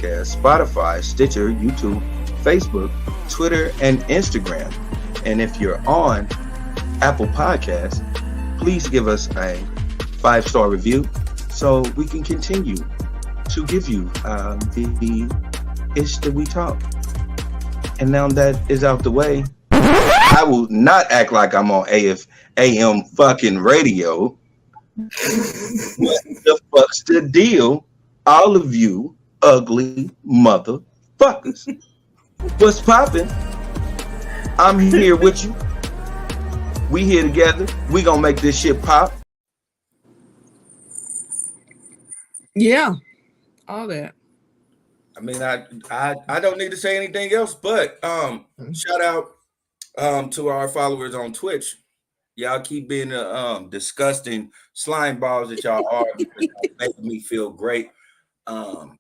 Podcast, Spotify, Stitcher, YouTube, Facebook, Twitter, and Instagram. And if you're on Apple Podcasts, please give us a 5-star review so we can continue to give you the ish that we talk. And now that is out the way, I will not act like I'm on AM fucking radio. What the fuck's the deal? All of you ugly motherfuckers. What's poppin'? I'm here with you. We here together. We gonna make this shit pop. Yeah, all that. I mean, I don't need to say anything else, but shout out to our followers on Twitch. Y'all keep being the disgusting slime balls that y'all are, making me feel great. Y'all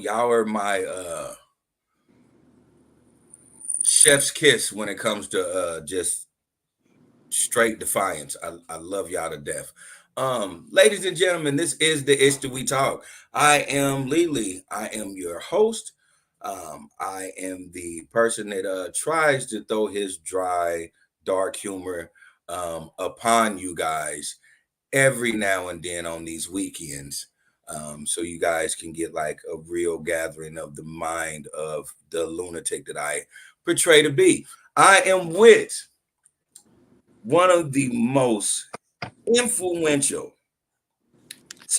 are my chef's kiss when it comes to just straight defiance. I love y'all to death. Ladies and gentlemen, this is the Ish That We Talk. I am Lily. I am your host. I am the person that tries to throw his dry, dark humor upon you guys every now and then on these weekends, so you guys can get like a real gathering of the mind of the lunatic that I portray to be. I am with one of the most influential,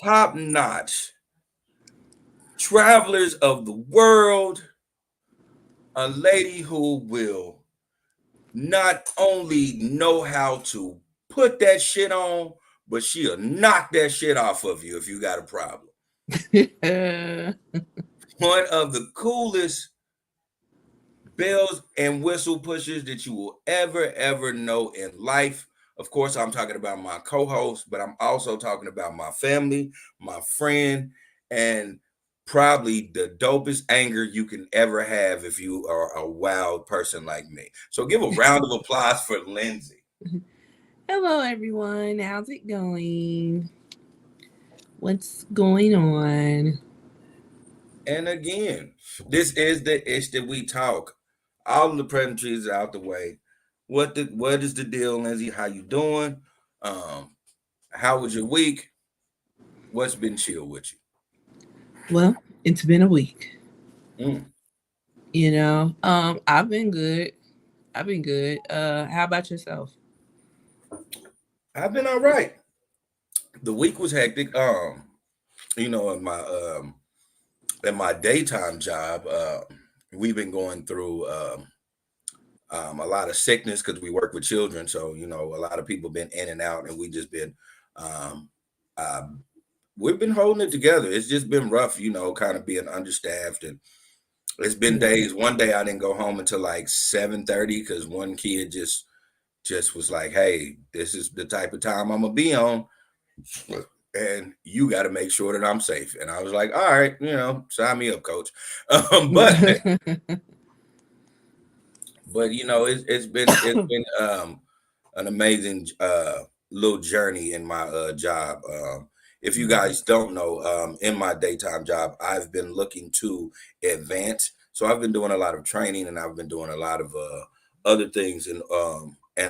top-notch travelers of the world, a lady who will not only know how to put that shit on, but she'll knock that shit off of you if you got a problem. One of the coolest bells and whistle pushers that you will ever know in life. Of course, I'm talking about my co-host, but I'm also talking about my family, my friend, and probably the dopest anger you can ever have if you are a wild person like me. So give a round of applause for Lindsay. Hello, everyone. How's it going? What's going on? And again, this is the Ish That We Talk. All of the pleasantries are out the way. What is the deal, Lindsay? How you doing? How was your week? What's been chill with you? Well, it's been a week. Mm. I've been good. How about yourself? I've been all right. The week was hectic. In my daytime job, we've been going through a lot of sickness because we work with children. So, a lot of people been in and out, and we just been we've been holding it together. It's just been rough, kind of being understaffed, and it's been days. One day I didn't go home until like 7:30 because one kid just was like, "Hey, this is the type of time I'm gonna be on, and you got to make sure that I'm safe." And I was like, "All right, sign me up, coach." But it's been an amazing little journey in my job. If you guys don't know, in my daytime job, I've been looking to advance. So I've been doing a lot of training, and I've been doing a lot of other things and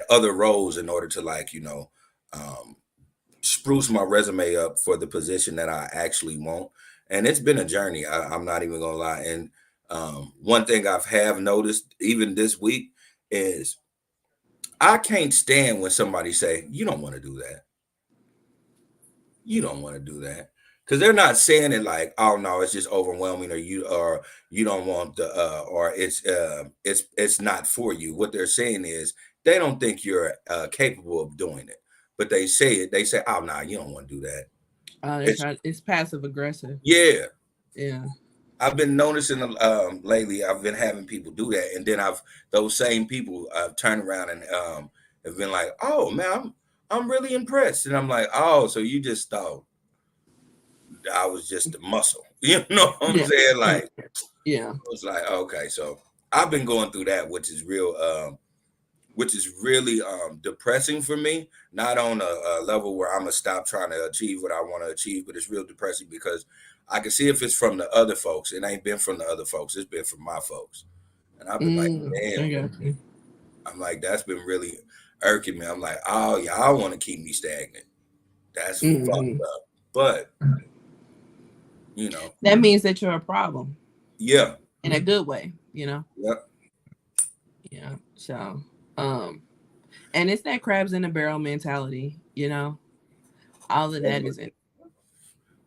other roles in order to spruce my resume up for the position that I actually want. And it's been a journey. I'm not even gonna lie. And one thing have noticed even this week is I can't stand when somebody say, "You don't want to do that. You don't want to do that." Because they're not saying it like, "Oh no, it's just overwhelming," or you don't want the or it's not for you. What they're saying is they don't think you're capable of doing it. But they say it. They say, "Oh no, you don't want to do that." That's right. It's passive aggressive. Yeah. Yeah. I've been noticing lately. I've been having people do that, and then those same people turn around and have been like, "Oh man, I'm really impressed," and I'm like, "Oh, so you just thought I was just a muscle?" You know what I'm saying? Like, yeah. It was like, okay, so I've been going through that, which is really depressing for me. Not on a level where I'm gonna stop trying to achieve what I want to achieve, but it's real depressing because I can see if it's from the other folks. It ain't been from the other folks. It's been from my folks. And I've been like, I damn. got you. I'm like, that's been really irking me. I'm like, oh, y'all want to keep me stagnant. That's fucked up. But, you know. That means that you're a problem. Yeah. In a good way, you know? Yep. Yeah. So, and it's that crabs in the barrel mentality, you know? All of that is it.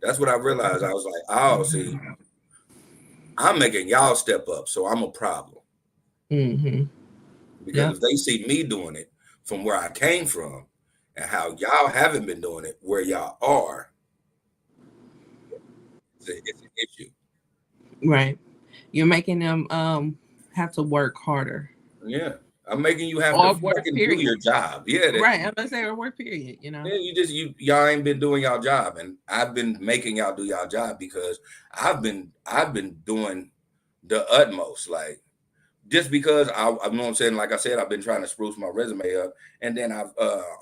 That's what I realized. I was like, oh, see, I'm making y'all step up, so I'm a problem. Because if they see me doing it from where I came from and how y'all haven't been doing it where y'all are, it's an issue. Right. You're making them have to work harder. Yeah. I'm making you have or to work, fucking period. do your job. Yeah. Right. I'm gonna say or work period, you know. Yeah, y'all ain't been doing y'all job. And I've been making y'all do y'all job because I've been doing the utmost. Like, just because I know what I'm saying, like I said, I've been trying to spruce my resume up. And then I've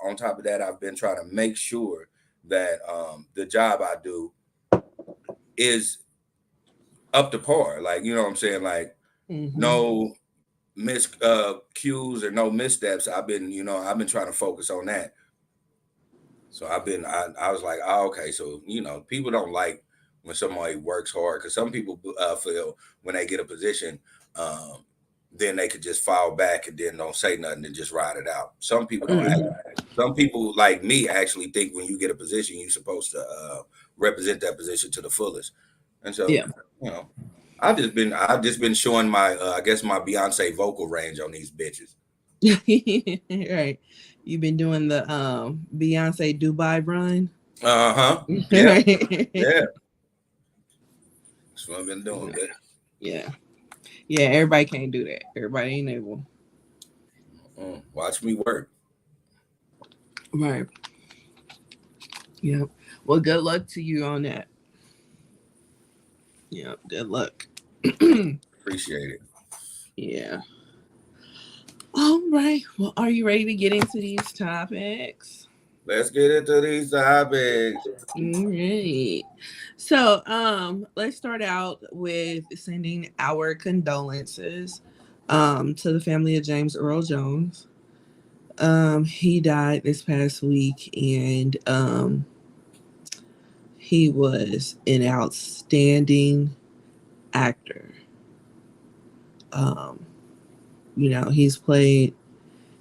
on top of that, I've been trying to make sure that the job I do is up to par. Like, you know what I'm saying? Like, no cues or no missteps. I've been trying to focus on that. So I was like, oh, okay. So, people don't like when somebody works hard, because some people feel when they get a position, then they could just fall back and then don't say nothing and just ride it out. Some people don't. Some people like me actually think when you get a position, you're supposed to represent that position to the fullest. And so, I've just been showing my I guess my Beyonce vocal range on these bitches. Right. You've been doing the Beyonce Dubai run. Yeah. Yeah. That's what I've been doing. Yeah. Yeah. Everybody can't do that. Everybody ain't able. Watch me work. Right. Yeah. Well, good luck to you on that. Yeah. Good luck. Appreciate it. Yeah. All right. Well, are you ready to get into these topics? Let's get into these topics. All right. So, let's start out with sending our condolences to the family of James Earl Jones. He died this past week, and he was an outstanding actor. He's played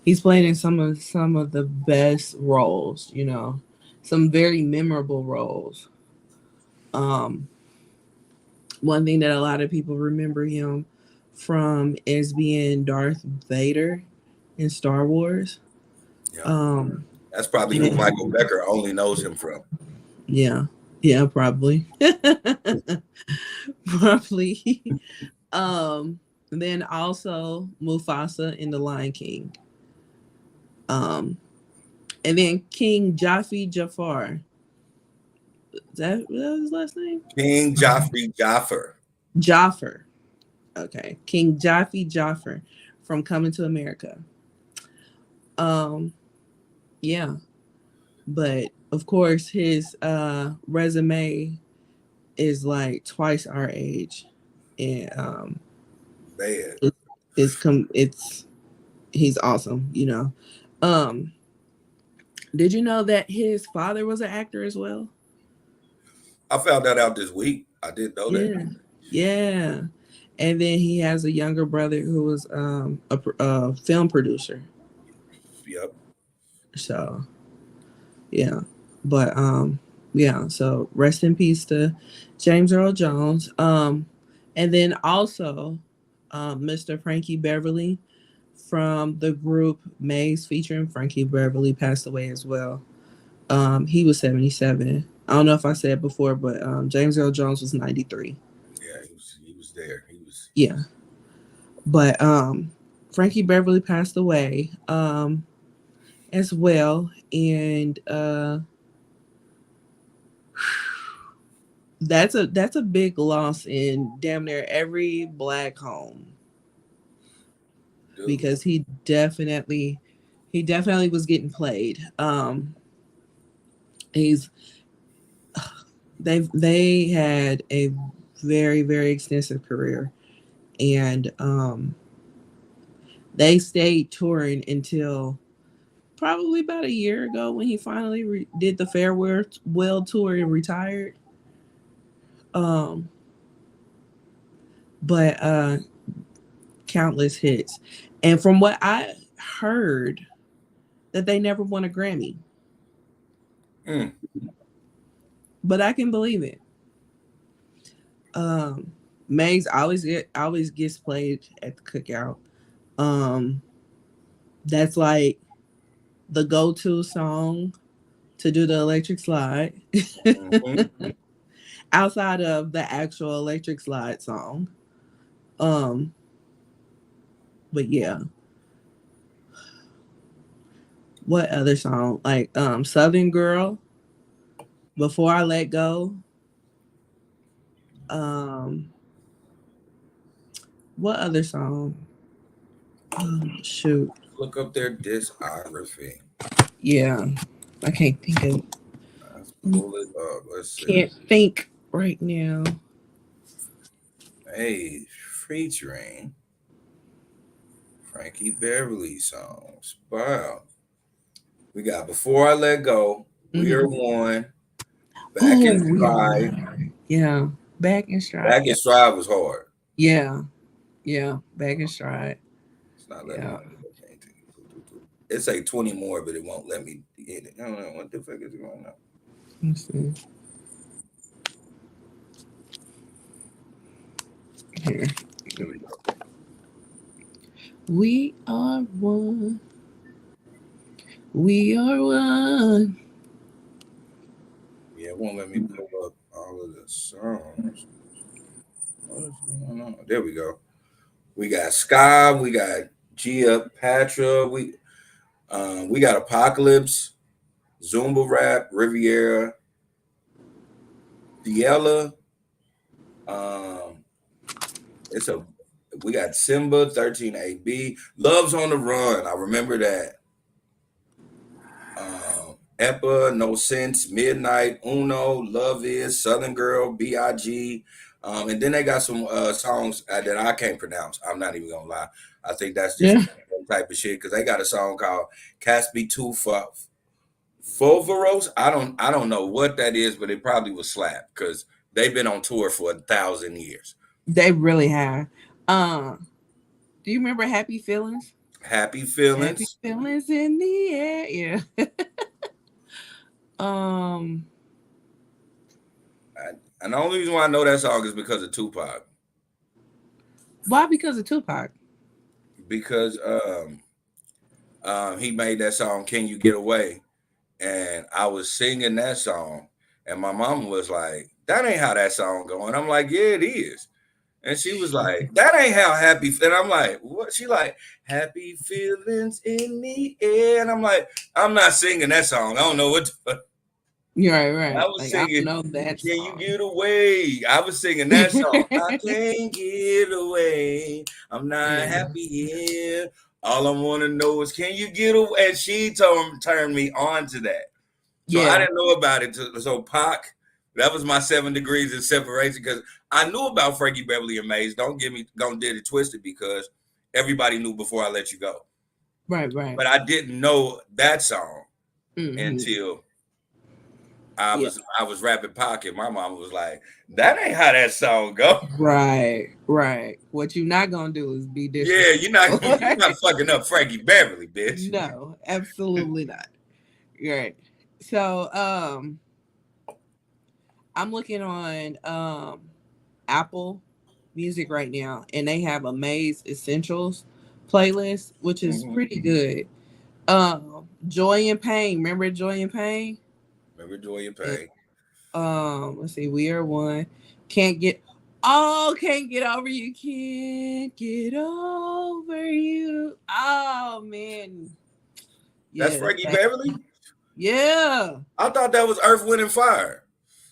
in some of the best roles, some very memorable roles. One thing that a lot of people remember him from is being Darth Vader in Star Wars. Yeah. That's probably who Michael Becker only knows him from. Yeah, probably. Probably. Then also Mufasa in The Lion King. And then King Jafar. Is that his last name? King Jafar. Jafar. Okay. King Jafar from Coming to America. Yeah. But of course his resume is like twice our age. And bad. He's awesome, Did you know that his father was an actor as well? I found that out this week. I didn't know that. Yeah. And then he has a younger brother who was a film producer. Yep. So, yeah. But so rest in peace to James Earl Jones. And then also Mr. Frankie Beverly from the group Maze featuring Frankie Beverly passed away as well. He was 77. I don't know if I said before, but James Earl Jones was 93. Yeah, he was there. Yeah. But Frankie Beverly passed away as well. And that's a big loss in damn near every Black home. Dude. Because he definitely was getting played. they had a very, very extensive career, and they stayed touring until probably about a year ago when he finally did the farewell tour and retired. Um, but countless hits, and from what I heard, that they never won a Grammy. Mm. But I can believe it. Maze always gets played at the cookout. Um, that's like the go-to song to do the electric slide. Mm-hmm. Outside of the actual electric slide song. Um, but yeah. What other song? Like Southern Girl, Before I Let Go. Um, what other song? Shoot. Look up their discography. Yeah. I can't think of Let's pull it up. Let's see. can't think right now. Hey, featuring Frankie Beverly songs. Wow. We got Before I Let Go, We Are One, Back in Stride. Yeah. Back in Stride. Back in Stride was hard. Yeah. Yeah. Back in Stride. It's not letting me. It's like 20 more, but it won't let me hit it. I don't know what the fuck is going on. Let's see. Here. Here we go. We are one. We are one. Yeah, it won't let me pull up all of the songs. What is going on? There we go. We got Sky. We got Gia Patra. We got Apocalypse, Zumba Rap, Riviera, Diella. We got Simba, 13AB, Love's on the Run. I remember that. Epa, No Sense, Midnight, Uno, Love Is, Southern Girl, B.I.G. And then they got some songs that I can't pronounce. I'm not even gonna lie. I think that's just type of shit because they got a song called Caspi 2 Foveros. I don't know what that is, but it probably was slap because they've been on tour for 1,000 years. They really have. Do you remember Happy Feelings? Happy Feelings. Happy Feelings in the air. Yeah. And the only reason why I know that song is because of Tupac. Why? Because of Tupac? Because he made that song "Can You Get Away," and I was singing that song, and my mom was like, "That ain't how that song going." I'm like, "Yeah, it is." And she was like, "That ain't how happy." And I'm like, "What?" She like, "Happy feelings in the air," and I'm like, "I'm not singing that song. I don't know what the fuck." Right. I was singing, I know that "Can song. You Get Away?" I was singing that song. I can't get away. I'm not happy here. All I want to know is, can you get away? And she turned me on to that. So I didn't know about it. So Pac, that was my 7 degrees of separation because I knew about Frankie Beverly and Maze. Don't get it twisted because everybody knew Before I Let You Go. Right. But I didn't know that song until I was rapping Pocket. My mom was like, "That ain't how that song go." Right. What you're not gonna do is be disrespectful. Yeah, you're not fucking up Frankie Beverly, bitch. No, absolutely not. Right. So I'm looking on Apple Music right now, and they have a Maze Essentials playlist, which is pretty good. Joy and Pain. Remember Joy and Pain? Remember Joy and Pain. Let's see. We Are One. Can't Get Over You. Can't get over you. Oh man. That's Frankie Beverly? Yeah. I thought that was Earth, Wind, and Fire.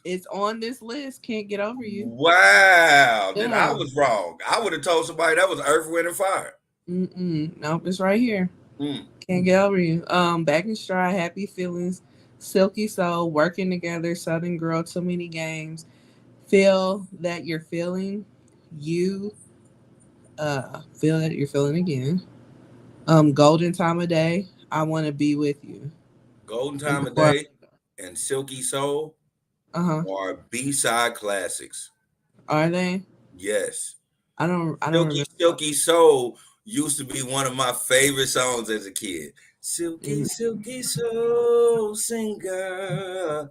It's on this list. Can't Get Over You. Wow. Then I was wrong. I would have told somebody that was Earth, Wind, and Fire. Nope, it's right here. Can't Get Over You. Back in Stride, Happy Feelings, Silky Soul, Working Together, Southern Girl, Too Many Games, Feel That You're Feeling, You, Feel That You're Feeling Again, Golden Time of Day, I Want to Be With You. Golden And Time of before, Day and Silky Soul uh-huh, are B-side classics. are they? Yes. I don't Silky remember. Silky Soul used to be one of my favorite songs as a kid. Silky Mhm. Silky Soul singer.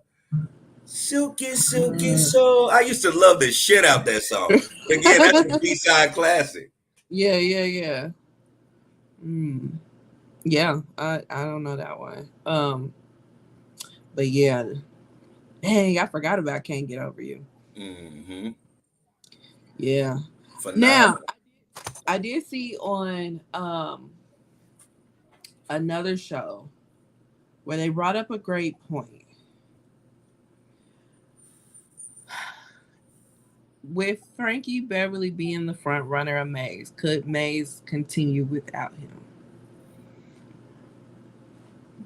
Silky Silky Uh, Soul. I used to love the shit out that song. Again, that's a B-side classic. yeah, yeah, yeah. Mm. Yeah, I don't know that one. But yeah, dang, I forgot about Can't Get Over You. Mm-hmm. Yeah. Now, Phenomenal. I did see on another show where they brought up a great point. With Frankie Beverly being the front runner of Maze, could Maze continue without him?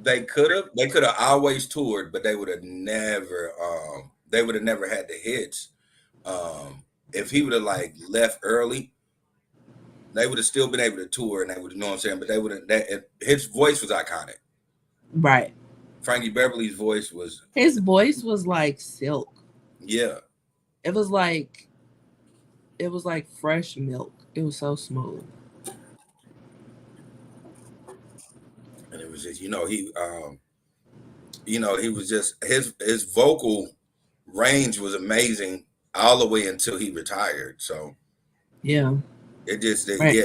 They could have always toured, but they would have never had the hits. If he would have like left early, they would have still been able to tour, and they would, you know what I'm saying. But they would have. His voice was iconic. Right. Frankie Beverly's voice was, His voice was like silk. yeah, It was like fresh milk. It was so smooth. and it was just, he was just his vocal range was amazing all the way until he retired. So Yeah. Right. yeah,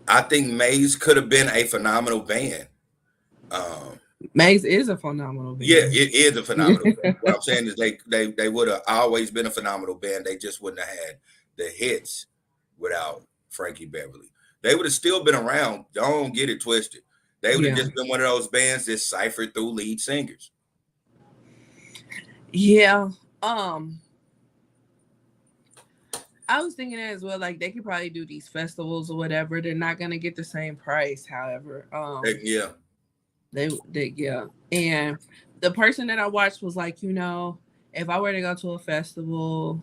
I think Maze could have been a phenomenal band. Um, Maze is a phenomenal Yeah, band. it is a phenomenal band. What I'm saying is they would have always been a phenomenal band. They just wouldn't have had the hits without Frankie Beverly. They would have still been around. Don't get it twisted. They would have Yeah. just been one of those bands that ciphered through lead singers. Yeah. Um, I was thinking as well, like they could probably do these festivals or whatever. They're not gonna get the same price, however. Yeah, They yeah. And the person that I watched was like, if I were to go to a festival,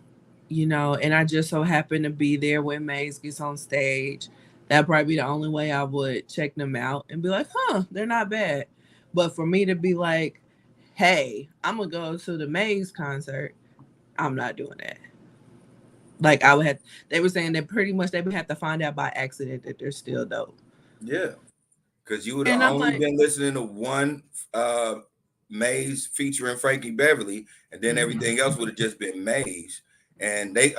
and I just so happen to be there when Maze gets on stage, that'd probably be the only way I would check them out and be like, they're not bad. But for me to be like, hey, I'm gonna go to the Maze concert, I'm not doing that. Like I would have, they were saying that pretty much they would have to find out by accident that they're still dope. yeah. Because you would have And I'm only like, been listening to one Maze featuring Frankie Beverly, and then mhm, everything else would have just been Maze. And they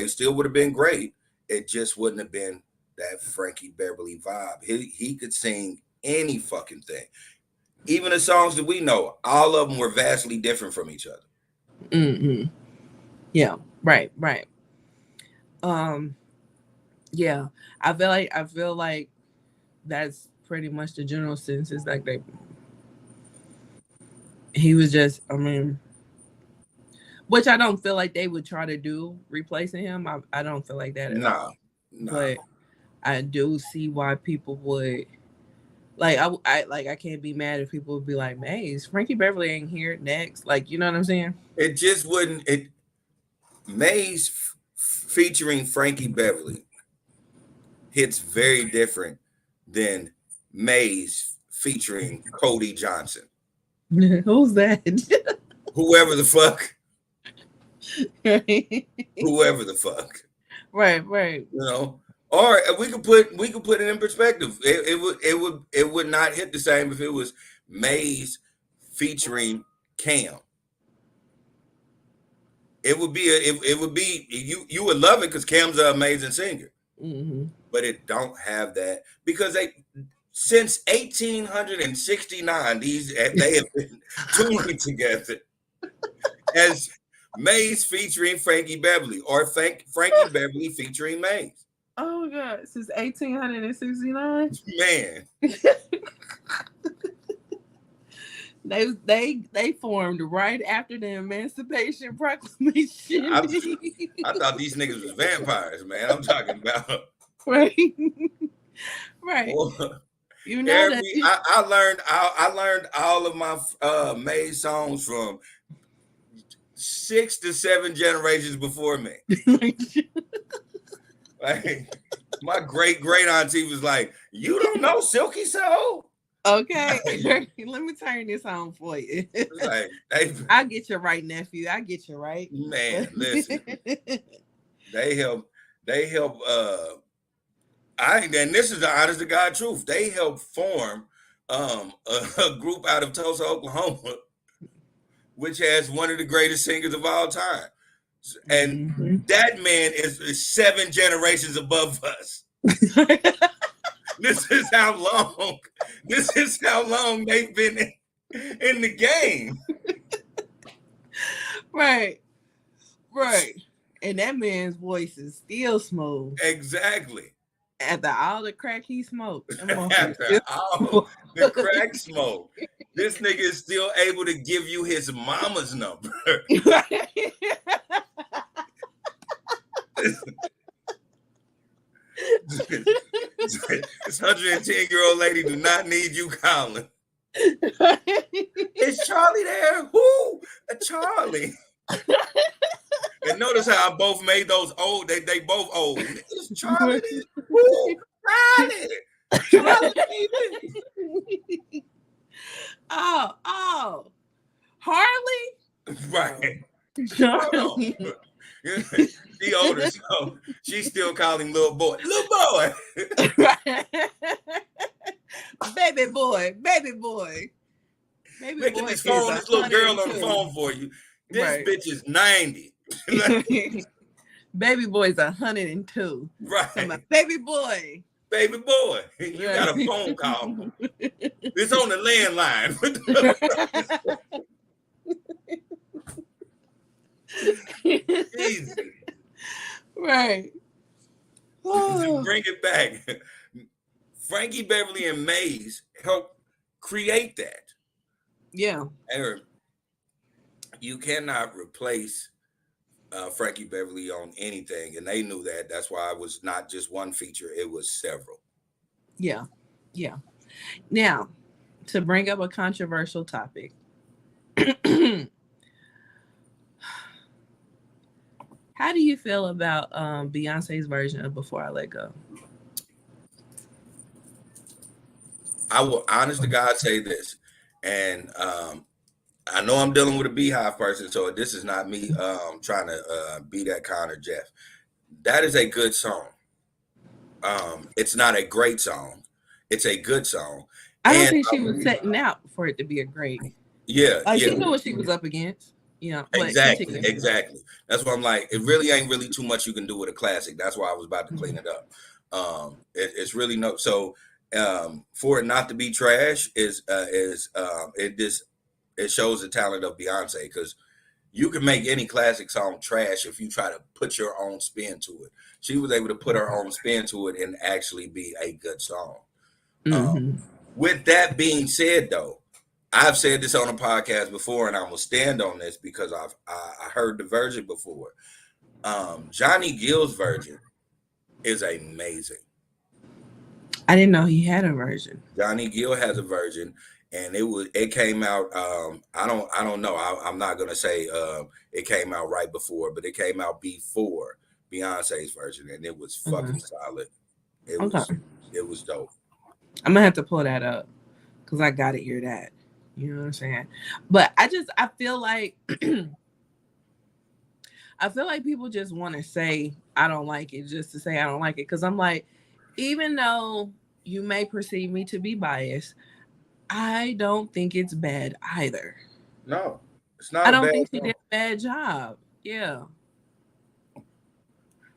still would have been great. It just wouldn't have been that Frankie Beverly vibe. He could sing any fucking thing. Even the songs that we know, all of them were vastly different from each other. mm-hmm. Yeah, right, right. Um, yeah, I feel like that's pretty much the general sense. Is like he was just, I mean, which I don't feel like they would try to do replacing him. I don't feel like that at Nah, all. nah. But I do see why people would I can't be mad if people would be like, Maze, Frankie Beverly ain't here next. Like, you know what I'm saying? It just wouldn't. Maze featuring Frankie Beverly hits very different than Maze featuring Cody Johnson. Who's that? Whoever the fuck, right, whoever the fuck, right. you know. Or we could put it in perspective. It would not hit the same if it was Maze featuring Cam. You would love it because Cam's an amazing singer, Mm-hmm. but it don't have that because since 1869 they have been touring together as Maze featuring Frankie Beverly or Frankie Beverly featuring Maze. Oh god, since 1869. Man, They formed right after the Emancipation Proclamation. I, I thought these niggas was vampires, man. I'm talking about right. Right. boy. You know that. I learned all of my made songs from 6 to 7 generations before me. Like my great auntie was like, "You don't know Silky Soul?" Okay, let me turn this on for you. Like, I get you right, nephew. I get you right. Man, listen, they help. And this is the honest to God truth. They helped form a group out of Tulsa, Oklahoma, which has one of the greatest singers of all time. And that man is 7 generations above us. This is how long they've been in the game. Right. And that man's voice is still smooth. Exactly. After all the crack he smoked. After all the crack smoke, this nigga is still able to give you his mama's number. This 110-year-old lady do not need you calling. Is Charlie there? Who? Charlie. And notice how I both made those old. They both old. Is Charlie there? Who? Charlie. Oh. Harley? Right. Charlie. She older, so she's still calling little boy. Little boy. Baby boy. Making this little girl on the phone for you. This bitch is 90. Baby boy's 102. Right. So my baby boy. You got a phone call. It's on the landline. Easy. Right. To bring it back, Frankie Beverly and Maze helped create that. Yeah. You cannot replace Frankie Beverly on anything, and they knew that. That's why it was not just one feature; it was several. Yeah. Now, to bring up a controversial topic. How do you feel about Beyonce's version of Before I Let Go? I will, honest to God, say this, and I know I'm dealing with a Beehive person, so this is not me trying to be that kind of Jeff. That is a good song. It's not a great song. It's a good song. I don't think she was setting out for it to be a great. Yeah, she knew what she was up against. Exactly. That's why I'm like, it really ain't really too much you can do with a classic. That's why I was about to clean it up. It's really no. So for it not to be trash it shows the talent of Beyonce, because you can make any classic song trash if you try to put your own spin to it. She was able to put her own spin to it and actually be a good song. With that being said, though, I've said this on a podcast before, and I will stand on this because I heard the version before. Johnny Gill's version is amazing. I didn't know he had a version. Johnny Gill has a version, and it came out. I don't know. I'm not gonna say it came out right before, but it came out before Beyonce's version, and it was fucking solid. It was dope. I'm gonna have to pull that up because I gotta hear that. You know what I'm saying? But I feel like people just want to say I don't like it just to say I don't like it. Because I'm like, even though you may perceive me to be biased, I don't think it's bad either. No, it's not. I don't think she did a bad job. Yeah.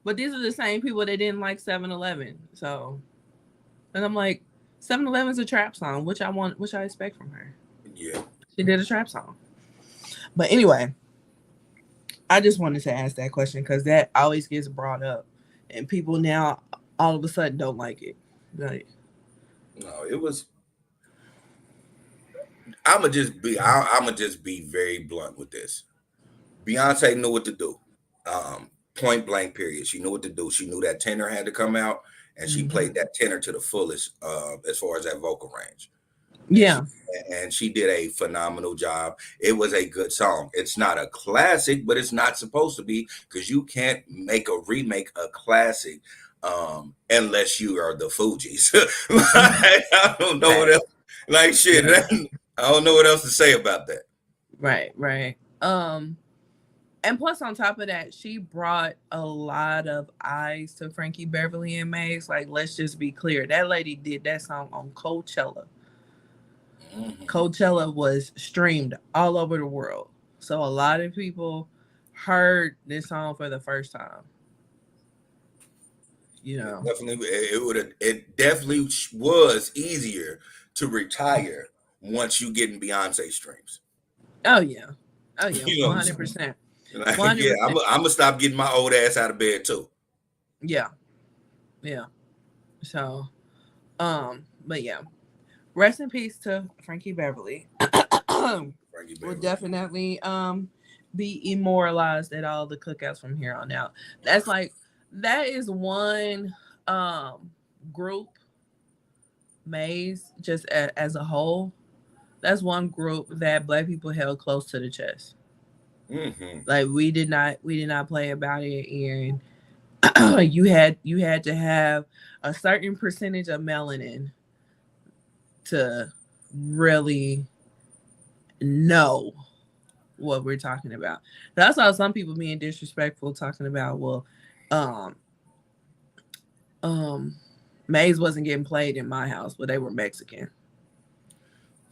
But these are the same people that didn't like 7-Eleven. So, and I'm like, 7-Eleven's a trap song, which I expect from her. Yeah. She did a trap song. But anyway, I just wanted to ask that question because that always gets brought up. And people now all of a sudden don't like it. Like, no, it was. I'ma just be very blunt with this. Beyonce knew what to do. Point blank period. She knew what to do. She knew that Tenor had to come out, and she played that tenor to the fullest as far as that vocal range. Yeah. And she did a phenomenal job. It was a good song. It's not a classic, but it's not supposed to be, because you can't remake a classic unless you are the Fugees. I don't know what else. Like shit, I don't know what else to say about that. Right. And plus, on top of that, she brought a lot of eyes to Frankie Beverly and Maze. Like, let's just be clear, that lady did that song on Coachella. Coachella was streamed all over the world, so a lot of people heard this song for the first time. You know, it definitely was easier to retire once you get in Beyonce streams. Oh yeah, You know 100%. Like, yeah, I'm gonna stop getting my old ass out of bed too. Yeah. So, but yeah, rest in peace to Frankie Beverly. Will definitely be immortalized at all the cookouts from here on out. That is one group, Maze, just as a whole. That's one group that Black people held close to the chest. Like we did not play about it, and you had to have a certain percentage of melanin to really know what we're talking about. That's why some people being disrespectful, talking about, well, Maze wasn't getting played in my house, but they were Mexican,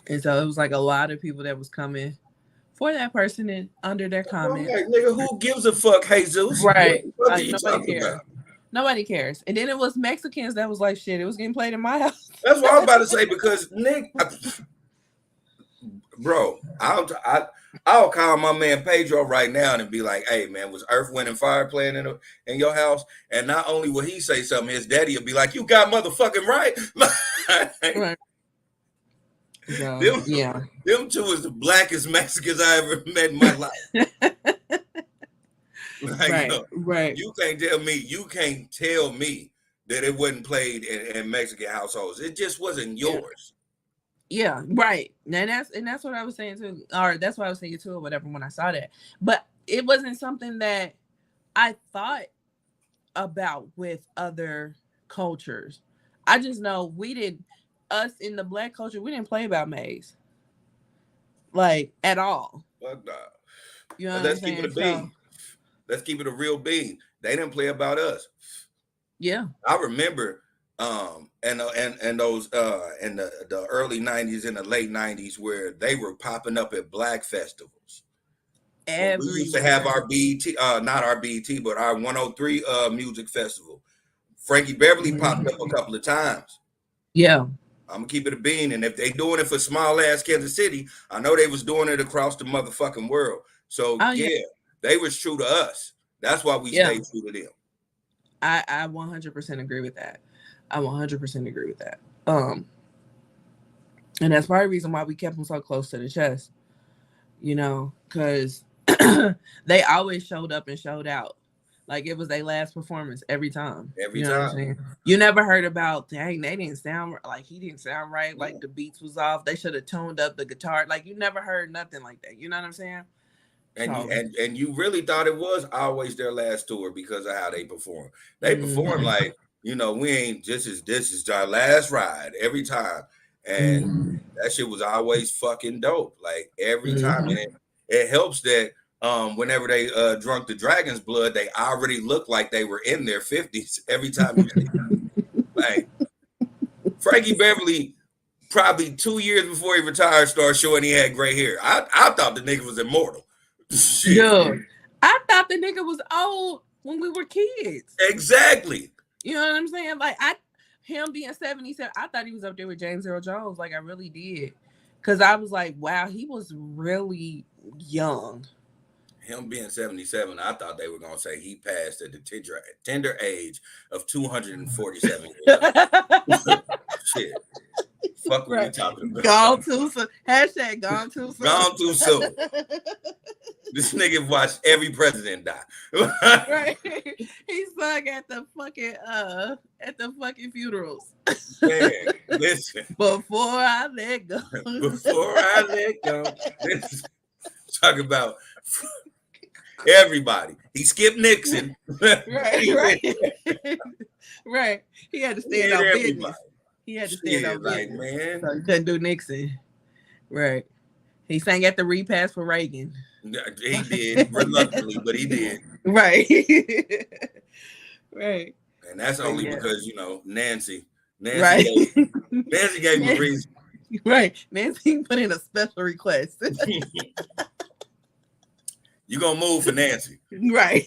and so it was like a lot of people that was coming for that person and under their comment. Like, nigga, who gives a fuck, Jesus? Right. Like, nobody cares. Nobody cares. And then it was Mexicans that was like, shit, it was getting played in my house. That's what I was about to say, because Nick, bro, I'll call my man Pedro right now and be like, hey man, was Earth, Wind and Fire playing in your house? And not only will he say something, his daddy will be like, you got motherfucking right. Right. So, them two is the blackest Mexicans I ever met in my life. Right. You can't tell me that it wasn't played in Mexican households. It just wasn't yours. Yeah, right. And that's what I was saying too. Or that's what I was saying too, or whatever, when I saw that. But it wasn't something that I thought about with other cultures. I just know us in the Black culture, we didn't play about Maze. Like, at all. Fuck nah. You know Let's keep it a bean. Let's keep it a real bean. They didn't play about us. Yeah. I remember and those in the early 90s and the late 90s where they were popping up at Black festivals. We used to have our BET, not our BET, but our 103 music festival. Frankie Beverly popped up a couple of times. Yeah. I'm gonna keep it a bean, and if they doing it for small ass Kansas City, I know they was doing it across the motherfucking world. So they was true to us. That's why we stayed true to them. I 100% agree with that. I 100% agree with that. And that's part of the reason why we kept them so close to the chest. You know, because they always showed up and showed out. Like, it was their last performance every time. Every time. You never heard about, dang, they didn't sound like, he didn't sound right. Like, the beats was off. They should have tuned up the guitar. Like, you never heard nothing like that. You know what I'm saying? And you really thought it was always their last tour because of how they perform. They perform like, you know, this is our last ride every time. And that shit was always fucking dope. Like, every time. And it helps that whenever they drunk the dragon's blood, they already looked like they were in their 50s every time you see them. Like, Frankie Beverly, probably 2 years before he retired, started showing he had gray hair. I thought the nigga was immortal. Shit. Dude, I thought the nigga was old when we were kids. Exactly. You know what I'm saying? Like, him being 77, I thought he was up there with James Earl Jones. Like, I really did. Because I was like, wow, he was really young. Him being 77, I thought they were going to say he passed at the tender age of 247 years. Shit. fuck are we talking about? Gone too soon. Hashtag gone too soon. Gone too soon. This nigga watched every president die. Right. He sung at the fucking funerals. Man, listen. Before I let go. Before I let go. Talk about everybody. He skipped Nixon. Right. Right. He had to stand on business. He had to stand on business. Man. So he couldn't do Nixon. Right. He sang at the repass for Reagan. He did reluctantly, but he did. Right. Right. And that's only because Nancy right. Nancy gave him a reason. Right. Nancy put in a special request. You gonna move for Nancy. Right.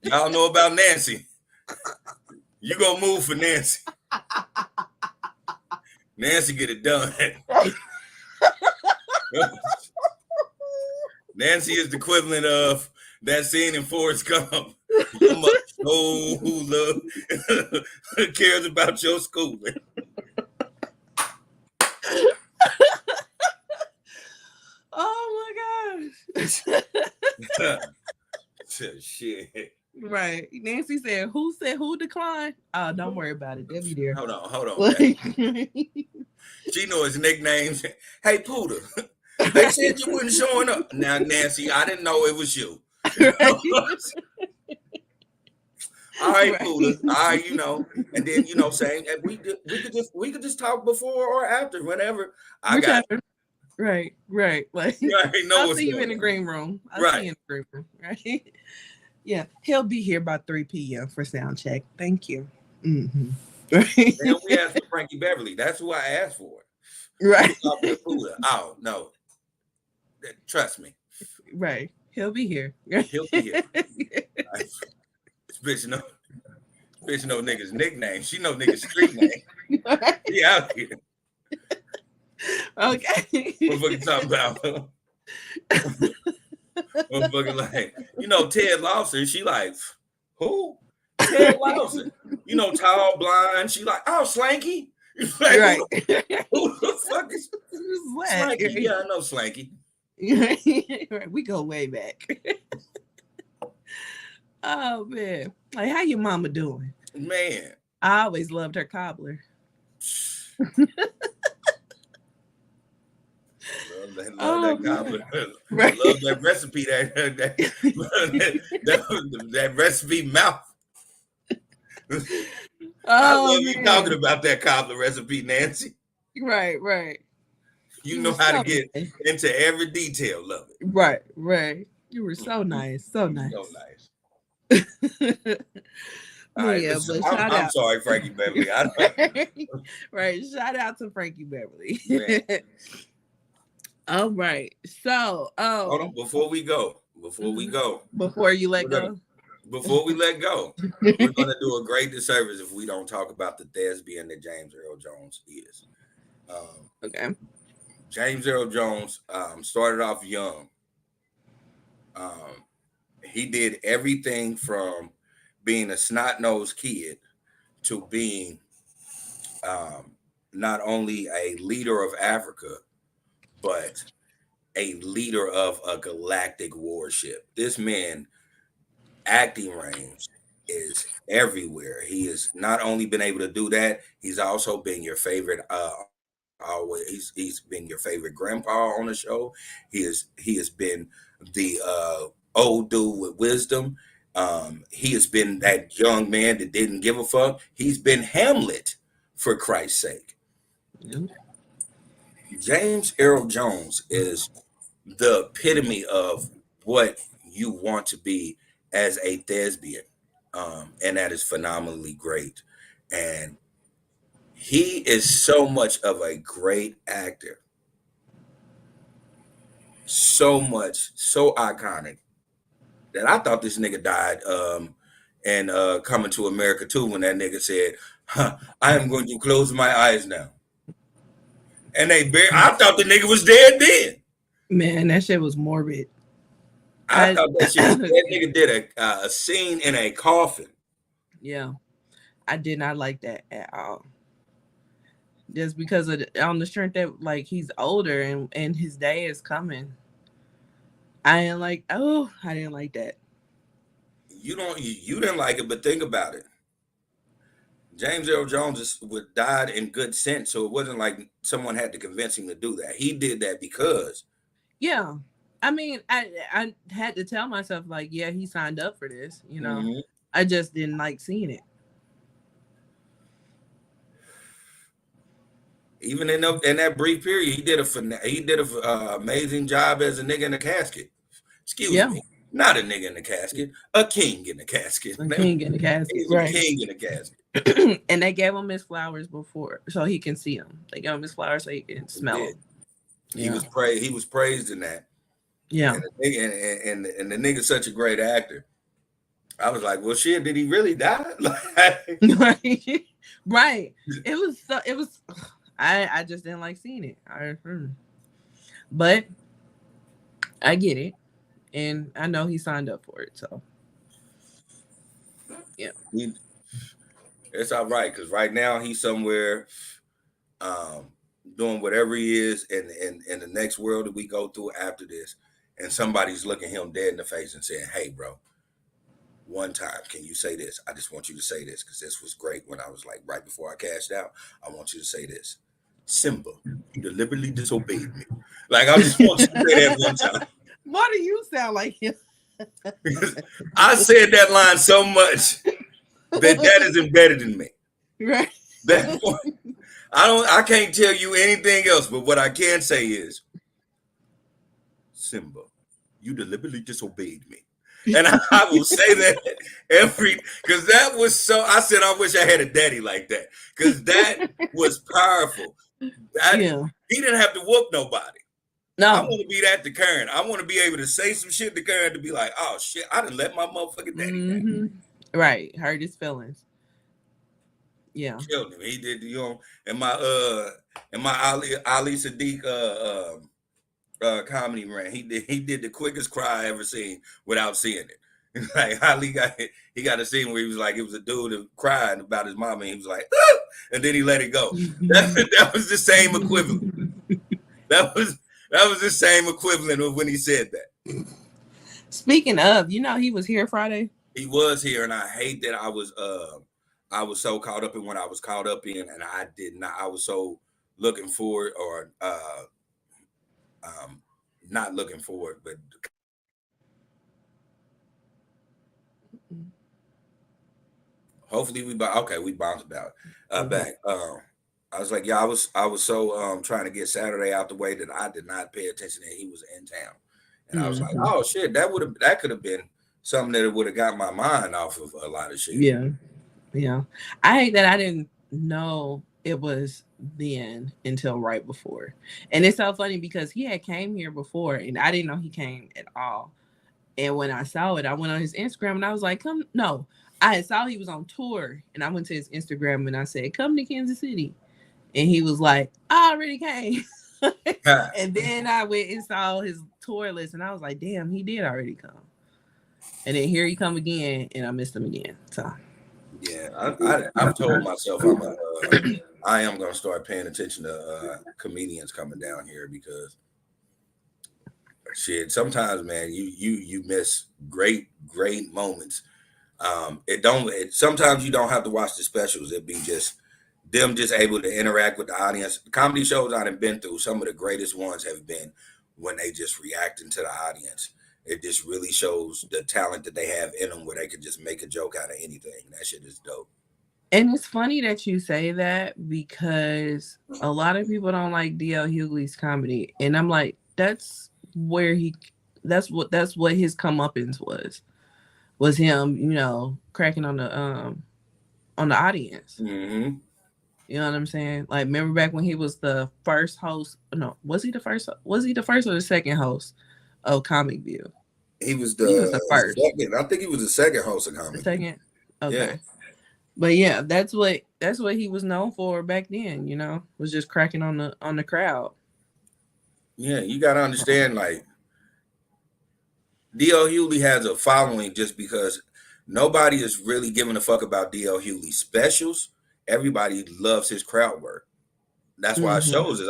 Y'all know about Nancy. You gonna move for Nancy. Nancy get it done. Nancy is the equivalent of that scene in Forrest Gump. You must know who love cares about your schooling. Oh my gosh. Shit. Right. Nancy said who declined? Oh, don't worry about it. They'll be there. Hold on. She know his nicknames. Hey, Pooter. They said you wasn't showing up. Now, Nancy, I didn't know it was you. All right, Pooter. All right, and then saying we could just talk before or after, whenever. I got it. Right. Like I'll see you in the green room. See you in the green room. Right. Yeah, he'll be here by 3 p.m. for sound check. Thank you. Mm-hmm. Right. And we asked for Frankie Beverly. That's who I asked for. Right. Oh no. Trust me. Right. He'll be here. He'll be here. This bitch know niggas' nickname. She know niggas' street name. He out here. Okay. Motherfucking talking about. Motherfucking like, Ted Lawson. She like, who? Ted Lawson. Tall, blind. She like, oh, Slanky. Like, right. Who the fuck is Slanky? Yeah, I know Slanky. Right. We go way back. Oh man. Like, how your mama doing? Man. I always loved her cobbler. Love that cobbler. Right. Love that recipe. That recipe mouth. I love you talking about that cobbler recipe, Nancy. Right. You know how to get into every detail of it. Right. You were so nice. So nice. Right, I'm sorry, Frankie Beverly. Right. Shout out to Frankie Beverly. All right. So, hold on. Before you let go, we're gonna do a great disservice if we don't talk about the thespian that James Earl Jones is. Okay. James Earl Jones started off young. He did everything from being a snot-nosed kid to being not only a leader of Africa, but a leader of a galactic warship. This man acting range is everywhere. He has not only been able to do that, he's also been your favorite always he's been your favorite grandpa on the show. He has been the old dude with wisdom. He has been that young man that didn't give a fuck. He's been Hamlet, for Christ's sake. Mm-hmm. James Earl Jones is the epitome of what you want to be as a thespian, and that is phenomenally great. And he is so much of a great actor, so iconic, that I thought this nigga died and Coming to America too, when that nigga said, I am going to close my eyes now. And I thought the nigga was dead then. Man, that shit was morbid. I thought that nigga did a scene in a coffin. Yeah. I did not like that at all. just because of on the strength that like he's older and his day is coming. I didn't like that. You didn't like it, but think about it. James Earl Jones died in good sense, so it wasn't like someone had to convince him to do that. He did that because. Yeah. I mean, I had to tell myself like, yeah, he signed up for this, you know. Mm-hmm. I just didn't like seeing it. Even in that brief period, he did a amazing job as a nigga in a casket. Excuse me, not a nigga in the casket, a king in the casket. A king in the casket, He's right? A king in the casket. And they gave him his flowers before, so he can see them. They gave him his flowers so he can smell them. He was praised. He was praised in that. Yeah. And the nigga's such a great actor. I was like, well, shit, did he really die? Right. It was. I just didn't like seeing it. But I get it, and I know he signed up for it. So yeah, it's all right because right now he's somewhere, doing whatever he is in the next world that we go through after this, and somebody's looking him dead in the face and saying, "Hey, bro, one time, can you say this? I just want you to say this because this was great when I was like right before I cashed out. I want you to say this. Simba, you deliberately disobeyed me. Like, I just want you to say that one time." Why do you sound like him? I said that line so much that is embedded in me. Right. I can't tell you anything else, but what I can say is, Simba, you deliberately disobeyed me. And I will say that because that was so, I said, I wish I had a daddy like that because that was powerful. He didn't have to whoop nobody. No. I want to be that to Karen. I want to be able to say some shit to Karen to be like, oh shit, I didn't let my motherfucking daddy down. Right. Hurt his feelings. Yeah. Killed him. He did, and my Ali Sadiq comedy rant. He did the quickest cry I ever seen without seeing it. Like Ali got a scene where he was like, it was a dude that cried about his mom, and he was like, ah! And then he let it go. That was the same equivalent. That was the same equivalent of when he said that. Speaking of, he was here Friday. He was here, and I hate that I was so caught up in what I was caught up in, and I did not. I was so looking forward, or not looking forward, but hopefully we bounced back. I was like, yeah, I was so trying to get Saturday out the way that I did not pay attention that he was in town, and I was like, oh shit, that could have been something that would have got my mind off of a lot of shit. Yeah. I hate that I didn't know it was then until right before, and it's so funny because he had came here before, and I didn't know he came at all. And when I saw it, I went on his Instagram and I was like, I saw he was on tour, and I went to his Instagram and I said, come to Kansas City. And he was like, I already came. And then I went and saw his tour list, and I was like, damn, he did already come. And then here he come again, and I missed him again. So yeah, I've told myself I am going to start paying attention to comedians coming down here because shit, sometimes, man, you miss great moments. Sometimes you don't have to watch the specials. It'd be just them just able to interact with the audience. The comedy shows I've been through, some of the greatest ones have been when they just reacting to the audience. It just really shows the talent that they have in them where they could just make a joke out of anything. That shit is dope. And it's funny that you say that because a lot of people don't like D.L. Hughley's comedy. And I'm like, that's what his comeuppance was him, cracking on the audience. Mm-hmm. You know what I'm saying? Like, remember back when he was the first host? No, was he the first? Was he the first or the second host of Comic View? He was the first. Second. I think he was the second host of Comic View. Second. Okay. Yeah. But yeah, that's what he was known for back then. Was just cracking on the crowd. Yeah, you gotta understand, like, D.L. Hughley has a following just because nobody is really giving a fuck about D.L. Hughley's specials. Everybody loves his crowd work. That's why shows is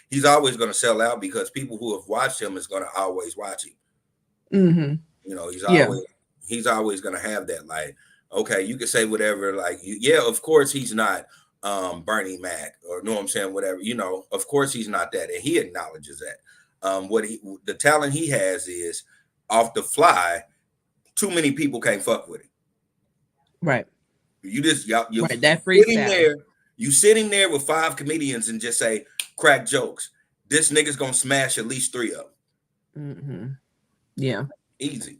he's always gonna sell out because people who have watched him is gonna always watch him. You know, he's always gonna have that. Like, okay, you can say whatever. Like, of course he's not Bernie Mac or know what I'm saying, whatever. You know, of course he's not that, and he acknowledges that. The talent he has is off the fly. Too many people can't fuck with it. Right. You just you're right, that sitting there. You sitting there with 5 comedians and just say crack jokes. This nigga's gonna smash at least 3 of them. Yeah. Easy.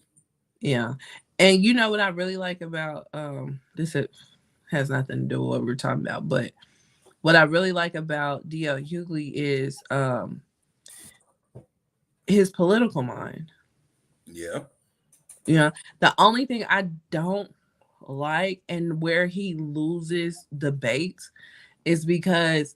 Yeah. And you know what I really like about this has nothing to do with what we're talking about, but what I really like about D.L. Hughley is his political mind. Yeah. You know, the only thing I don't like and where he loses debates is because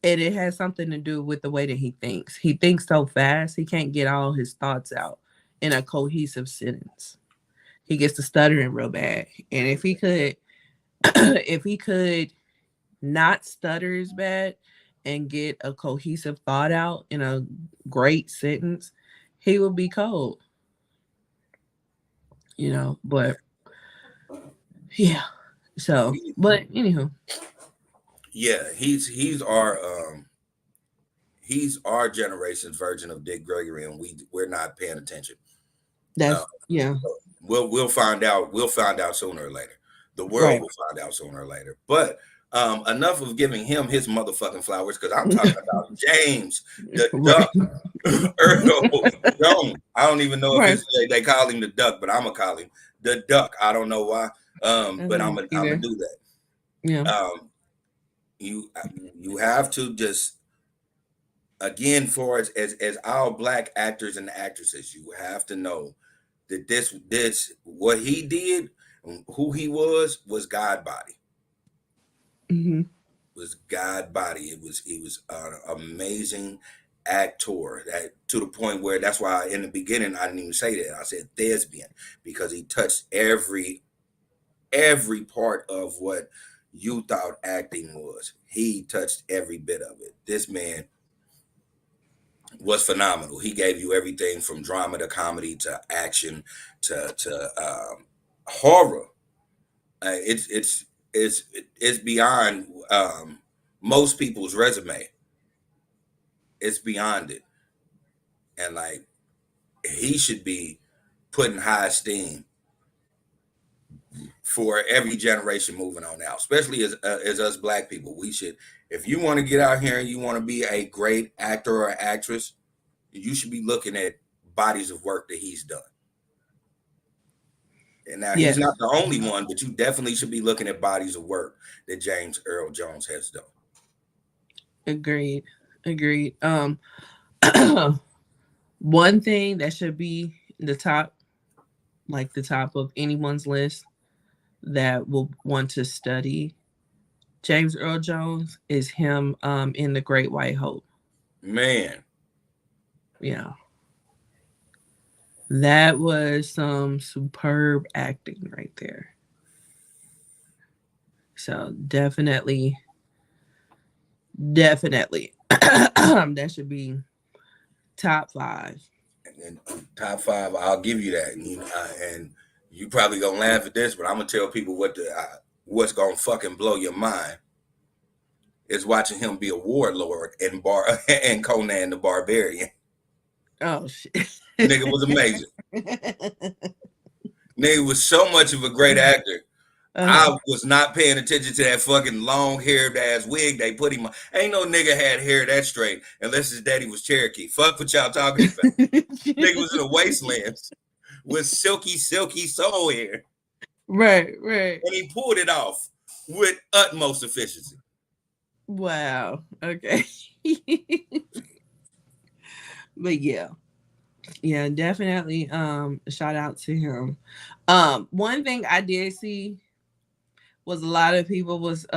it has something to do with the way that he thinks. He thinks so fast, he can't get all his thoughts out in a cohesive sentence. He gets to stuttering real bad. And if he could not stutter as bad and get a cohesive thought out in a great sentence, he would be cold. You know, but yeah. So, but anywho. Yeah, he's our generation's version of Dick Gregory, and we're not paying attention. That's yeah. We'll find out. We'll find out sooner or later. The world will find out sooner or later. But enough of giving him his motherfucking flowers, because I'm talking about James the Duck Earl Jones. I don't even know if they call him the Duck, but I'm gonna call him the Duck. I don't know why, but I'm gonna do that. Yeah. You have to just, again, for as all Black actors and actresses, you have to know that this what he did, who he was God body. Was God body. It was an amazing actor, that to the point where that's why in the beginning I didn't even say that. I said thespian, because he touched every part of what you thought acting was. He touched every bit of it. This man was phenomenal. He gave you everything from drama to comedy to action to horror. It's beyond most people's resume. It's beyond it, and like, he should be put in high esteem for every generation moving on now, especially as us Black people. We should, if you want to get out here and you want to be a great actor or actress, you should be looking at bodies of work that he's done. And now he's not the only one, but you definitely should be looking at bodies of work that James Earl Jones has done. Agreed. One thing that should be the top of anyone's list that will want to study James Earl Jones is him in The Great White Hope. Man. Yeah. That was some superb acting right there. So definitely that should be top 5. And top 5, I'll give you that. And you probably gonna laugh at this, but I'm gonna tell people what's gonna fucking blow your mind is watching him be a warlord and Conan the Barbarian. Oh shit! Nigga was amazing. Nigga was so much of a great actor. I was not paying attention to that fucking long-haired ass wig they put him on. Ain't no nigga had hair that straight unless his daddy was Cherokee. Fuck what y'all talking about. Nigga was in the wastelands with silky soul hair. Right. And he pulled it off with utmost efficiency. Wow. Okay. But yeah, definitely. Shout out to him. One thing I did see was a lot of people was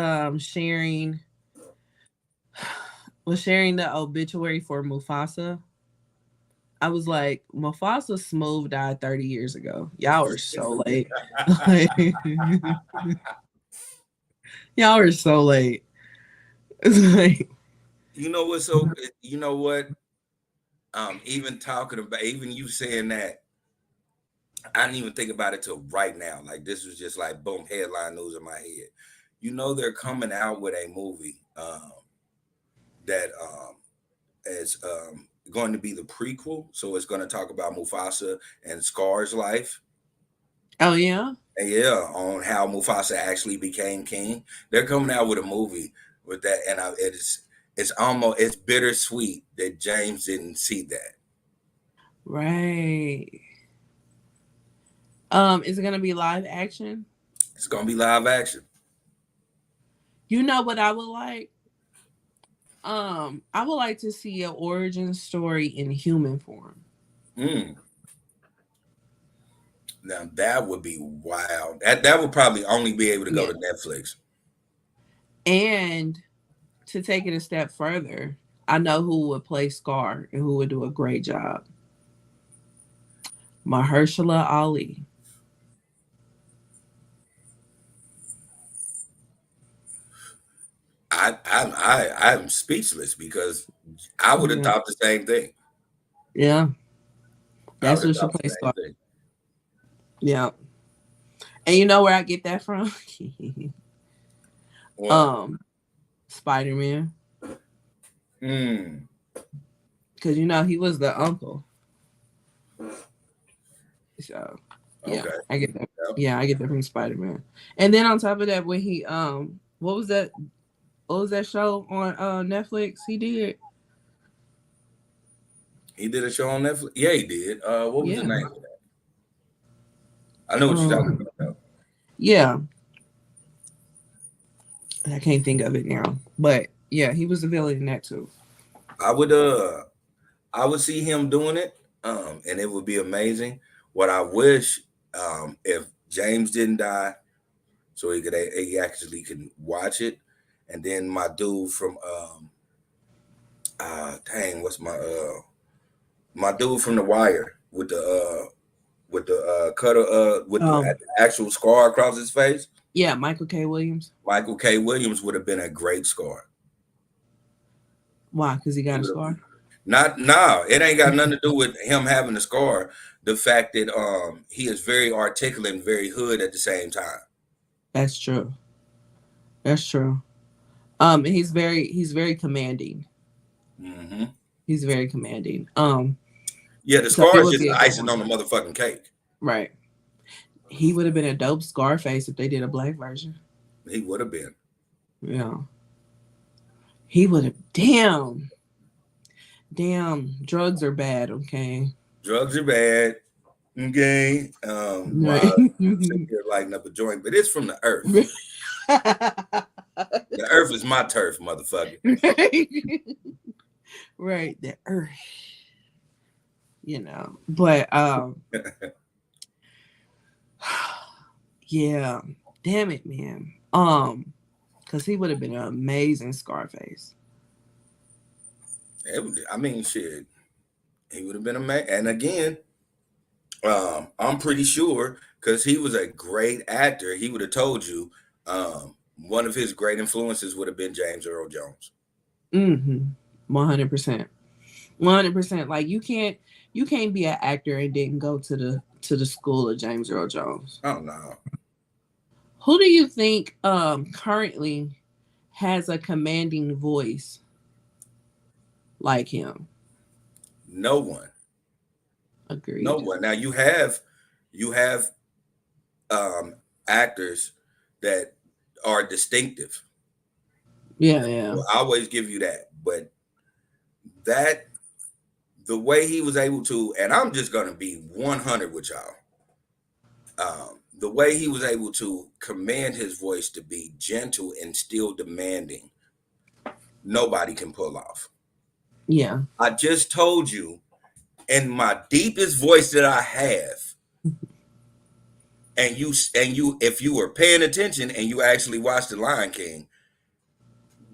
sharing the obituary for Mufasa. I was like, Mufasa smooth died 30 years ago. Y'all are so late. Y'all are so late. It's like, You know what's so? You know what? Even talking about, even you saying that, I didn't even think about it till right now. Like this was just like boom, headline news in my head. You know they're coming out with a movie that is going to be the prequel. So it's going to talk about Mufasa and Scar's life. Oh yeah. And yeah, on how Mufasa actually became king. They're coming out with a movie with that, and it's bittersweet that James didn't see that. Right. Is it gonna be live action? It's going to be live action. You know what I would like? I would like to see an origin story in human form. Mm. Now that would be wild. That would probably only be able to go Yeah. to Netflix. And to take it a step further, I know who would play Scar and who would do a great job. Mahershala Ali. I'm speechless because I would have Yeah. thought the same thing. Yeah. I That's would have who should thought play the same Scar. thing. Yeah. And you know where I get that from? What? Spider-Man. Hmm. Because you know he was the uncle. So yeah, Okay. I get that. Yep. Yeah, I get that from Spider-Man. And then on top of that, when he what was that? What was that show on Netflix he did? He did a show on Netflix. Yeah, he did. What was the Yeah. name of that? I know what you're talking Um about. Though. yeah. I can't think of it now. But yeah, he was the villain in that too. I would see him doing it, and it would be amazing. What I wish, if James didn't die, so he actually can watch it, and then my dude from dang, what's my dude from The Wire with the cutter with the Um actual scar across his face. yeah, Michael K. Williams. Michael K. Williams would have been a great scar. Why? Because he He got a would have scar? not no, it ain't got nothing to do with him having a scar. The fact that he is very articulate and very hood at the same time. That's true. That's true. And he's very commanding. Hmm. He's very commanding. Yeah, the So scar it is would just be a good icing one. on the motherfucking cake. Right. He would have been a dope Scarface if they did a black version. He would have been. Yeah. He would have. Damn. Damn. Drugs are bad, okay? Drugs are bad. Okay. Right. While I'm sitting here lighting up a joint, but it's from the earth. The earth is my turf, motherfucker. Right. The earth. You know. But yeah. Damn it, man. Because he would have been an amazing Scarface. I mean, shit. He would have been amazing. And again, I'm pretty sure because he was a great actor, he would have told you one of his great influences would have been James Earl Jones. 100%. 100%. Like you can't be an actor and didn't go to the school of James Earl Jones. Oh no. Who do you think currently has a commanding voice like him? No one. Agreed. No one. Now you have actors that are distinctive. Yeah, yeah. I always give you that. But that the way he was able to, and I'm just gonna be 100 with y'all. The way he was able to command his voice to be gentle and still demanding, nobody can pull off. Yeah. I just told you in my deepest voice that I have, and you if you were paying attention and you actually watched The Lion King,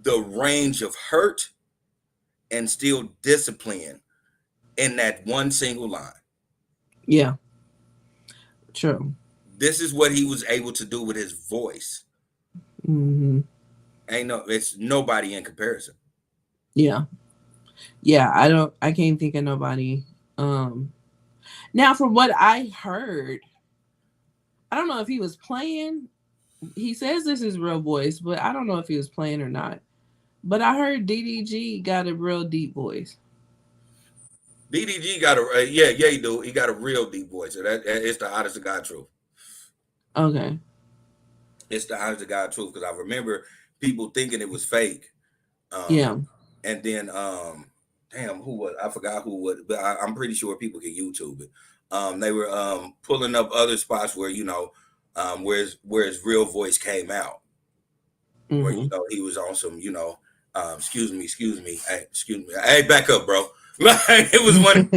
the range of hurt and still discipline in that one single line. Yeah. True. This is what he was able to do with his voice. Mm-hmm. It's nobody in comparison. Yeah. I can't think of nobody. Now from what I heard, I don't know if he was playing. He says this is real voice, but I don't know if he was playing or not. But I heard DDG got a real deep voice. DDG got a yeah, he do. He got a real deep voice. So it's the honest to God truth. Okay. It's the honest to God truth because I remember people thinking it was fake. Yeah. And then damn, who was I forgot who was, but I'm pretty sure people can YouTube it. They were pulling up other spots where where his real voice came out, where Mm-hmm. he was on some excuse me, hey, excuse me, hey, back up, bro. Like it was one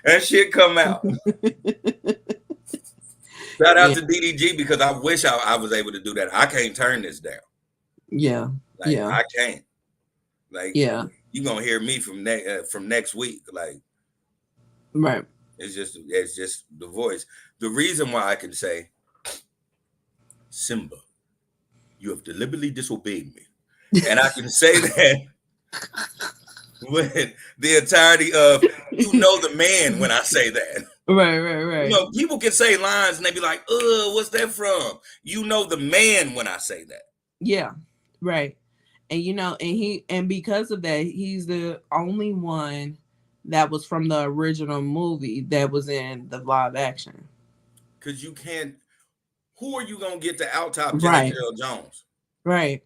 that shit come out. Shout out Yeah. to DDG because I wish I was able to do that. I can't turn this down. Yeah. Like Yeah. I can't. Like Yeah. you gonna hear me from next week. Like Right. it's just the voice. The reason why I can say, Simba, you have deliberately disobeyed me, and I can say that with the entirety of the man when I say that. Right. People can say lines and they be like, what's that from? You know the man when I say that. Yeah. Right. And because of that, he's the only one that was from the original movie that was in the live action. Because you can't. Who are you gonna get to out top James Right. Earl Jones? Right.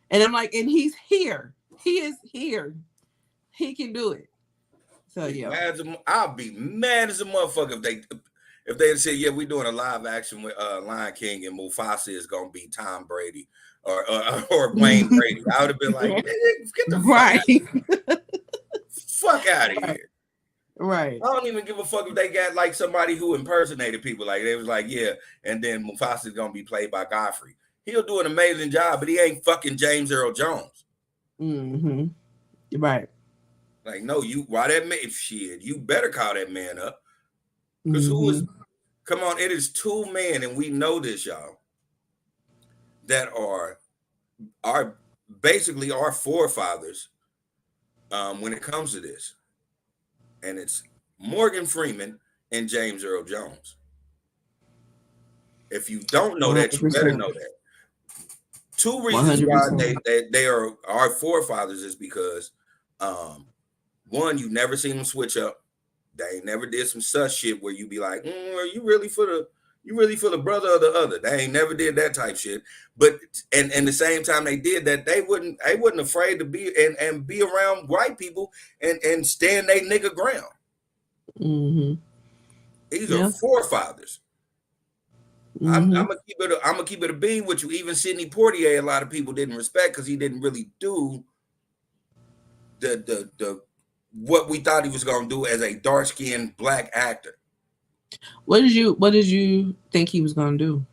And I'm like, and he's here. He is here. He can do it. So yeah. I'll be mad as a motherfucker if they say, yeah, we're doing a live action with Lion King and Mufasa is gonna be Tom Brady or Wayne Brady. I would have been like, get the fuck out of here. Right. I don't even give a fuck if they got like somebody who impersonated people. Like they was like, yeah, and then Mufasa is gonna be played by Godfrey. He'll do an amazing job, but he ain't fucking James Earl Jones. Mm-hmm. Right. Like, no, why that man shit? You better call that man up. Because come on, it is two men, and we know this, y'all, that are basically our forefathers when it comes to this. And it's Morgan Freeman and James Earl Jones. If you don't know 100%. That, you better know that. Two reasons 100%. Why they are our forefathers is because one, you never seen them switch up. They ain't never did some sus shit where you be like, are you really for the brother or the other? They ain't never did that type shit. But and the same time they did that, they wasn't afraid to be and be around white people and stand they nigga ground. Mm-hmm. These are forefathers. Mm-hmm. I'm gonna keep it a bean with you. Even Sidney Poitier, a lot of people didn't respect because he didn't really do the what we thought he was gonna do as a dark-skinned black actor. What did you think he was gonna do?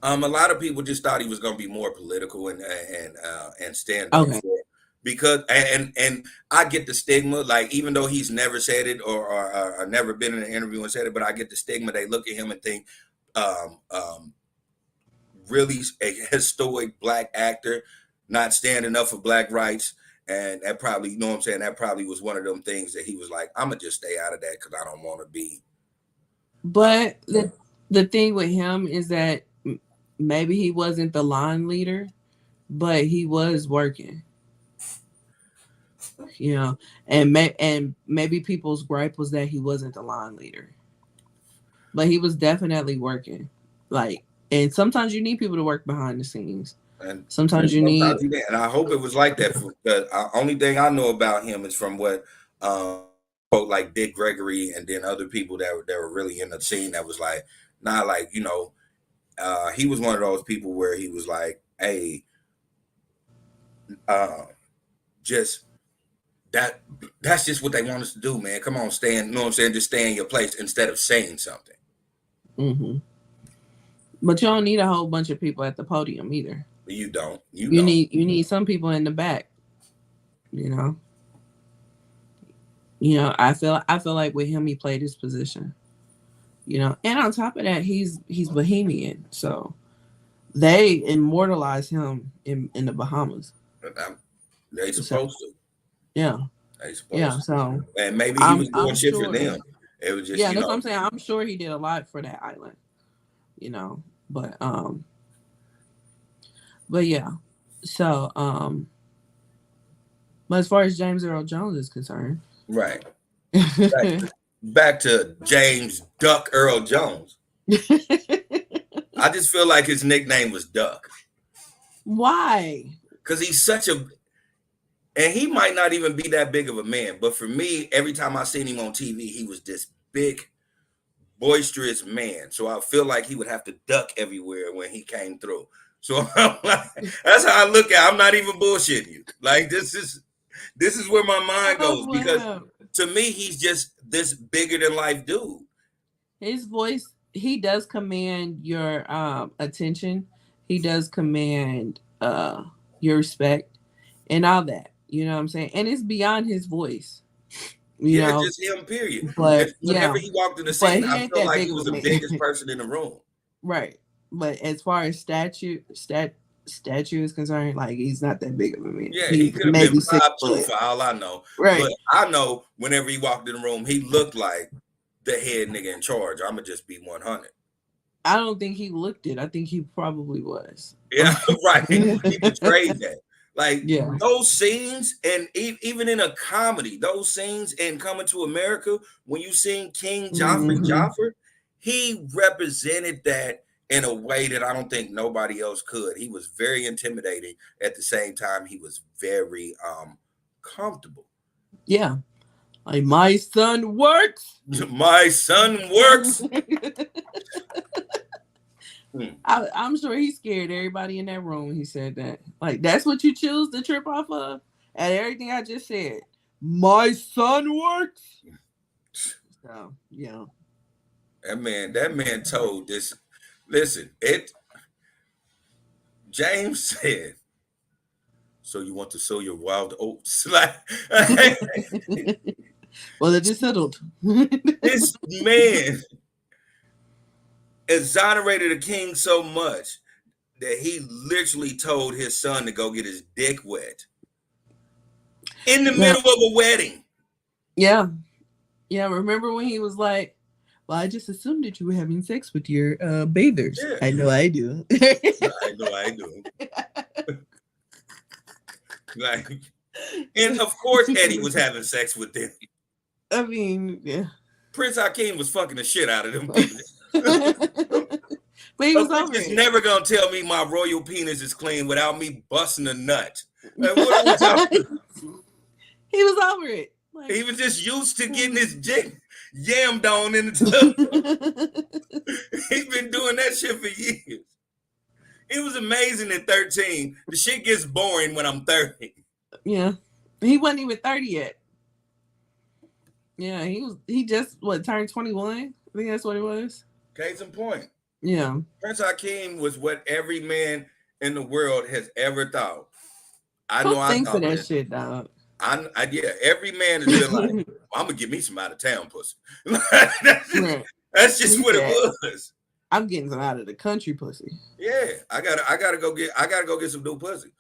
A lot of people just thought he was gonna be more political and stand up for it. Because and I get the stigma, like even though he's never said it or never been in an interview and said it, but I get the stigma. They look at him and think really a historic black actor, not standing up for black rights. And that probably, you know what I'm saying? That probably was one of them things that he was like, I'm going to just stay out of that because I don't want to be. But the thing with him is that maybe he wasn't the line leader, but he was working. And maybe people's gripe was that he wasn't the line leader. But he was definitely working. And sometimes you need people to work behind the scenes. And sometimes you need, and I hope it was like that. The only thing I know about him is from what like Dick Gregory and then other people that were really in the scene that was like, not like, he was one of those people where he was like, hey, just that's just what they want us to do, man. Come on, stand, you know what I'm saying? Just stay in your place instead of saying something. Mm-hmm. But you don't need a whole bunch of people at the podium either. You don't. You need some people in the back. I feel like with him he played his position. And on top of that, he's Bahamian, so they immortalized him in the Bahamas. They supposed to. Yeah. They supposed to. So And maybe he was doing shit sure. for them. It was just, Yeah, that's what I'm saying. I'm sure he did a lot for that island. But yeah. So but as far as James Earl Jones is concerned. Right. Back to James Duck Earl Jones. I just feel like his nickname was Duck. Why? Because he's such a, and he might not even be that big of a man, but for me, every time I seen him on TV, he was this big, boisterous man. So I feel like he would have to duck everywhere when he came through. So I'm like, that's how I look at it. I'm not even bullshitting you. Like this is where my mind goes, because to me, he's just this bigger than life dude. His voice, he does command your attention. He does command your respect and all that. You know what I'm saying? And it's beyond his voice. You know, just him, period. But whenever he walked in the scene, I felt like he was the biggest person in the room. Right. But as far as statue is concerned, like he's not that big of a man. Yeah, he could have been 5'2" for all I know. Right. But I know whenever he walked in the room, he looked like the head nigga in charge. I'ma just be 100. I don't think he looked it. I think he probably was. Yeah, right. He portrayed that. Like those scenes, and even in a comedy, those scenes in Coming to America, when you seen King Joffrey, he represented that in a way that I don't think nobody else could. He was very intimidating. At the same time, he was very comfortable. Yeah. Like, my son works. My son works. I'm sure he scared everybody in that room when he said that. Like, that's what you choose to trip off of? At everything I just said. My son works. So, yeah. That man told this. Listen, James said, so you want to sow your wild oats? Like, well, it is settled. This man exonerated a king so much that he literally told his son to go get his dick wet in the middle of a wedding. Yeah. Yeah. Remember when he was like, well, I just assumed that you were having sex with your bathers. Yeah. I know I do. I know I do. Like, and of course Eddie was having sex with them. I mean, yeah. Prince Hakeem was fucking the shit out of them people. But he was over it. it. Never gonna tell me my royal penis is clean without me busting a nut. Like, what are we talking about? He was over it. Like, he was just used to getting his dick yammed on in the tub. He's been doing that shit for years. It was amazing at 13. The shit gets boring when I'm 30. Yeah. He wasn't even 30 yet. Yeah, he just turned 21? I think that's what it was. Case in point. Yeah. Prince Hakeem was what every man in the world has ever thought. I know I thought that shit, dog. Yeah, every man has been like, I'm gonna get me some out of town pussy. That's just what it was. I'm getting some out of the country pussy. Yeah, I gotta go get some new pussy.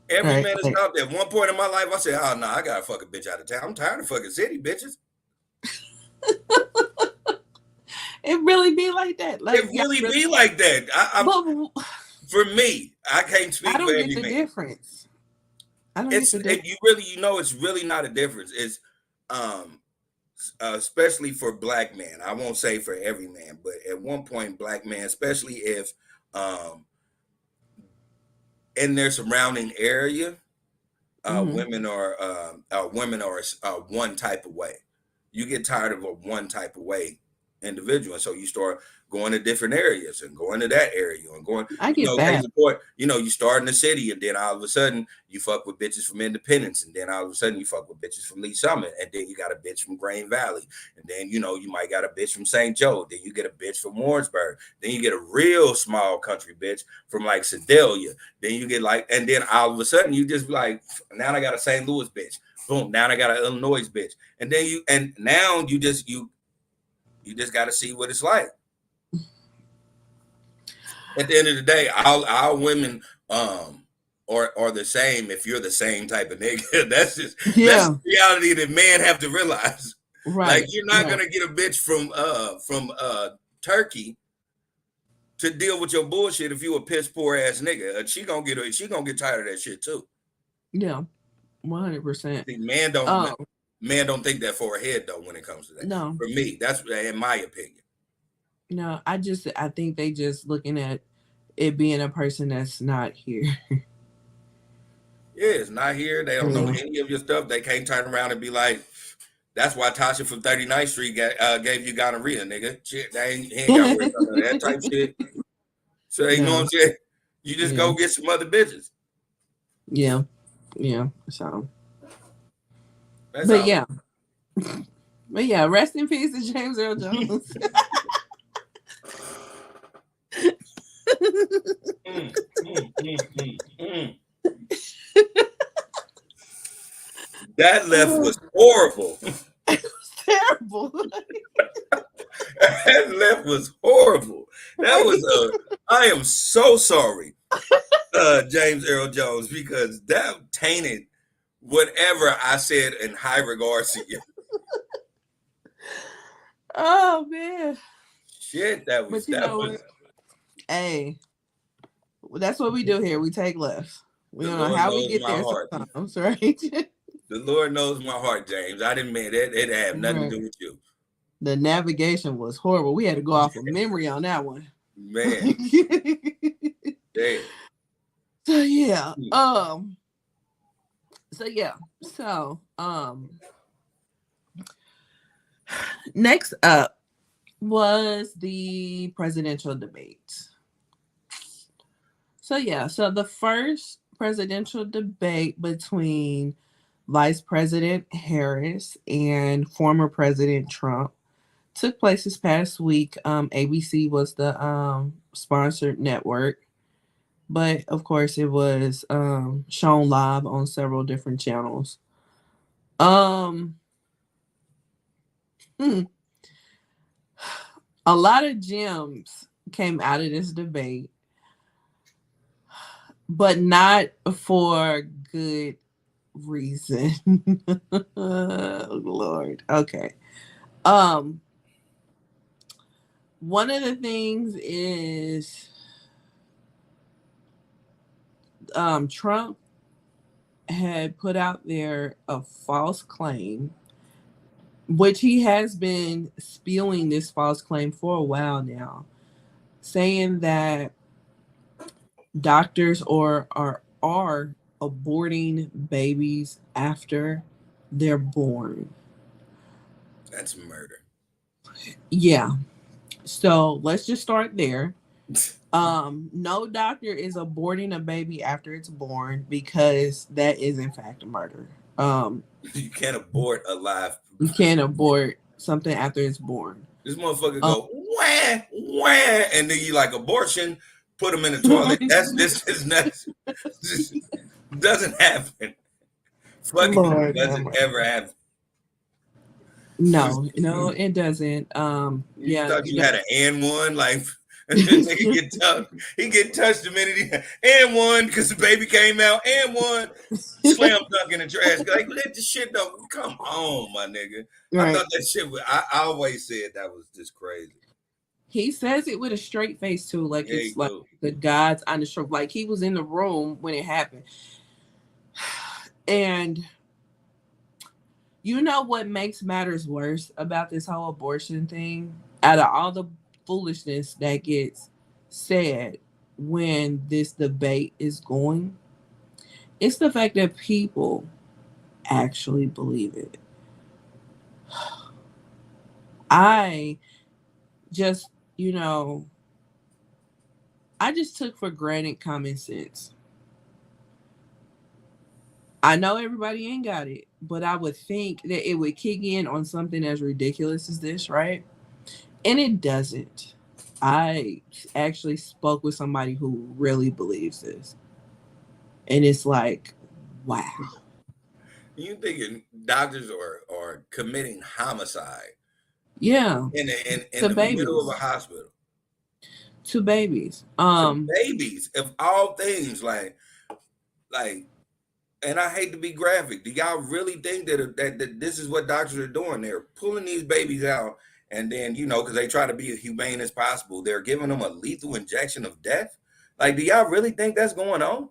Every man has thought that. At one point in my life, I said, oh no, I gotta fuck a bitch out of town. I'm tired of fucking city bitches. It really be like that. Like, it really be like that. For me, I can't speak for every man. I don't get the difference. It's really not a difference. It's especially for black men. I won't say for every man, but at one point, black men, especially if in their surrounding area, women are one type of way. You get tired of a one type of way individual, and so you start going to different areas and going to that area and going. I get that. You start in the city, and then all of a sudden you fuck with bitches from Independence, and then all of a sudden you fuck with bitches from Lee Summit, and then you got a bitch from Grain Valley, and then you might got a bitch from St. Joe, then you get a bitch from Warrensburg, then you get a real small country bitch from like Sedalia, then you get and then all of a sudden you just like, now I got a St. Louis bitch, boom, now I got an Illinois bitch, and then now you just got to see what it's like. At the end of the day, our women on are the same if you're the same type of nigga. That's Yeah. the reality that men have to realize. Right. Like, you're not gonna get a bitch from Turkey to deal with your bullshit if you a piss poor ass nigga. She gonna get tired of that shit too. Yeah, 100%. See, men don't think that far ahead though when it comes to that. No. For me, that's in my opinion. No, I think they just looking at it being a person that's not here. Yeah, it's not here. They don't know any of your stuff. They can't turn around and be like, that's why Tasha from 39th Street gave you gonorrhea, nigga. Shit, he ain't got to worry about that type shit. So, you know what I'm saying? You just go get some other bitches. Yeah. Yeah. So. That's but yeah. But yeah, rest in peace to James Earl Jones. That left was horrible. It was terrible. That left was horrible. That was I am so sorry, James Earl Jones, because that tainted whatever I said in high regards to you. Oh man. Shit, that was Hey, that's what we do here. We take lefts. We don't know how we get there sometimes, right? The Lord knows my heart, James. I didn't mean it. It had nothing to do with you. The navigation was horrible. We had to go off of memory on that one. Man. Damn. So yeah. Next up was the presidential debate. So the first presidential debate between Vice President Harris and former President Trump took place this past week. ABC was the sponsored network, but of course it was shown live on several different channels. A lot of gems came out of this debate, but not for good reason. Oh, Lord. Okay. One of the things is Trump had put out there a false claim, which he has been spewing this false claim for a while now, saying that doctors are aborting babies after they're born. That's murder. Yeah. So let's just start there. No doctor is aborting a baby after it's born, because that is in fact a murder. You can't abort a live. You can't abort something after it's born. This motherfucker go wah wah, and then you like abortion. Put them in the toilet. This is nuts. This doesn't happen. Fucking doesn't ever happen. No, it doesn't. You thought you had an and one, like he get touched the minute and one because the baby came out and one slam dunk in the trash. Like, let the shit though. Come on, my nigga. Right. I thought that shit was, I always said that was just crazy. He says it with a straight face too, like it's like the God's on the stroke. Like he was in the room when it happened. And you know what makes matters worse about this whole abortion thing? Out of all the foolishness that gets said when this debate is going, it's the fact that people actually believe it. I just took for granted common sense. I know everybody ain't got it, but I would think that it would kick in on something as ridiculous as this, right? And it doesn't. I actually spoke with somebody who really believes this. And it's like, wow. You thinking doctors are committing homicide? Yeah. In the middle of a hospital. To babies. To babies, of all things, like Like, and I hate to be graphic. Do y'all really think that this is what doctors are doing? They're pulling these babies out, and then, because they try to be as humane as possible, they're giving them a lethal injection of death. Like, do y'all really think that's going on?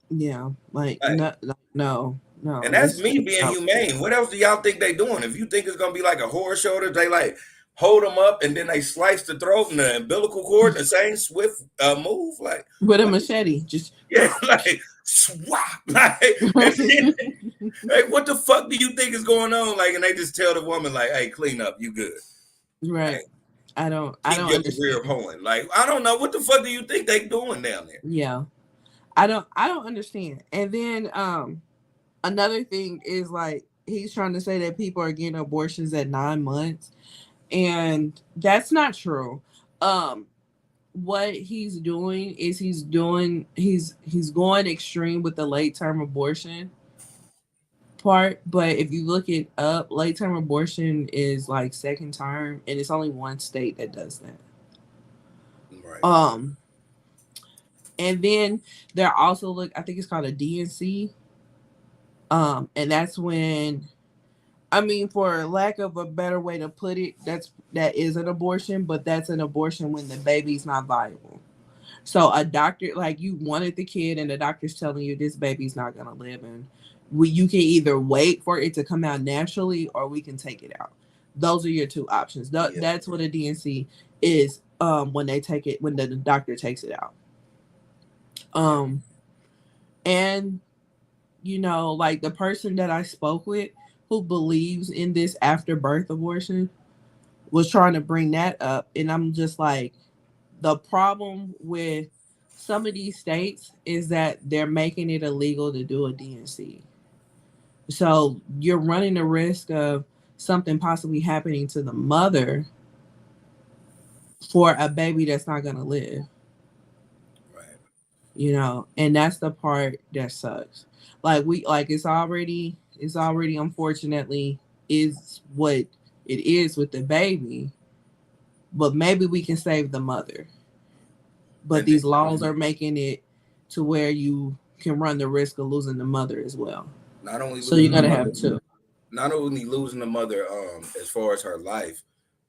Yeah, like Like, no, and that's this me being no. humane. What else do y'all think they doing? If you think it's gonna be like a horror show, that they like hold them up and then they slice the throat and the umbilical cord in the same swift move, like With a what? machete, just Yeah, like swap, like, and then, like, what the fuck do you think is going on? Like, and they just tell the woman, like, "Hey, clean up, you good." right. Like, I keep don't your career understand. going. Like, I don't know what the fuck do you think they doing down there? Yeah, I don't understand. And then another thing is like he's trying to say that people are getting abortions at 9 months, and that's not true. Um, what he's doing is he's going extreme with the late term abortion part. But if you look it up, late term abortion is like second term, and it's only one state that does that. Right. Um, and then there also look, I think it's called a DNC. And that's when, I mean, for lack of a better way to put it, that is an abortion, but that's an abortion when the baby's not viable. So a doctor, like you wanted the kid, and the doctor's telling you this baby's not gonna live, and you can either wait for it to come out naturally, or we can take it out. Those are your two options. Yeah. That's what a DNC is. When they take it, when the doctor takes it out. Um, and like the person that I spoke with who believes in this after birth abortion was trying to bring that up. And I'm just like, the problem with some of these states is that they're making it illegal to do a DNC. So you're running the risk of something possibly happening to the mother for a baby that's not going to live. Right. And that's the part that sucks. Like it's already unfortunately is what it is with the baby, but maybe we can save the mother. But And then these laws are making it to where you can run the risk of losing the mother as well. not only So you losing the gotta mother, have two. not only losing the mother as far as her life,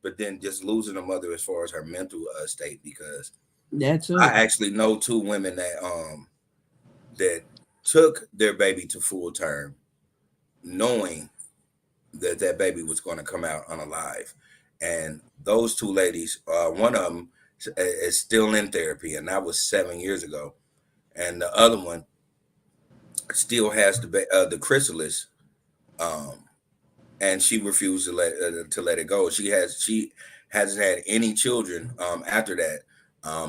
but then just losing the mother as far as her mental state, because That too. I actually know two women that took their baby to full term knowing that that baby was going to come out unalive. And those two ladies, one of them is still in therapy, and that was 7 years ago. And the other one still has the chrysalis, um, and she refused to let it go. She hasn't had any children after that,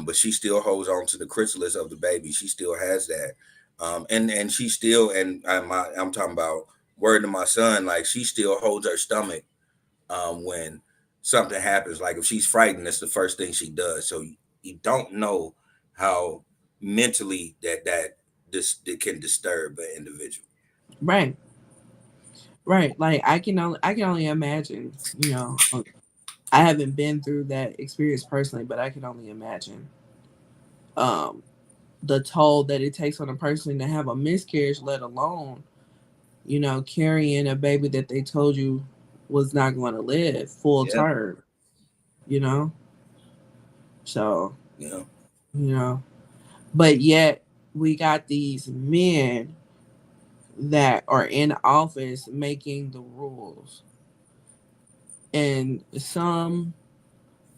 but she still holds on to the chrysalis of the baby. She still has that, and she still, and I'm talking about, word to my son, like she still holds her stomach when something happens. Like if she's frightened, that's the first thing she does. So you don't know how mentally that can disturb an individual. Right. Right. Like I can only imagine, I haven't been through that experience personally, but I can only imagine um the toll that it takes on a person to have a miscarriage, let alone, carrying a baby that they told you was not going to live full Yeah, term, you know? So, yeah, you know, but yet we got these men that are in office making the rules, and some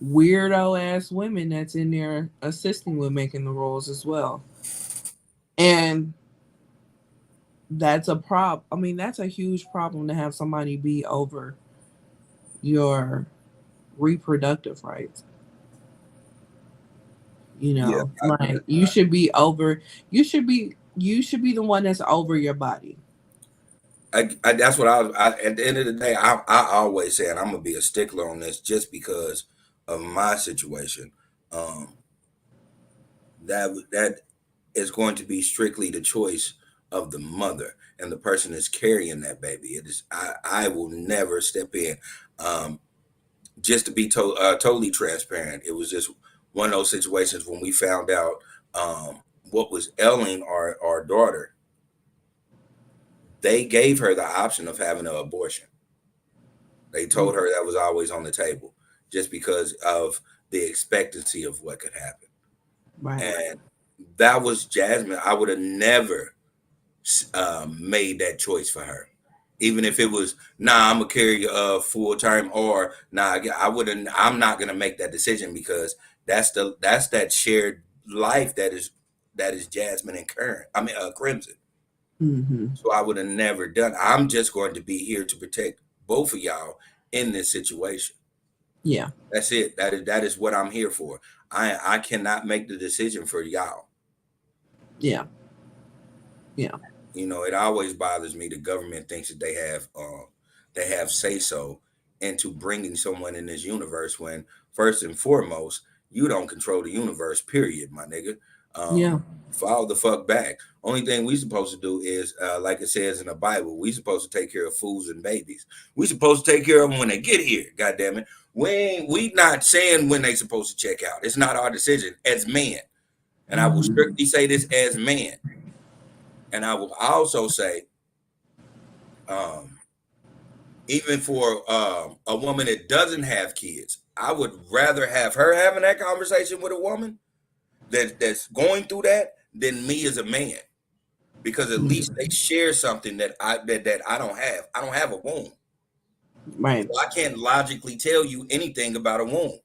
weirdo ass women that's in there assisting with making the rules as well. And that's a problem. I mean, that's a huge problem to have somebody be over your reproductive rights. yeah. Like you should be the one that's over your body. That's what at the end of the day, I always say, and I'm gonna be a stickler on this, just because of my situation. Um, that is going to be strictly the choice of the mother and the person that's carrying that baby. It is I will never step in. Um, just to be totally transparent, it was just one of those situations when we found out what was ailing our daughter, they gave her the option of having an abortion. They told her that was always on the table just because of the expectancy of what could happen. Right. And that was Jasmine. I would have never made that choice for her. Even if it was, nah, I'm gonna carry full term, or nah, I wouldn't. I'm not gonna make that decision because that's that shared life that is Jasmine and Crimson. Mm-hmm. So I would have never done. I'm just going to be here to protect both of y'all in this situation. Yeah. That's it. That is what I'm here for. I cannot make the decision for y'all. Yeah. Yeah. You know, it always bothers me. The government thinks that they have say so into bringing someone in this universe when first and foremost you don't control the universe. Period, my nigga. Yeah. Fall the fuck back. Only thing we supposed to do is, like it says in the Bible, we supposed to take care of fools and babies. We supposed to take care of them when they get here. God damn it. We not saying when they supposed to check out. It's not our decision as men. And I will strictly say this as men. And I will also say, even for a woman that doesn't have kids, I would rather have her having that conversation with a woman that's going through that than me as a man, because at least they share something that I don't have. I don't have a womb, Right. so I can't logically tell you anything about a womb.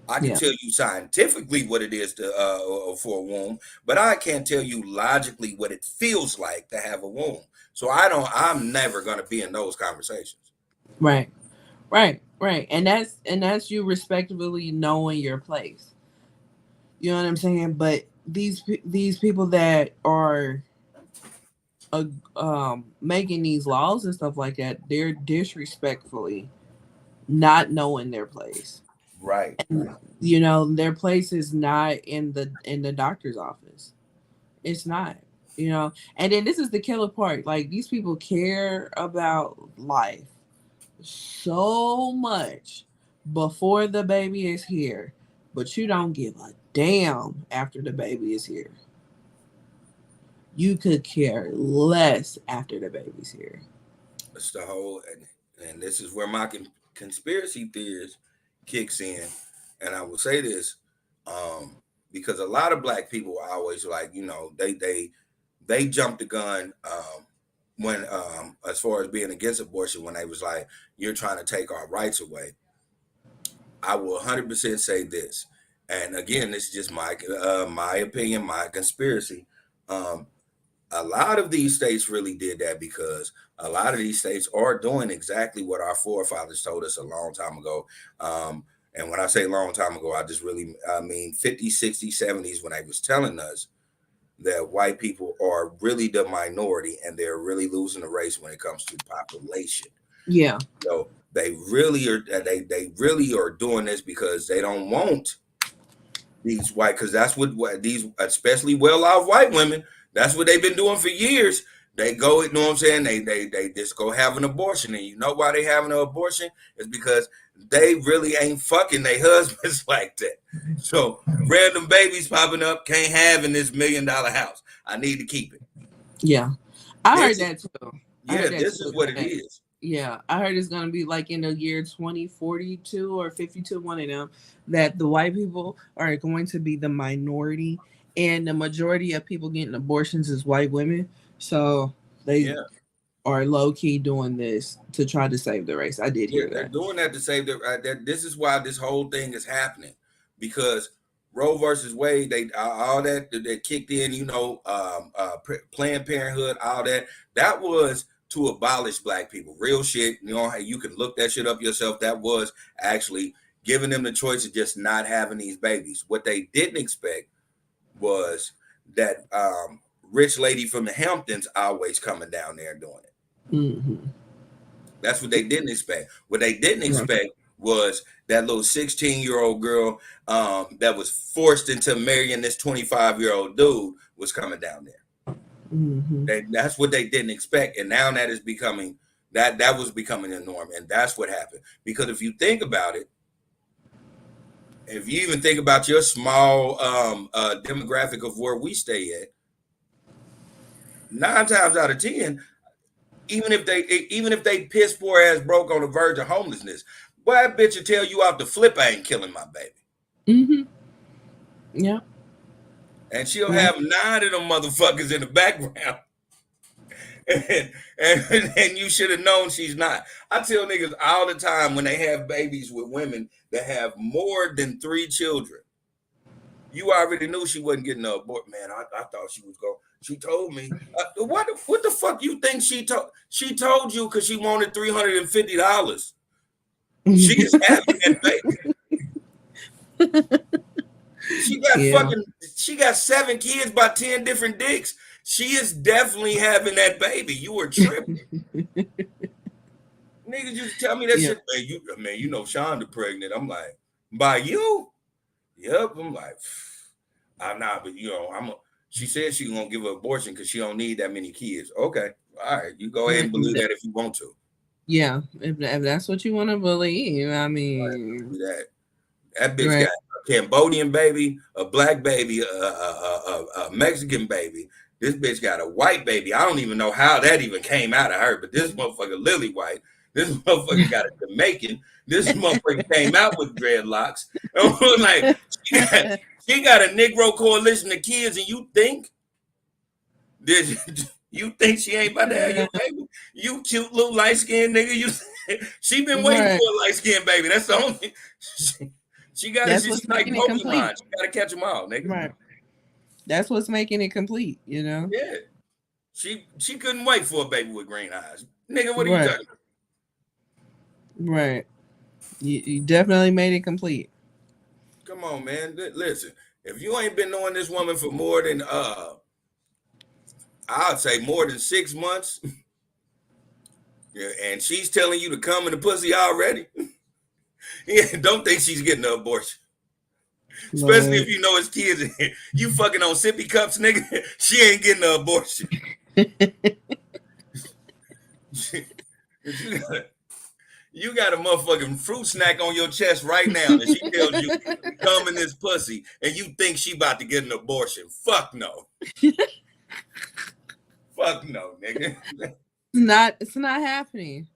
I can tell you scientifically what it is to for a womb, but I can't tell you logically what it feels like to have a womb. So I'm never gonna be in those conversations. Right. And that's you respectfully knowing your place. You know what I'm saying? But these people that are making these laws and stuff like that, they're disrespectfully not knowing their place. Right. And, you know, their place is not in the doctor's office. It's not. You know, and then this is the killer part. Like, these people care about life so much before the baby is here, but you don't give a damn after the baby is here. You could care less after the baby's here. It's the whole, and this is where my conspiracy theories kicks in. And I will say this, because a lot of black people are always like, you know, they jumped the gun when as far as being against abortion, when they was like, you're trying to take our rights away. I will 100% say this, and again, this is just my opinion, my conspiracy. A lot of these states really did that because a lot of these states are doing exactly what our forefathers told us a long time ago. And when I say long time ago, I mean 50s, 60s, 70s, when they was telling us that white people are really the minority and they're really losing the race when it comes to population. Yeah. So they really are doing this because they don't want these white, because that's what these, especially well-off white women, that's what they've been doing for years. They go, you know what I'm saying? They just go have an abortion. And you know why they having an abortion? It's because they really ain't fucking their husbands like that. So random babies popping up, can't have in this $1 million house. I need to keep it. Yeah. I heard that too. Yeah, this is what it is. Yeah, I heard it's going to be like in the year 2042 or 52, one of them, that the white people are going to be the minority, and the majority of people getting abortions is white women. So they are low key doing this to try to save the race. I did hear that. They're doing that to save this is why this whole thing is happening, because Roe versus Wade, they all that kicked in, you know, Planned Parenthood, all that was to abolish black people. Real shit. You know, you can look that shit up yourself. That was actually giving them the choice of just not having these babies. What they didn't expect was that rich lady from the Hamptons always coming down there and doing it. Mm-hmm. That's what they didn't expect. What they didn't expect was that little 16-year-old girl that was forced into marrying this 25-year-old dude was coming down there. Mm-hmm. That's what they didn't expect, and now that is becoming the norm, and that's what happened. Because if you think about it, if you even think about your small demographic of where we stay at, 9 times out of 10, even if they piss poor ass broke on the verge of homelessness, boy, that bitch will tell you off the flip, I ain't killing my baby. Mm-hmm. Yeah. And she'll have 9 of them motherfuckers in the background. And you should have known she's not. I tell niggas all the time when they have babies with women that have more than 3 children, you already knew she wasn't getting a abort. Man, I thought she was going. She told me, what the fuck you think she told? She told you because she wanted $350. She is having that baby. She got 7 kids by 10 different dicks. She is definitely having that baby. You were tripping. Niggas used to tell me that shit. Man, you know Shonda pregnant. I'm like, by you? Yep. I'm like, I'm not, but she said she's gonna give her abortion because she don't need that many kids. Okay. All right. You go ahead and believe that if you want to. Yeah, if that's what you want to believe. I mean, that bitch got a Cambodian baby, a black baby, a Mexican baby. This bitch got a white baby. I don't even know how that even came out of her, but this motherfucker lily white. This motherfucker got a Jamaican. This motherfucker came out with dreadlocks. Like she got a Negro coalition of kids, and you think she ain't about to have your baby? You cute little light skinned nigga. She been waiting for a light skinned baby. That's the only. She got it. She's like Pokemon. She got to catch them all, nigga. Right. That's what's making it complete, you know? Yeah. She couldn't wait for a baby with green eyes. Nigga, what are you talking about? Right. You definitely made it complete. Come on, man. Listen, if you ain't been knowing this woman for more than I'd say more than 6 months, yeah, and she's telling you to come in the pussy already, don't think she's getting an abortion. Especially if you know it's kids. You fucking on sippy cups, nigga. She ain't getting an abortion. You got a motherfucking fruit snack on your chest right now, and she tells you come in this pussy, and you think she about to get an abortion. Fuck no. Fuck no, nigga. It's not happening.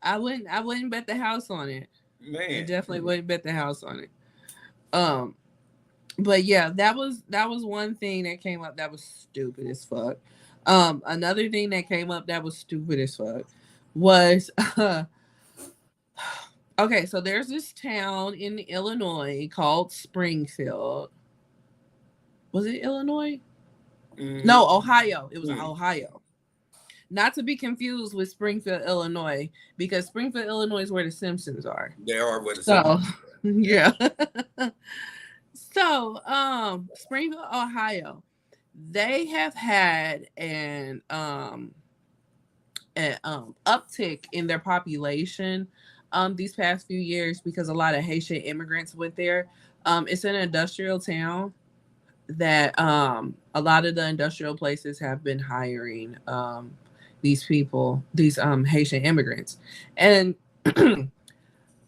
I wouldn't bet the house on it. Man. I definitely wouldn't bet the house on it. But yeah, that was one thing that came up that was stupid as fuck. Another thing that came up that was stupid as fuck was okay, so there's this town in Illinois called Springfield. Was it Illinois? Mm-hmm. No, Ohio. It was Ohio. Not to be confused with Springfield, Illinois, because Springfield, Illinois is where the Simpsons are. They are where the Simpsons are. Yeah. So, Springfield, Ohio, they have had an uptick in their population these past few years because a lot of Haitian immigrants went there. It's an industrial town that a lot of the industrial places have been hiring these people, these Haitian immigrants. And the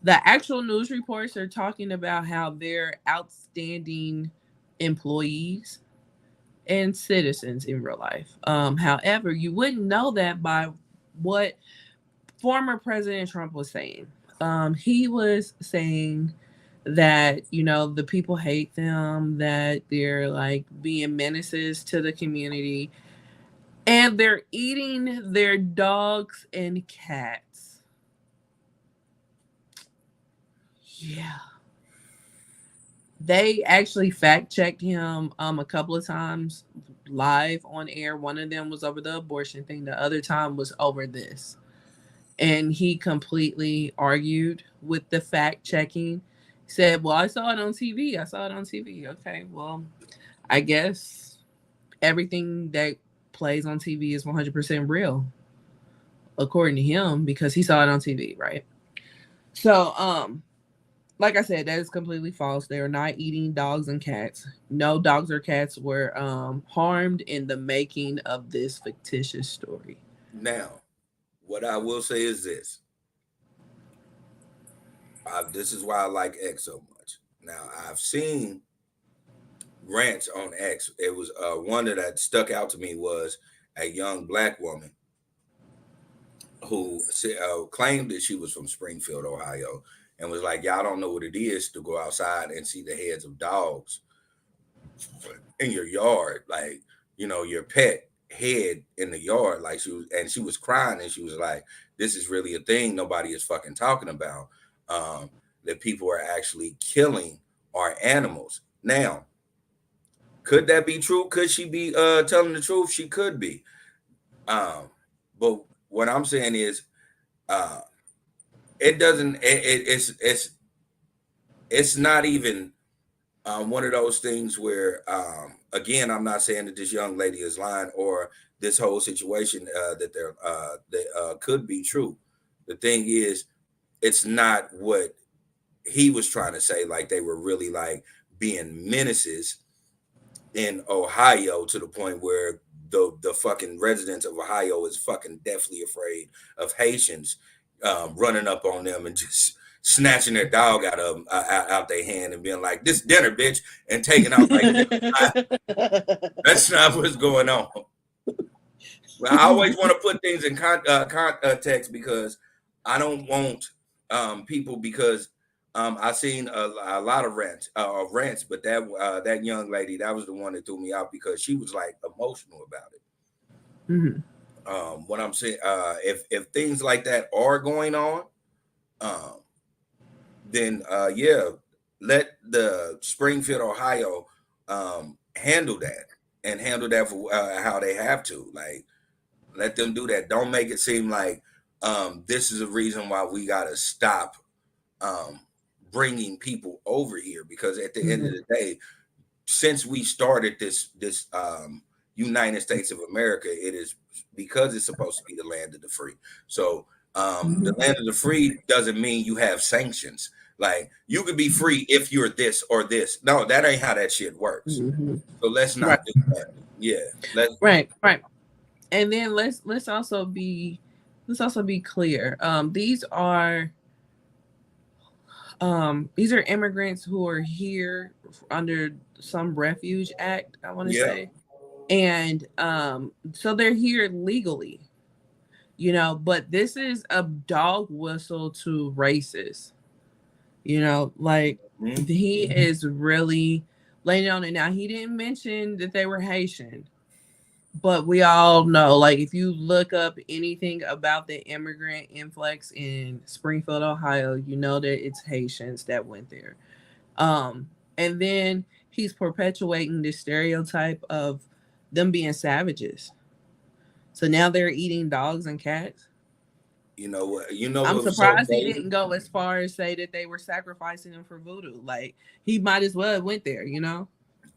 actual news reports are talking about how they're outstanding employees and citizens in real life. However, you wouldn't know that by what former President Trump was saying. He was saying that, the people hate them, that they're like being menaces to the community, and they're eating their dogs and cats. Yeah. They actually fact-checked him a couple of times live on air. One of them was over the abortion thing. The other time was over this. And he completely argued with the fact-checking. Said, well, I saw it on TV. Okay, well, I guess everything that plays on TV is 100% real, according to him, because he saw it on TV, right? So, like I said, that is completely false. They are not eating dogs and cats. No dogs or cats were harmed in the making of this fictitious story. Now, what I will say is this. This is why I like X so much. Now I've seen rants on X. It was one that stuck out to me was a young black woman who claimed that she was from Springfield, Ohio, and was like, "Y'all don't know what it is to go outside and see the heads of dogs in your yard, like your pet head in the yard." Like she was crying, and she was like, "This is really a thing nobody is fucking talking about. That people are actually killing our animals." Now, could that be true? Could she be telling the truth? She could be. But what I'm saying is, it doesn't. It's not even one of those things where, again, I'm not saying that this young lady is lying or this whole situation that could be true. The thing is, it's not what he was trying to say. Like they were really like being menaces in Ohio to the point where the fucking residents of Ohio is fucking deathly afraid of Haitians running up on them and just snatching their dog out their hand and being like, "This dinner, bitch," and taking out like that's not what's going on. But I always want to put things in context because I don't want people because I've seen a lot of rants, but that young lady, that was the one that threw me out because she was like emotional about it. Mm-hmm. What I'm saying, if things like that are going on, then yeah, let the Springfield, Ohio, handle that and handle that for how they have to. Like, let them do that. Don't make it seem like this is a reason why we gotta stop bringing people over here, because at the end of the day, since we started this United States of America, it is because it's supposed to be the land of the free. So the land of the free doesn't mean you have sanctions. Like, you could be free if you're this or this. No, that ain't how that shit works. So let's not do that. Yeah, right. And then let's also be clear. These are immigrants who are here under some refuge act, I want to say. And so they're here legally, but this is a dog whistle to racists. Like he is really laying on it. Now, he didn't mention that they were Haitian, but we all know, like, if you look up anything about the immigrant influx in Springfield, Ohio, you know that it's Haitians that went there. And then he's perpetuating this stereotype of them being savages. So now they're eating dogs and cats. I'm surprised he didn't go as far as say that they were sacrificing them for voodoo. Like, he might as well have went there,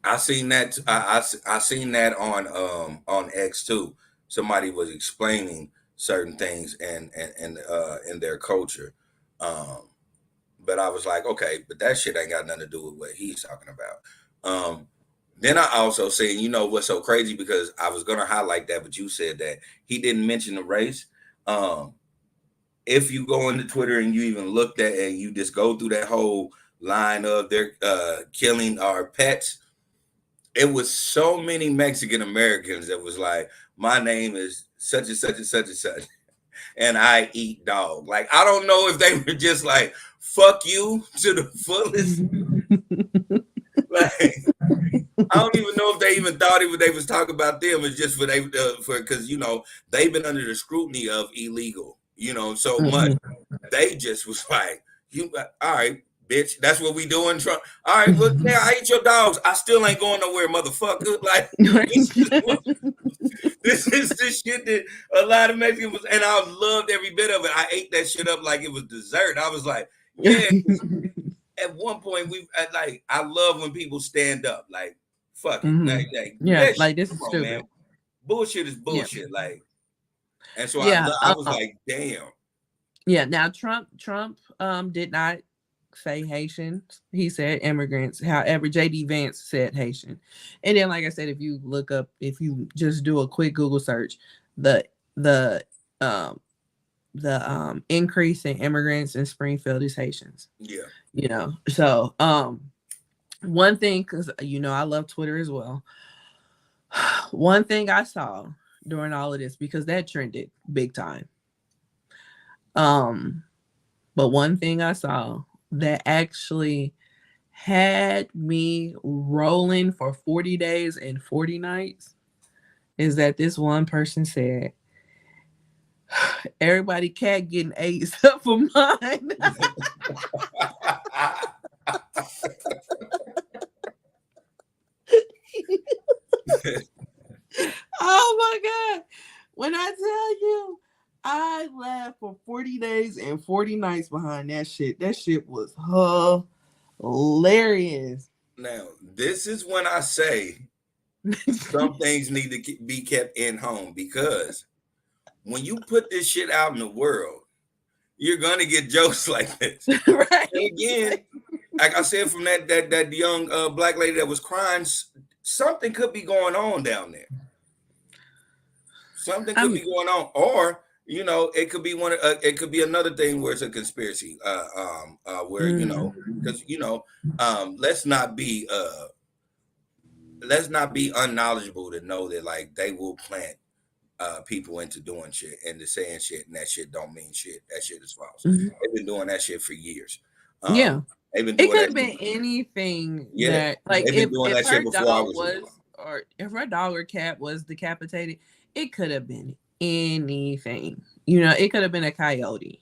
I seen that. I seen that on X too. Somebody was explaining certain things and in their culture, but I was like, okay, but that shit ain't got nothing to do with what he's talking about. Then I also said, what's so crazy, because I was gonna highlight that, but you said that he didn't mention the race. If you go into Twitter and you even looked at and you just go through that whole line of their killing our pets, it was so many Mexican Americans that was like, my name is such and such and such and such, and I eat dog. Like, I don't know if they were just like, fuck you to the fullest. Like, I don't even know if they even thought they was talking about them. It's just because they've been under the scrutiny of illegal, so much. They just was like, all right, bitch, that's what we doing, Trump. All right, look, now I eat your dogs. I still ain't going nowhere, motherfucker. Like, this is the shit that a lot of Mexicans was, and I loved every bit of it. I ate that shit up like it was dessert. I was like, yeah. At one point, I love when people stand up. Like, fuck it. Like this is stupid. Man. Bullshit is bullshit. Yeah. Like, and so I was like, damn. Yeah. Now Trump did not say Haitians. He said immigrants. However, JD Vance said Haitian. And then, like I said, if you just do a quick Google search, the increase in immigrants in Springfield is Haitians. Yeah. So One thing, because I love Twitter as well. One thing I saw during all of this, because that trended big time. Um, but one thing I saw that actually had me rolling for 40 days and 40 nights is that this one person said, everybody cat getting eight except for mine. Oh my God. When I tell you, I laughed for 40 days and 40 nights behind that shit. That shit was hilarious. Now, this is when I say some things need to be kept in home, because when you put this shit out in the world, you're gonna get jokes like this. Right. And again, like I said, from that young black lady that was crying, something could be going on down there. Something could be going on, or it could be it could be another thing where it's a conspiracy. Where because let's not be unknowledgeable to know that, like, they will plant people into doing shit and to saying shit, and that shit don't mean shit. That shit is false. Mhm. They've been doing that shit for years. Yeah. They've been It doing could that have been shit. anything Yeah, that, like, they've been doing if that shit her before I dog was was, alive. or if her dog or cat was decapitated, it could have been anything. It could have been a coyote.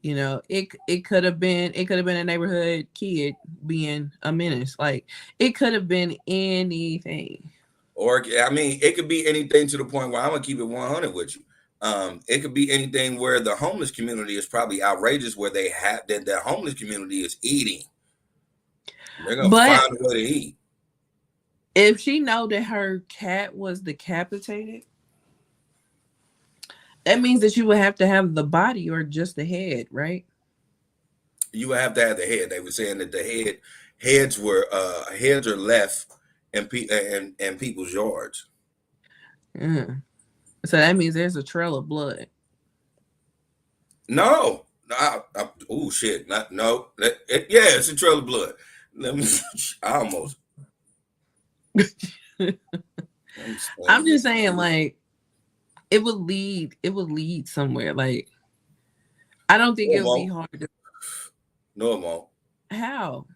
It could have been a neighborhood kid being a menace. Like, it could have been anything. Or I mean, it could be anything to the point where I'm gonna keep it 100 with you. It could be anything where the homeless community is probably outrageous, where they have that the homeless community is eating. They're gonna But find a way to eat. if she know that her cat was decapitated, that means that you would have to have the body or just the head, right? You would have to have the head. They were saying that the heads are left in people's yards. Mm. So that means there's a trail of blood. No, oh shit, no. Yeah, it's a trail of blood. Let me. I almost. I'm just saying, like, it would lead somewhere. Like, I don't think it would be hard to. No, it won't. How?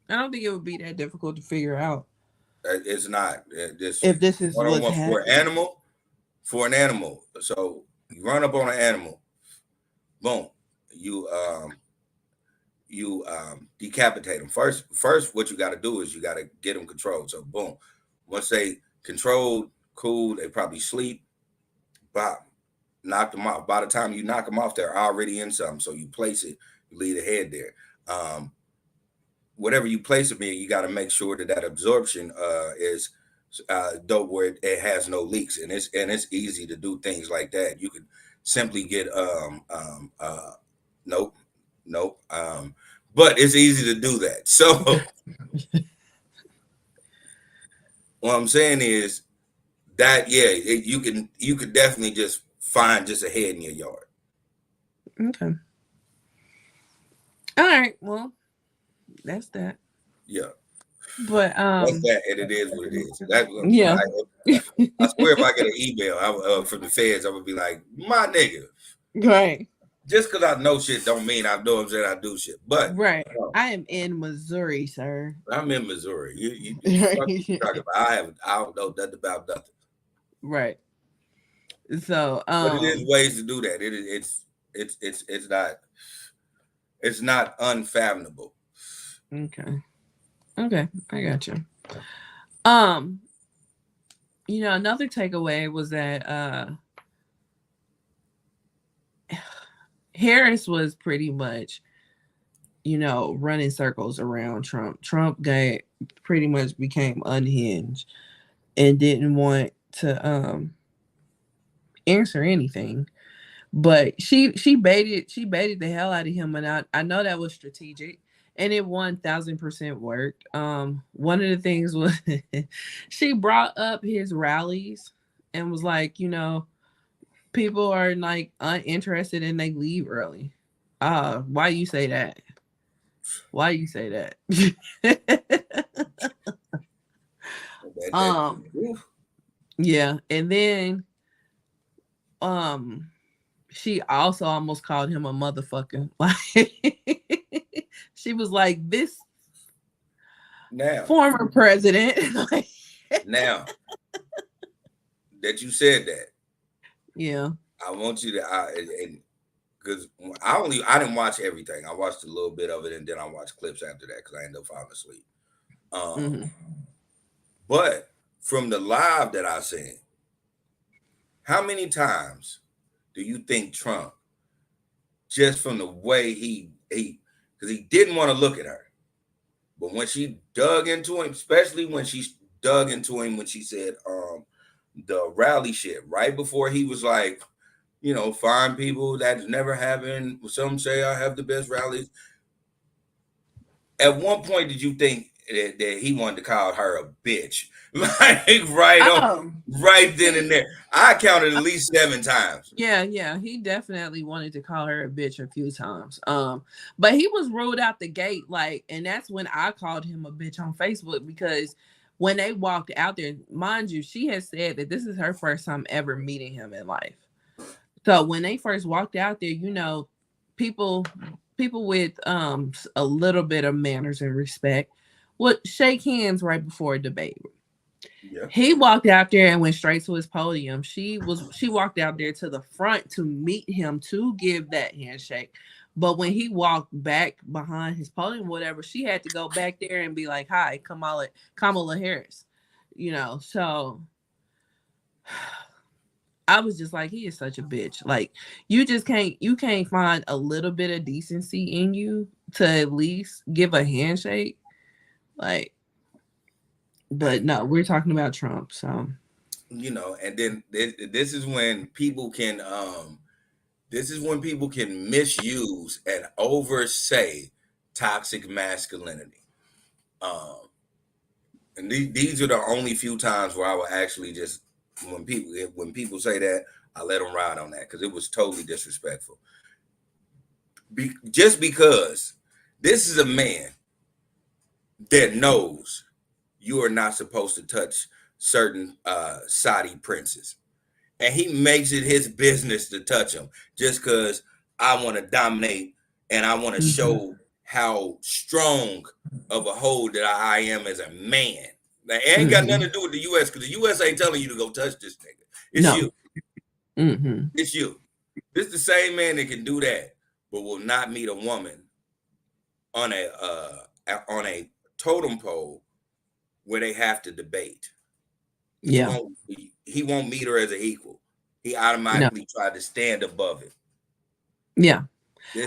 I don't think it would be that difficult to figure out. It's not. If this is One on what's one happening. for an animal. So you run up on an animal, boom. You decapitate them first. First, what you got to do is you got to get them controlled. So boom, once they controlled, cool, they probably sleep. Bop, knock them off. By the time you knock them off, they're already in something. So you place it, you leave the head there. Whatever you place it in, you got to make sure that absorption is dope, where it has no leaks, and it's easy to do things like that. You could simply get nope, but it's easy to do that. So what I'm saying is that you could definitely just find just a head in your yard. Okay. All right. Well, that's that. Yeah. But That's that, and it is what it is. yeah. I swear, if I get an email from the feds, I would be like, my nigga. Right. Just because I know shit don't mean I know that I do shit. But right. I am in Missouri, sir. I'm in Missouri. You talking about? I don't know nothing about nothing. Right. So but it is ways to do that. It's not unfathomable. Okay. Okay, I got you. Another takeaway was that Harris was pretty much, running circles around Trump. Trump pretty much became unhinged and didn't want to answer anything. But she baited the hell out of him, and I know that was strategic, and it 1000% worked. One of the things was she brought up his rallies and was like, people are like uninterested and they leave early. Why you say that? Why you say that? That Yeah, and then um she also almost called him a motherfucker. Like she was like, this now, former president. Like, now that you said that, yeah. I want you to because I didn't watch everything. I watched a little bit of it and then I watched clips after that because I ended up falling asleep. Mm-hmm. But from the live that I seen, how many times do you think Trump, just from the way he because he didn't want to look at her, but when she dug into him, especially when she dug into him when she said the rally shit right before he was like, find people that's never happened. Some say I have the best rallies. At one point, did you think that he wanted to call her a bitch? Like Oh, right then and there. I counted at least 7 times. yeah. He definitely wanted to call her a bitch a few times. But he was ruled out the gate, like, and that's when I called him a bitch on Facebook because when they walked out there, mind you, she has said that this is her first time ever meeting him in life. So when they first walked out there, people with a little bit of manners and respect would shake hands right before a debate. Yeah. He walked out there and went straight to his podium. She walked out there to the front to meet him to give that handshake. But when he walked back behind his podium, whatever, she had to go back there and be like, "Hi, Kamala Harris." So I was just like, he is such a bitch. Like, you can't find a little bit of decency in you to at least give a handshake. Like, but no, we're talking about Trump, so. And then this is when people can misuse and oversay toxic masculinity. And these are the only few times where I will actually just when people say that, I let them ride on that because it was totally disrespectful. Just because this is a man that knows you are not supposed to touch certain Saudi princes, and he makes it his business to touch them just because I want to dominate and I want to show how strong of a hold that I am as a man. Now, it ain't got nothing to do with the U.S. because the U.S. ain't telling you to go touch this nigga. It's you. It's you. This is the same man that can do that, but will not meet a woman on a totem pole where they have to debate. He won't meet her as an equal. He automatically tried to stand above it. Yeah.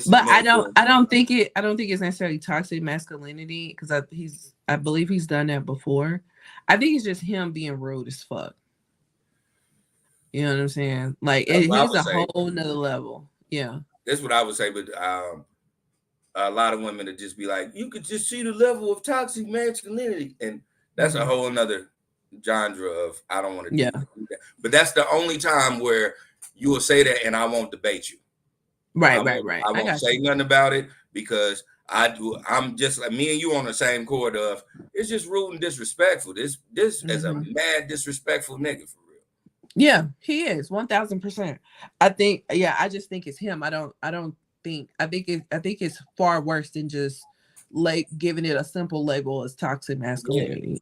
But I don't think it's necessarily toxic masculinity because I believe he's done that before. I think it's just him being rude as fuck. You know what I'm saying? Like he's a whole nother level. Yeah. That's what I would say, but a lot of women would just be like, you could just see the level of toxic masculinity, and that's a whole nother genre of I don't want to do that. But that's the only time where you will say that and I won't debate you. Right. I won't say nothing about it because I'm just like me and you on the same chord of it's just rude and disrespectful. This is a mad disrespectful nigga for real. Yeah, he is 1000%. I think I just think it's him. I think it's far worse than just like giving it a simple label as toxic masculinity.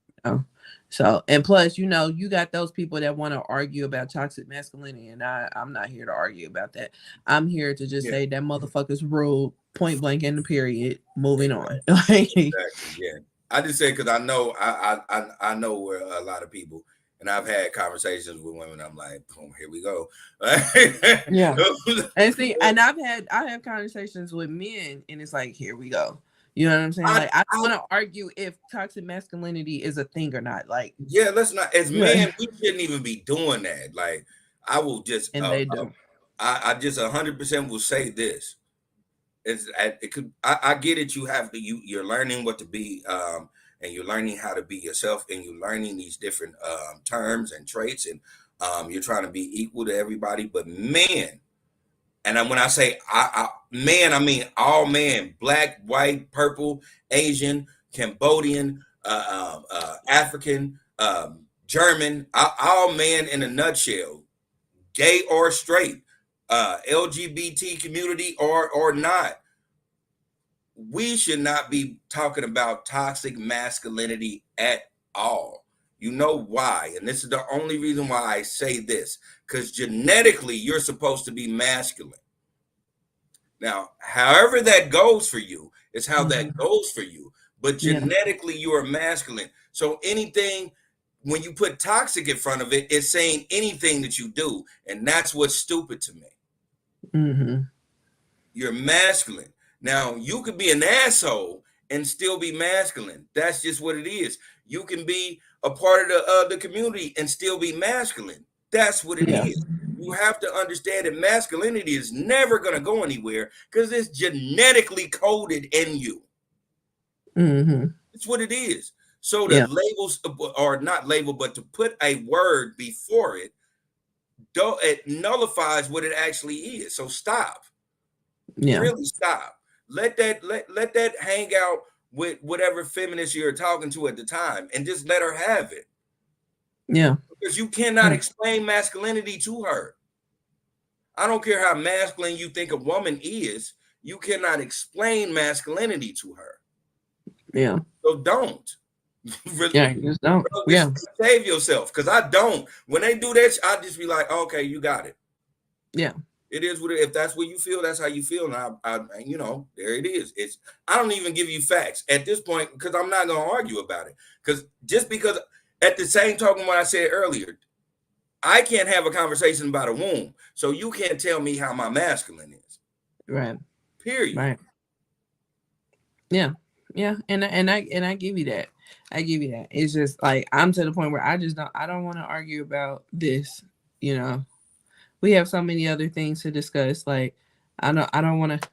So, and plus, you got those people that want to argue about toxic masculinity, and I'm not here to argue about that. I'm here to just say that motherfucker's rude, point blank, in the period. Moving on. Exactly. Yeah, I just say because I know I know where a lot of people, and I've had conversations with women. I'm like, oh, here we go. Yeah, and see, and I have conversations with men, and it's like, here we go. You know what I'm saying? Like, I don't want to argue if toxic masculinity is a thing or not. Like, yeah, let's not. As men, we shouldn't even be doing that. Like, I will just, and they do. I just 100% will say this. I get it. You have to. You're learning what to be, and you're learning how to be yourself, and you're learning these different terms and traits, and you're trying to be equal to everybody. But man, and when I say man, I mean all man, black, white, purple, Asian, Cambodian, African, German, all man in a nutshell, gay or straight, LGBT community or not. We should not be talking about toxic masculinity at all. You know why? And this is the only reason why I say this, because genetically you're supposed to be masculine. Now, however that goes for you is how that goes for you. But genetically, you are masculine. So anything, when you put toxic in front of it, it's saying anything that you do. And that's what's stupid to me. You're masculine. Now, you could be an asshole and still be masculine. That's just what it is. You can be a part of the community and still be masculine. That's what it is. You have to understand that masculinity is never going to go anywhere because it's genetically coded in you. It's what it is. So the labels, or not label, but to put a word before it, it nullifies what it actually is. So stop. Really stop. Let that hang out with whatever feminist you're talking to at the time and just let her have it. Because you cannot explain masculinity to her. I don't care how masculine you think a woman is, you cannot explain masculinity to her. So don't. Just don't. Bro, save yourself. Because I don't. When they do that, I just be like, okay, you got it. It is what it, if that's what you feel, that's how you feel. And I you know, there it is. I don't even give you facts at this point because I'm not gonna argue about it. Because at the same token, what I said earlier, I can't have a conversation about a womb, so you can't tell me how my masculine is. Right. Period. Right. Yeah. And I give you that. I give you that. It's just like I'm to the point where I don't want to argue about this, you know. We have so many other things to discuss. Like, I don't want to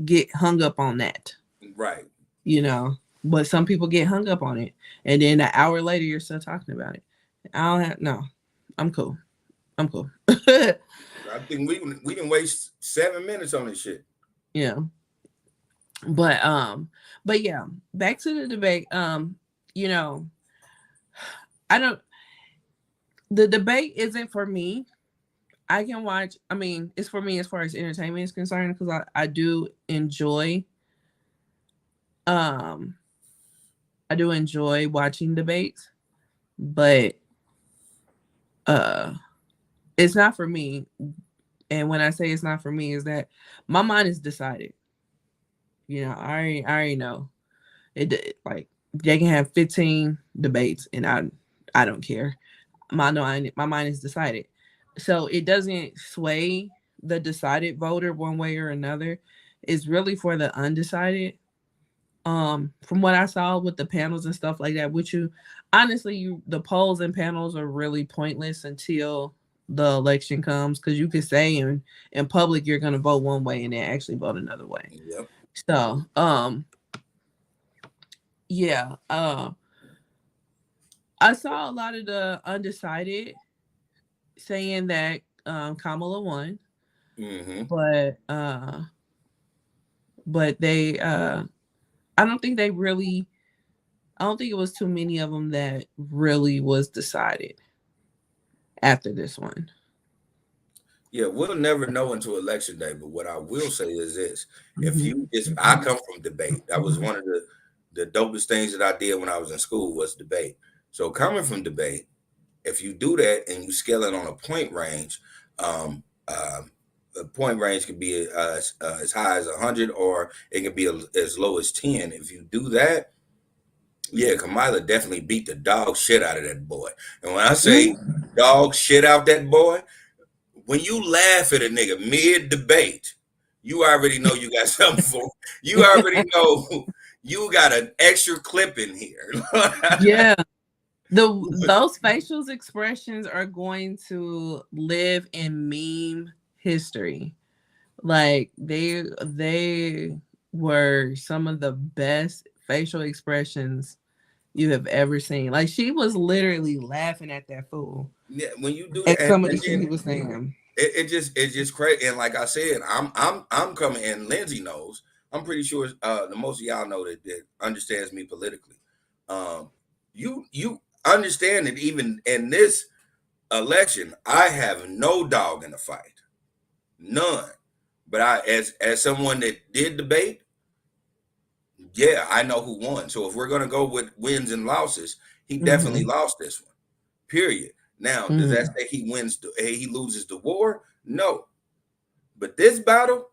get hung up on that. Right. You know, but some people get hung up on it. And then an hour later, you're still talking about it. I'm cool. I think we can waste 7 minutes on this shit. Yeah. But yeah, back to the debate. You know, the debate isn't for me. I can watch, I mean, it's for me as far as entertainment is concerned, because I do enjoy watching debates, but it's not for me. And when I say it's not for me, is that my mind is decided. You know, I already know it. Like, they can have 15 debates, and I don't care. My mind is decided. So it doesn't sway the decided voter one way or another. It's really for the undecided. From what I saw with the panels and stuff like that, which the polls and panels are really pointless until the election comes, because you could say in public you're going to vote one way and then actually vote another way. Yep. So, I saw a lot of the undecided saying that Kamala won, but they I don't think it was too many of them that really was decided after this one. Yeah, we'll never know until election day. But what I will say is this: I come from debate. That was one of the dopest things that I did when I was in school was debate. So coming from debate, if you do that and you scale it on a point range, the point range can be as high as 100, or it can be as low as 10. If you do that, yeah, Kamala definitely beat the dog shit out of that boy. And when I say dog shit out that boy, when you laugh at a nigga mid debate, you already know you got something for. You already know you got an extra clip in here. Yeah. Those facial expressions are going to live in meme history. Like, they were some of the best facial expressions you have ever seen. Like, she was literally laughing at that fool. Yeah, when you do at that, some of the shit he was saying. it's just crazy. And like I said, I'm coming, and Lindsay knows. I'm pretty sure the most of y'all know that understands me politically. Um, you understand that even in this election, I have no dog in the fight, none. But as someone that did debate, yeah, I know who won. So if we're gonna go with wins and losses, he definitely lost this one. Period. Now, does that say he wins? He loses the war? No. But this battle,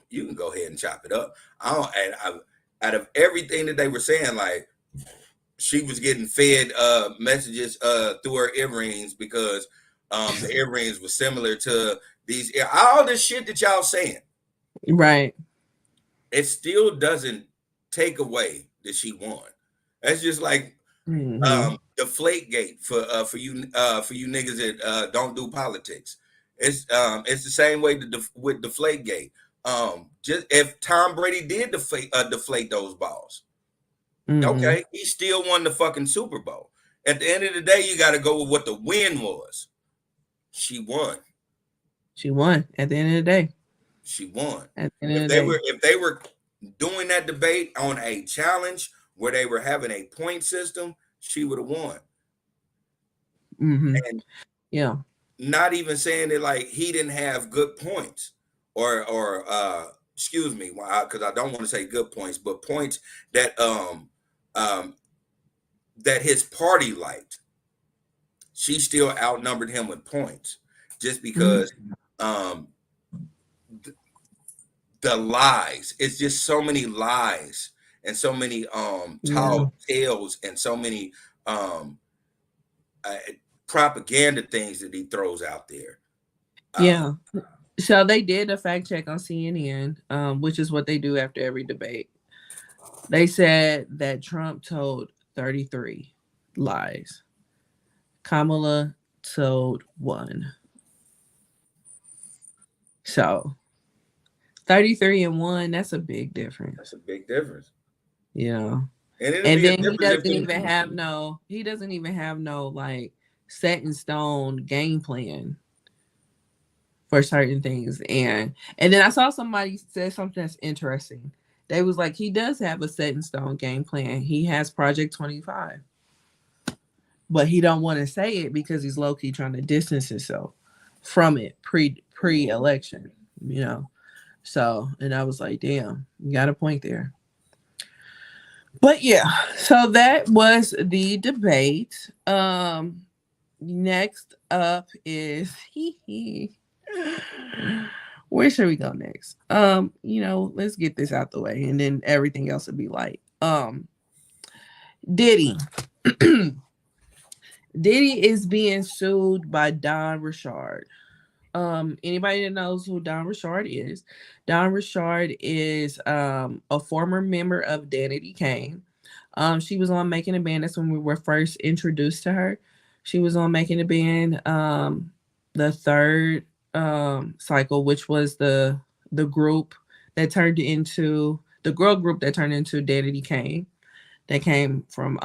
you can go ahead and chop it up. Out of everything that they were saying, like she was getting fed messages through her earrings because the earrings were similar to these. All this shit that y'all saying, Right. it still doesn't take away that she won. That's just like Deflategate for you niggas that don't do politics. It's the same way with Deflategate. Just if Tom Brady did deflate those balls, okay, he still won the fucking Super Bowl. At the end of the day, you got to go with what the win was. She won. She won at the end of the day. She won. At the end of the day. If they were doing that debate on a challenge where they were having a point system, she would have won. And yeah, not even saying that like he didn't have good points or excuse me, because I don't want to say good points, but points that that his party liked. She still outnumbered him with points just because the lies. It's just so many lies and so many tall tales and so many propaganda things that he throws out there. So they did a fact check on CNN, which is what they do after every debate. They said that Trump told 33 lies. Kamala told 1. So 33 and 1, that's a big difference. That's a big difference. Yeah. And then he doesn't even have no like set in stone game plan for certain things. And then I saw somebody say something that's interesting. They was like, he does have a set in stone game plan. He has Project 25. But he don't want to say it because he's low-key trying to distance himself from it pre-election, you know. So, and I was like, damn, you got a point there. But yeah, so that was the debate. Next up is where should we go next? Let's get this out the way and then everything else will be light. Diddy. Diddy is being sued by Don Richard. Anybody that knows who Don Richard is, Don Richard is a former member of Danity Kane. She was on Making a Band. That's when we were first introduced to her. She was on Making a Band, the third cycle, which was the group that turned into the girl group that turned into Danity Kane. That came from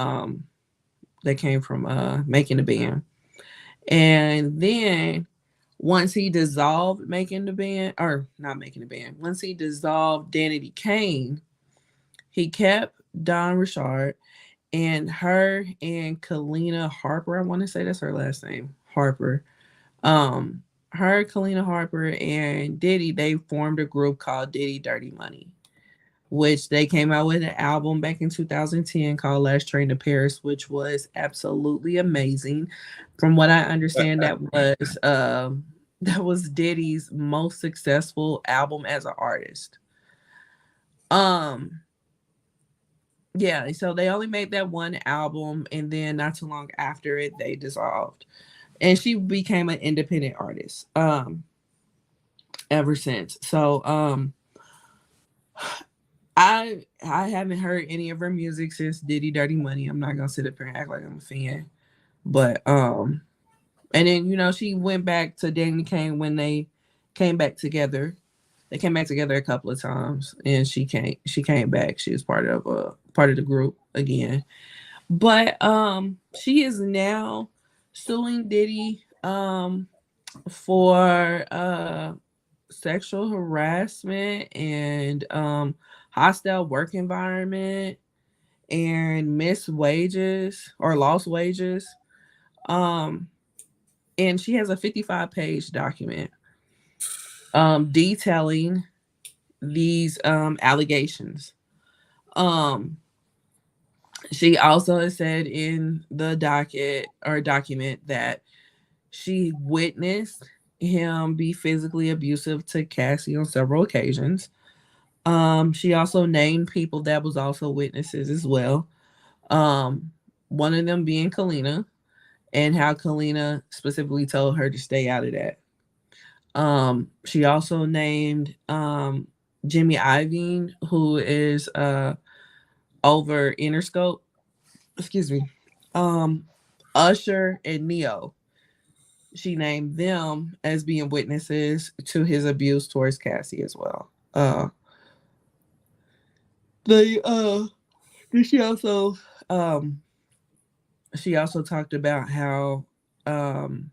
Making a Band. And then once he dissolved Making the Band, or not Making the Band, once he dissolved Danity Kane, he kept Don Richard, and her and Kalina Harper, I want to say that's her last name, Harper. Her, Kalina Harper, and Diddy, they formed a group called Diddy Dirty Money, which they came out with an album back in 2010 called Last Train to Paris, which was absolutely amazing. From what I understand, that was Diddy's most successful album as an artist. Yeah, so they only made that one album, and then not too long after it, they dissolved. And she became an independent artist ever since. So I haven't heard any of her music since Diddy Dirty Money. I'm not gonna sit up here and act like I'm a fan. But and then she went back to Danny Kane when they came back together. They came back together a couple of times, and she came back. She was part of the group again. But she is now suing Diddy for sexual harassment and hostile work environment and missed wages or lost wages. Um, and she has a 55-page document detailing these allegations. Um, she also has said in the docket or document that she witnessed him be physically abusive to Cassie on several occasions. She also named people that was also witnesses as well. Um, one of them being Kalina, and how Kalina specifically told her to stay out of that. She also named Jimmy Iovine, who is over Interscope. Excuse me. Um, Usher and Neo. She named them as being witnesses to his abuse towards Cassie as well. They she also um she also talked about how um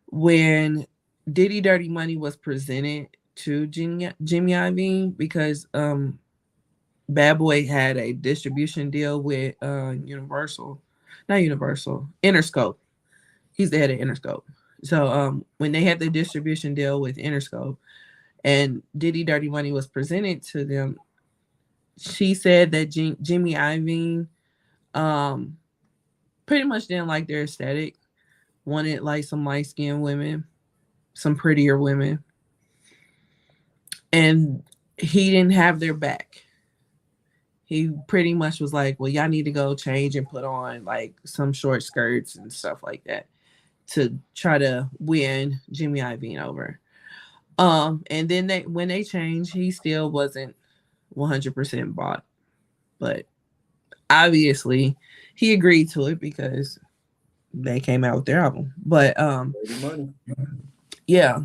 when Diddy Dirty Money was presented to Jimmy Iovine because Bad Boy had a distribution deal with Universal, not Universal, Interscope. He's the head of Interscope. So when they had the distribution deal with Interscope and Diddy Dirty Money was presented to them, she said that Jimmy Iovine um pretty much didn't like their aesthetic, wanted like some light skinned women, some prettier women, and he didn't have their back. He pretty much was like, well, y'all need to go change and put on like some short skirts and stuff like that to try to win Jimmy Iovine over. And then when they changed, he still wasn't 100% bought, but obviously he agreed to it because they came out with their album. But yeah,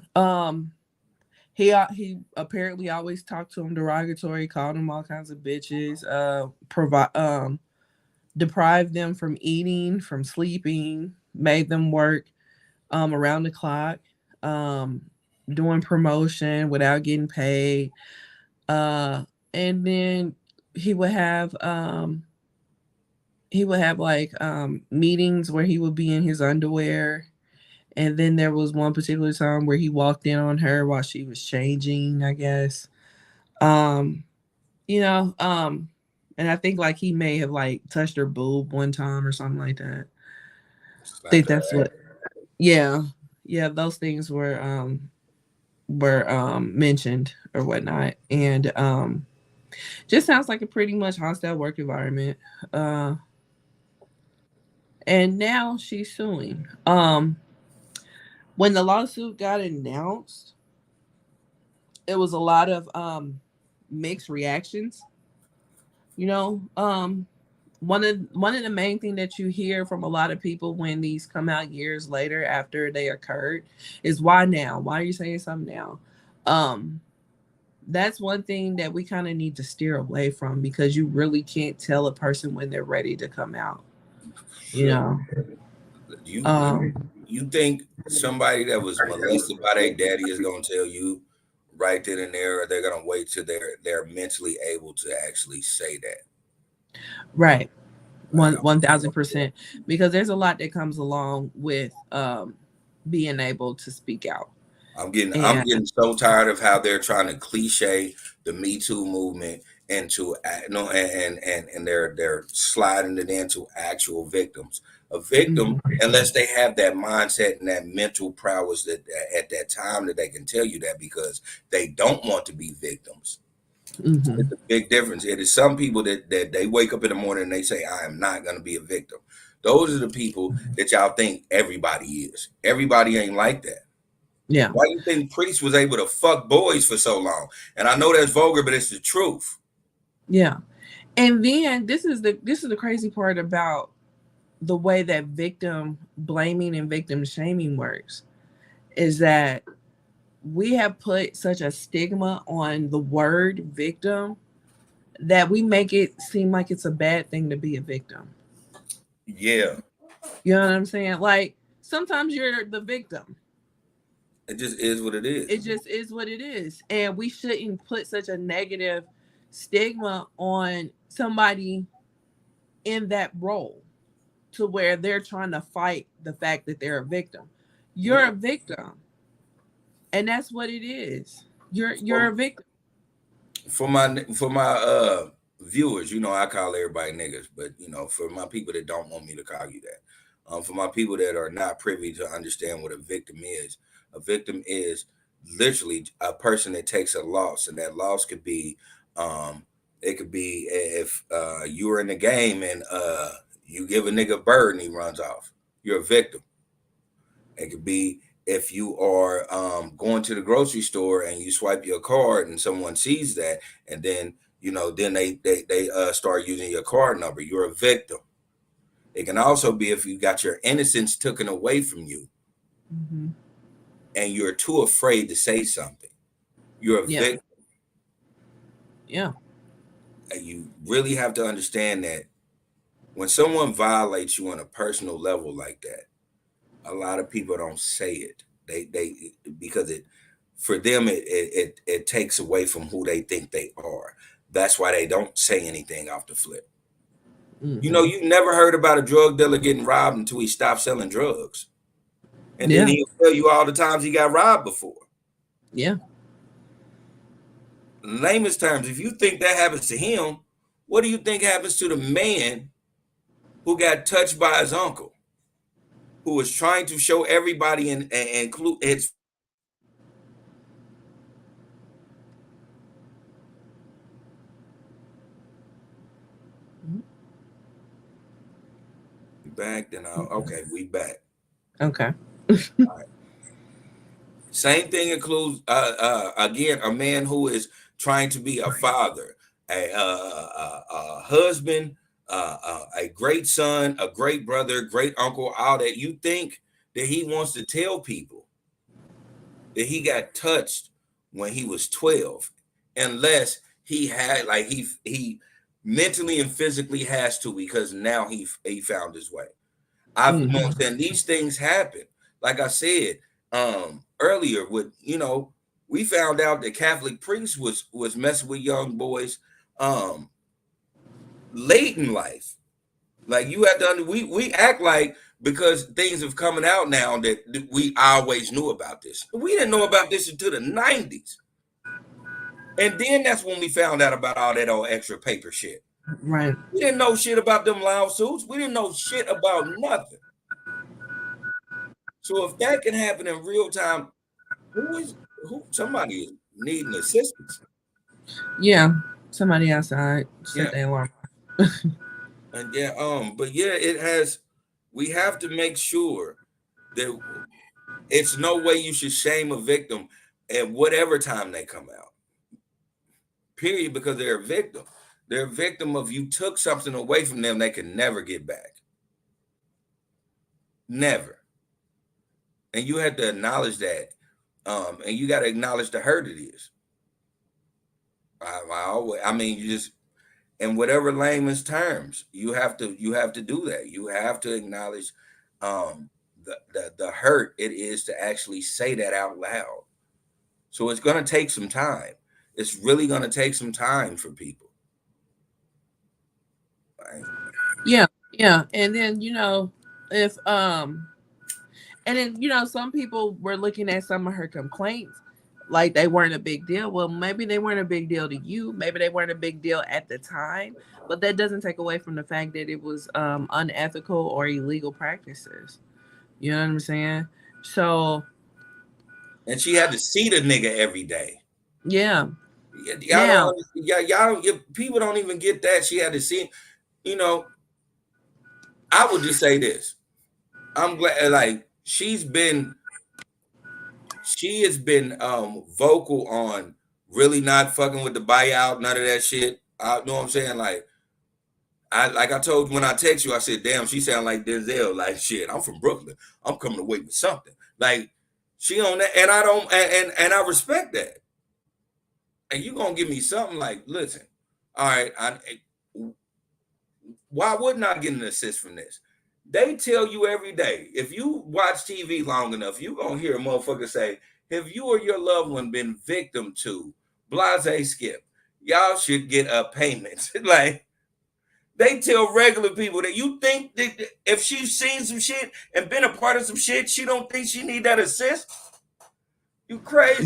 he apparently always talked to him derogatory, called him all kinds of bitches, deprived them from eating, from sleeping, made them work around the clock, um, doing promotion without getting paid. Uh, and then he would have like meetings where he would be in his underwear. And then there was one particular time where he walked in on her while she was changing, I guess. Um, you know, and I think like he may have like touched her boob one time or something like that. I think that's what, yeah. Yeah, those things were mentioned or whatnot. And just sounds like a pretty much hostile work environment. And now she's suing. When the lawsuit got announced, it was a lot of mixed reactions. You know, one of the main thing that you hear from a lot of people when these come out years later after they occurred is why now? Why are you saying something now? Um, that's one thing that we kind of need to steer away from because you really can't tell a person when they're ready to come out. You know, You um, you think somebody that was molested by their daddy is gonna tell you right then and there, or they're gonna wait till they're mentally able to actually say that? right. Like, One thousand percent, because there's a lot that comes along with being able to speak out. I'm And getting so tired of how they're trying to cliche the Me Too movement into no and they're sliding it into actual victims. A victim, mhm, unless they have that mindset and that mental prowess that at that time that they can tell you that because they don't want to be victims. It's mhm, a big difference. It is some people that they wake up in the morning and they say, I am not going to be a victim. Those are the people that y'all think everybody is. Everybody ain't like that. yeah, Why do you think Priest was able to fuck boys for so long? And I know that's vulgar, but it's the truth. yeah. And then this is the crazy part about the way that victim blaming and victim shaming works is that we have put such a stigma on the word victim that we make it seem like it's a bad thing to be a victim. Yeah. You know what I'm saying? Like sometimes you're the victim. It just is what it is. It just is what it is. And we shouldn't put such a negative stigma on somebody in that role to where they're trying to fight the fact that they're a victim. You're Yeah. a victim, and that's what it is. You're For, a victim. for my viewers, I call everybody niggas, but for my people that don't want me to call you that, for my people that are not privy to understand what a victim is literally a person that takes a loss, and that loss could be, it could be if you were in the game and you give a nigga a bird and he runs off, you're a victim. It could be if you are going to the grocery store and you swipe your card and someone sees that, and then then they start using your card number. You're a victim. It can also be if you got your innocence taken away from you Hmm. and you're too afraid to say something. You're a Yeah, victim. yeah. And you really have to understand that when someone violates you on a personal level like that, a lot of people don't say it. They because it for them it takes away from who they think they are. That's why they don't say anything off the flip. Hmm. You've never heard about a drug dealer getting robbed until he stopped selling drugs. And then Yeah, he'll tell you all the times he got robbed before. yeah. In layman's terms, if you think that happens to him, what do you think happens to the man who got touched by his uncle, who was trying to show everybody and include his Mhm. back? Then okay, we back. Okay. Same thing includes again a man who is trying to be a father, a husband, a great son, a great brother, great uncle. All that you think that he wants to tell people that he got touched when he was 12, unless he had like he mentally and physically has to, because now he found his way. You know what I'm Hmm. saying? These things happen. Like I said earlier, with we found out that Catholic priests was messing with young boys um late in life. Like you have to we act like because things have coming out now that we always knew about this. We didn't know about this until the 90s. And then that's when we found out about all that old extra paper shit. Right. We didn't know shit about them lawsuits. We didn't know shit about nothing. So if that can happen in real time, who somebody is needing assistance. Yeah. Somebody outside set Yeah. their alarm. And yeah, but yeah, it has we have to make sure that it's no way you should shame a victim at whatever time they come out. Period, because they're a victim. They're a victim of you took something away from them they can never get back. Never. And you have to acknowledge that. And you got to acknowledge the hurt it is. I mean, you just in whatever layman's terms, you have to do that. You have to acknowledge the hurt it is to actually say that out loud. So it's gonna take some time. It's really gonna take some time for people. Right? Yeah, yeah. And then if and then some people were looking at some of her complaints like they weren't a big deal. Well, maybe they weren't a big deal to you. Maybe they weren't a big deal at the time. But that doesn't take away from the fact that it was unethical or illegal practices. You know what I'm saying? So And she had to see the nigga every day. yeah. Y'all Now, don't. Y'all don't. People don't even get that she had to see. You know, I would just say this. I'm glad. Like she has been vocal on really not fucking with the buyout, none of that shit. I know what I'm saying. I told you when I text you, I said, damn, she sound like Denzel. Like shit, I'm from Brooklyn. I'm coming away with something. Like she on that, and I don't and I respect that. And you gonna give me something like, listen, all right, why wouldn't I get an assist from this? They tell you every day, if you watch TV long enough, you gonna hear a motherfucker say, Have you or your loved one been victim to blase skip? Y'all should get a payment. Like, they tell regular people that you think that if she's seen some shit and been a part of some shit, she don't think she need that assist. You crazy.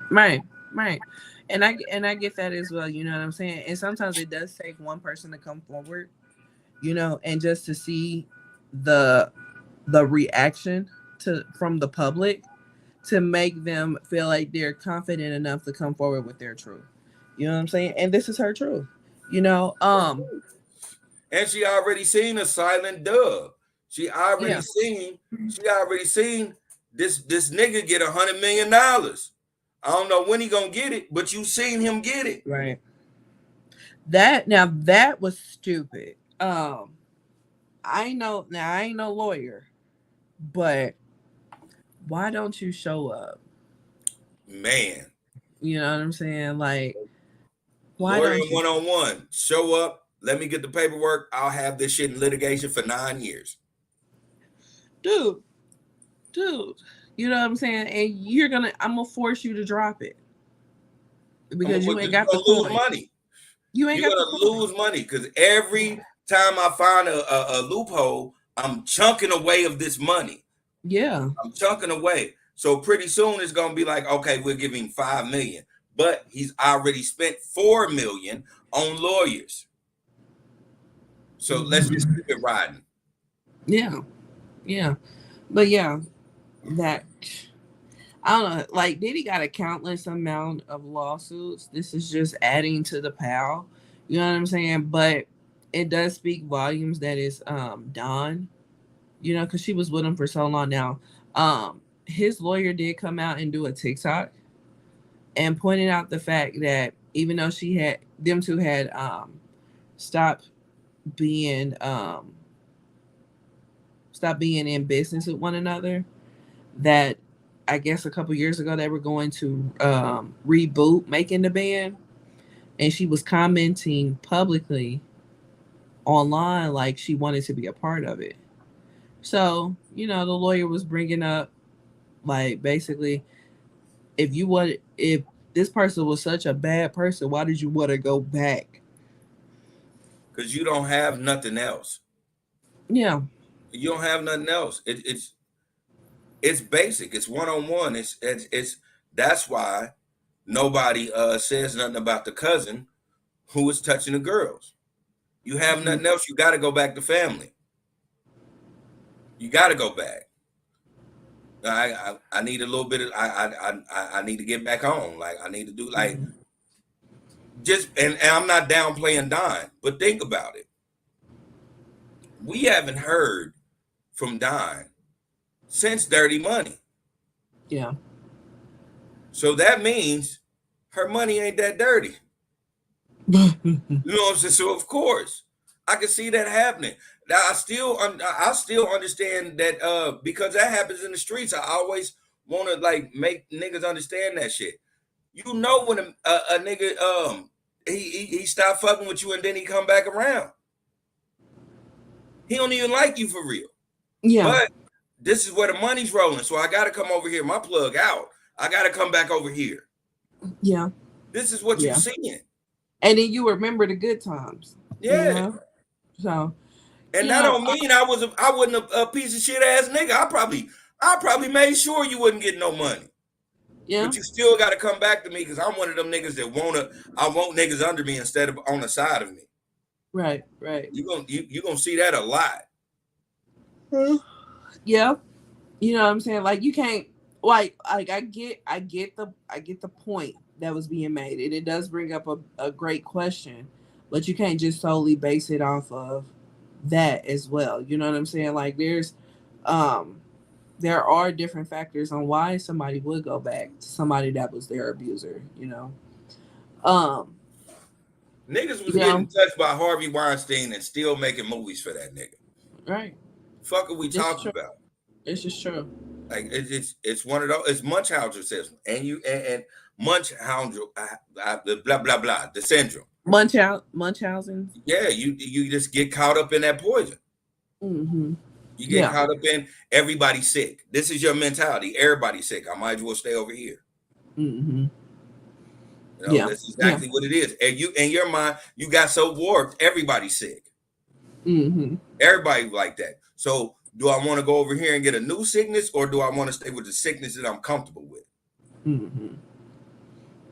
Right. And I get that as well, you know what I'm saying? And sometimes it does take one person to come forward, and just to see the reaction from the public to make them feel like they're confident enough to come forward with their truth. You know what I'm saying? And this is her truth. And she already seen a silent dub. She already seen this nigga get $100 million. I don't know when he gonna get it, but you seen him get it. Right. That was stupid. I ain't no lawyer, but why don't you show up? Man. You know what I'm saying? Like, why lawyer don't you one-on-one, show up, let me get the paperwork, I'll have this shit in litigation for 9 years. Dude, you know what I'm saying? And I'm gonna force you to drop it because you ain't got the lose money. You're gonna lose money because every time I find a loophole, I'm chunking away of this money. Yeah, I'm chunking away. So pretty soon it's gonna be like, okay, we're giving $5 million, but he's already spent $4 million on lawyers. So let's just keep it riding. Yeah, but yeah, that I don't know. Like, Diddy got a countless amount of lawsuits. This is just adding to the pile. You know what I'm saying? But it does speak volumes that it's Dawn. Because she was with him for so long now. His lawyer did come out and do a TikTok and pointed out the fact that even though them two had stopped being in business with one another, that I guess a couple years ago they were going to reboot making the band, and she was commenting publicly online like she wanted to be a part of it. So, the lawyer was bringing up, like, basically, if this person was such a bad person, why did you want to go back? Because you don't have nothing else. Yeah. You don't have nothing else. It's basic. It's one-on-one. It's that's why nobody says nothing about the cousin who was touching the girls. You have nothing else. You got to go back to family. You got to go back. I need a little bit of I need to get back home. Like, I need to do like just and I'm not downplaying Don, but think about it. We haven't heard from Don since Dirty Money. Yeah. So that means her money ain't that dirty. You know what I'm saying? So of course I can see that happening. Now I still understand that because that happens in the streets. I always want to like make niggas understand that shit. You know when a nigga he stop fucking with you and then he come back around. He don't even like you for real. Yeah. But this is where the money's rolling. So I gotta come over here. My plug out. I gotta come back over here. Yeah. This is what you're seeing. And then you remember the good times. Yeah. So and that don't mean I wasn't a piece of shit ass nigga. I probably made sure you wouldn't get no money. Yeah. But you still gotta come back to me because I'm one of them niggas that I want niggas under me instead of on the side of me. Right. You gonna see that a lot. Yeah. You know what I'm saying? Like, you can't like I get the point that was being made, and it does bring up a great question, but you can't just solely base it off of that as well. You know what I'm saying? Like, there are different factors on why somebody would go back to somebody that was their abuser, Niggas was getting touched by Harvey Weinstein and still making movies for that nigga. Right. Fuck are we talking about? It's just true. Like, it's one of those. It's Munchausen syndrome, and Munchausen, blah blah blah, the syndrome. Munchausen. Yeah, you just get caught up in that poison. Mm-hmm. You get caught up in everybody's sick. This is your mentality. Everybody's sick. I might as well stay over here. Mm-hmm. You know, that's exactly what it is. And you, in your mind, you got so warped. Everybody's sick. Mm-hmm. Everybody like that. So, do I want to go over here and get a new sickness, or do I want to stay with the sickness that I'm comfortable with? Mm-hmm.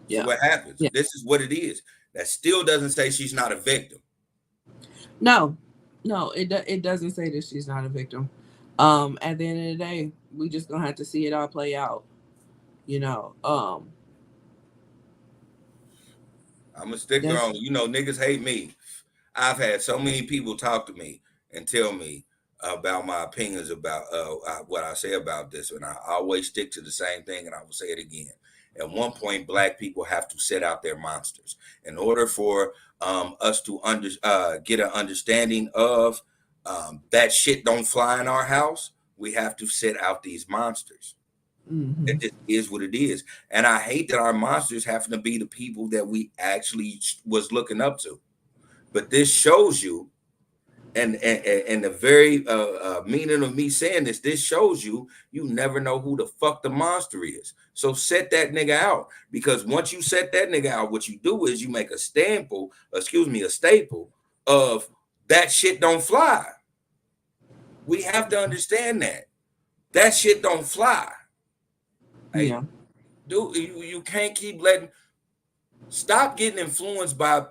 So what happens? Yeah. This is what it is. That still doesn't say she's not a victim. No, it doesn't say that she's not a victim. At the end of the day, we just gonna have to see it all play out. You know. I'm a sticker on. You know, niggas hate me. I've had so many people talk to me and tell me about my opinions about what I say about this, and I always stick to the same thing, and I will say it again. At one point, Black people have to set out their monsters in order for us to get an understanding of that shit don't fly in our house. We have to set out these monsters. Mm-hmm. It just is what it is, and I hate that our monsters happen to be the people that we actually was looking up to. But this shows you, and the very meaning of me saying this shows you never know who the fuck the monster is. So set that nigga out, because once you set that nigga out, what you do is you make a staple of that shit don't fly. We have to understand that shit don't fly. Hey, yeah. Dude, you can't keep stop getting influenced by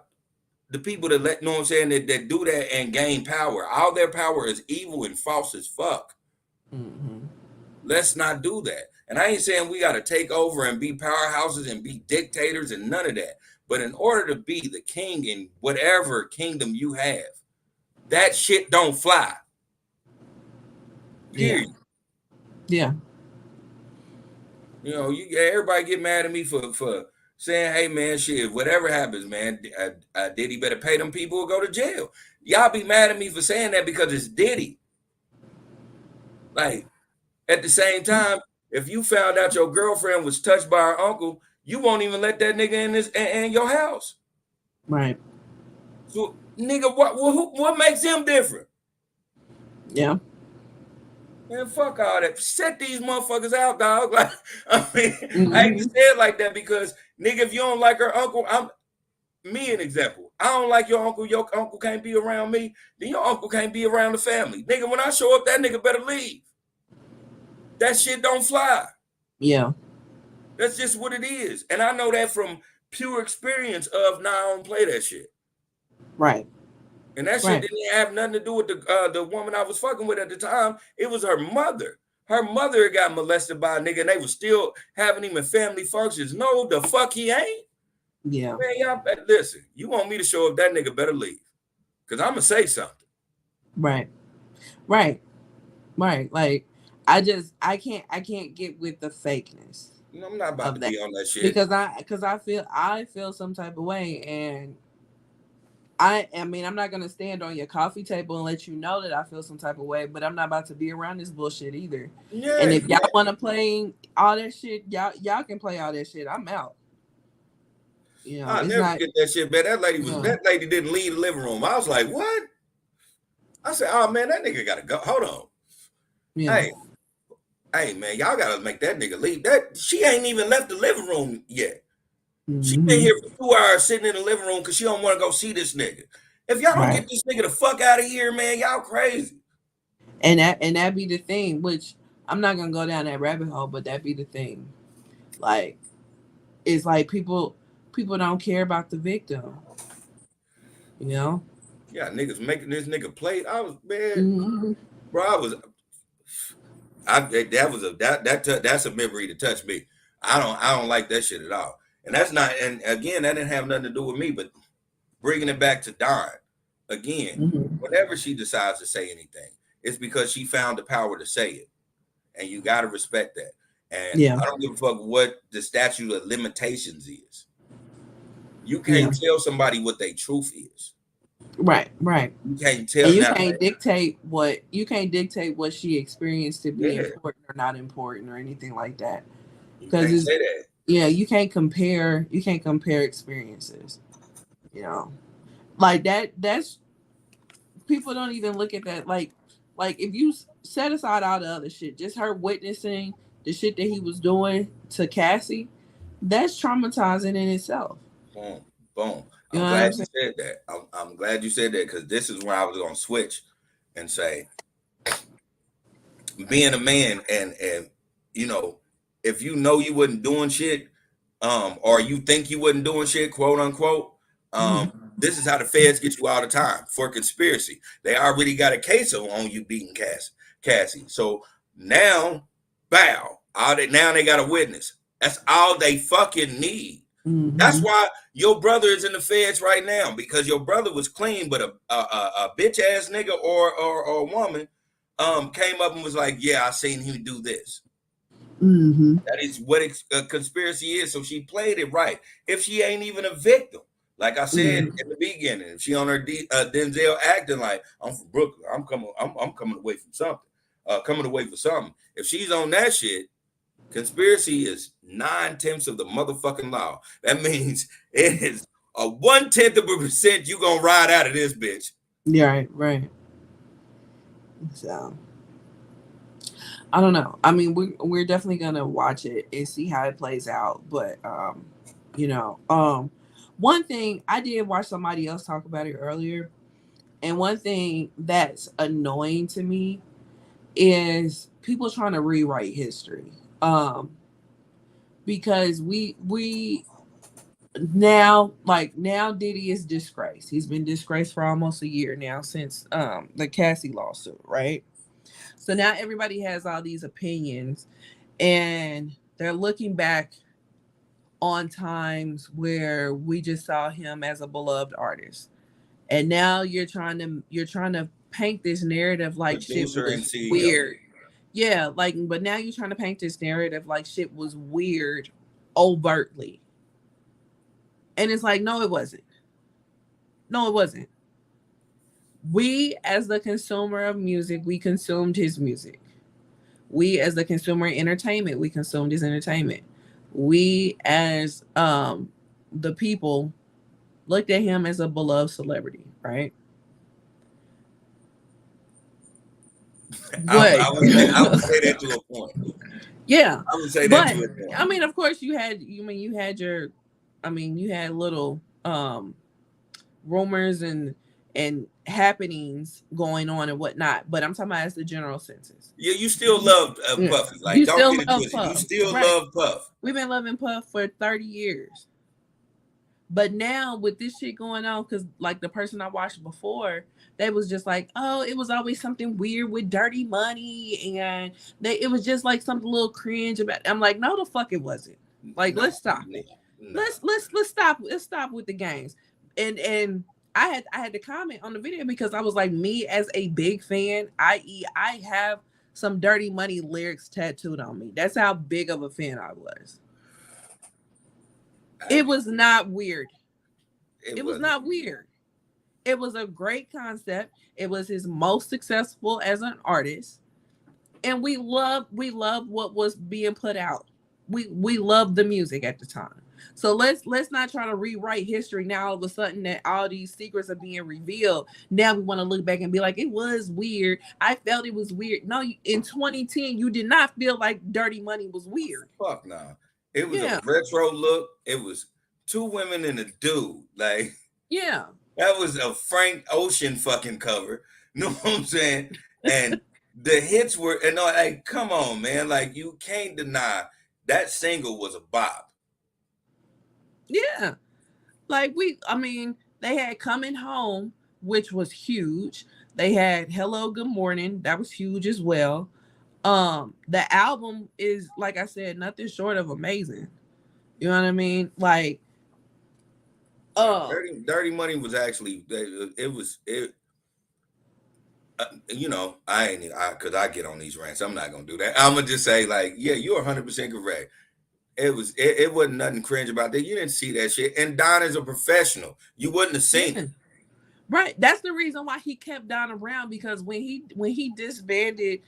the people that know what I'm saying, that do that and gain power. All their power is evil and false as fuck. Mm-hmm. Let's not do that. And I ain't saying we got to take over and be powerhouses and be dictators and none of that. But in order to be the king in whatever kingdom you have, that shit don't fly. Period. Yeah. You know, everybody get mad at me for saying, hey, man, shit, whatever happens, man, Diddy better pay them people or go to jail. Y'all be mad at me for saying that because it's Diddy. Like, at the same time, if you found out your girlfriend was touched by her uncle, you won't even let that nigga in your house. Right. So, nigga, what makes him different? Yeah. Man, fuck all that. Set these motherfuckers out, dog. Like, I mean, I ain't say it like that because, nigga, if you don't like her uncle, me an example. I don't like your uncle can't be around me, then your uncle can't be around the family. Nigga, when I show up, that nigga better leave. That shit don't fly. Yeah. That's just what it is. And I know that from pure experience of now I don't play that shit. Right. And that shit didn't have nothing to do with the woman I was fucking with at the time. It was her mother. Her mother got molested by a nigga and they was still having him in family functions. No, the fuck he ain't. Yeah. Man, y'all listen, you want me to show up, that nigga better leave. Because I'm going to say something. Right. Like, I can't get with the fakeness. No, I'm not about to be on that shit. Because I feel some type of way, and I mean, I'm not gonna stand on your coffee table and let you know that I feel some type of way, but I'm not about to be around this bullshit either. Yeah, and if y'all want to play all that shit, y'all can play all that shit. I'm out. You know, I'll never forget that shit, man. That lady didn't leave the living room. I was like, what? I said, oh man, that nigga gotta go. Hold on. Yeah. Hey man, y'all gotta make that nigga leave. That she ain't even left the living room yet. She been here for 2 hours sitting in the living room because she don't want to go see this nigga. If y'all don't get this nigga the fuck out of here, man, y'all crazy. And that be the thing, which I'm not gonna go down that rabbit hole, but that be the thing. Like, it's like people don't care about the victim. You know? Yeah, niggas making this nigga play. I was, man, bro, that's a memory to touch me. I don't like that shit at all. And that's not, and again, that didn't have nothing to do with me, but bringing it back to Dawn, again, whenever she decides to say anything, it's because she found the power to say it. And you got to respect that. And I don't give a fuck what the statute of limitations is. You can't tell somebody what their truth is. Right. You can't tell. And you can't dictate what she experienced to be important or not important or anything like that. Because say that. Yeah, you can't compare experiences. You know, like that's people don't even look at that. Like, Like if you set aside all the other shit, just her witnessing the shit that he was doing to Cassie, that's traumatizing in itself. Boom, boom. You I'm know what I'm glad you saying? said that. I'm glad you said that because this is where I was gonna switch and say, being a man and you know, if you know you wasn't doing shit, or you think you wasn't doing shit, quote unquote, Mhm. this is how the feds get you all the time for conspiracy. They already got a case on you beating Cassie. So now, bow. Now they got a witness. That's all they fucking need. That's Mhm. why your brother is in the feds right now, because your brother was clean, but a bitch ass nigga or a woman came up and was like, yeah, I seen him do this. Mhm. That is what a conspiracy is. So she played it right. If she ain't even a victim, like I said Mhm. in the beginning, if she on her Denzel acting like I'm from Brooklyn, I'm coming away from something, coming away for something. If she's on that shit, conspiracy is 9/10 of the motherfucking law. That means it is a 1/10% you gonna ride out of this bitch. Yeah, right, right. So I don't know. I mean, we're definitely gonna watch it and see how it plays out. But you know, one thing I did watch somebody else talk about it earlier, and one thing that's annoying to me is people trying to rewrite history. Because we now like now Diddy is disgraced. He's been disgraced for almost a year now since the Cassie lawsuit, right? So now everybody has all these opinions and they're looking back on times where we just saw him as a beloved artist. And now you're trying to paint this narrative like shit Producer and was CEO. weird. Yeah, like but now you're trying to paint this narrative like shit was weird overtly. And it's like, no, it wasn't. No, it wasn't. We, as the consumer of music, we consumed his music. We, as the consumer of entertainment, we consumed his entertainment. We, as the people, looked at him as a beloved celebrity, right? What? I would say that to a point. Yeah, I would say that but to a point. I mean, of course, you had little rumors and happenings going on and whatnot. But I'm talking about as the general census. Yeah, you still love Yeah. Puffy. Like, You don't still get it love twisted. You Puff, still right? love Puff. We've been loving Puff for 30 years. But now with this shit going on, because like the person I watched before, they was just like, oh, it was always something weird with Dirty Money, and it was just like something a little cringe about. I'm like, no, the fuck, it wasn't. Like, No, let's stop no, it. no. Let's stop with the games. And I had to comment on the video because I was like, me as a big fan, i.e., I have some Dirty Money lyrics tattooed on me. That's how big of a fan I was. It was not weird. It It was wasn't. not weird. It was a great concept. It was his most successful as an artist, and we love what was being put out. We loved the music at the time. So let's not try to rewrite history now. All of a sudden, that all these secrets are being revealed. Now we want to look back and be like, it was weird. I felt it was weird. No, in 2010, you did not feel like Dirty Money was weird. Fuck no. It was a Yeah, retro look. It was two women and a dude. Like, yeah. that was a Frank Ocean fucking cover. You know what I'm saying? And the hits were, and like, come on, man. Like, you can't deny that single was a bop. Yeah. Like I mean, they had Coming Home, which was huge. They had Hello Good Morning, that was huge as well. The album is, like I said, nothing short of amazing. You know what I mean? Like, um, Dirty Money was actually, it was, you know, because I get on these rants. I'm not going to do that. I'm going to just say, like, yeah, you're 100% correct. It wasn't nothing cringe about that. You didn't see that shit. And Don is a professional. You wouldn't have seen yeah. it. Right. That's the reason why he kept Don around, because when he disbanded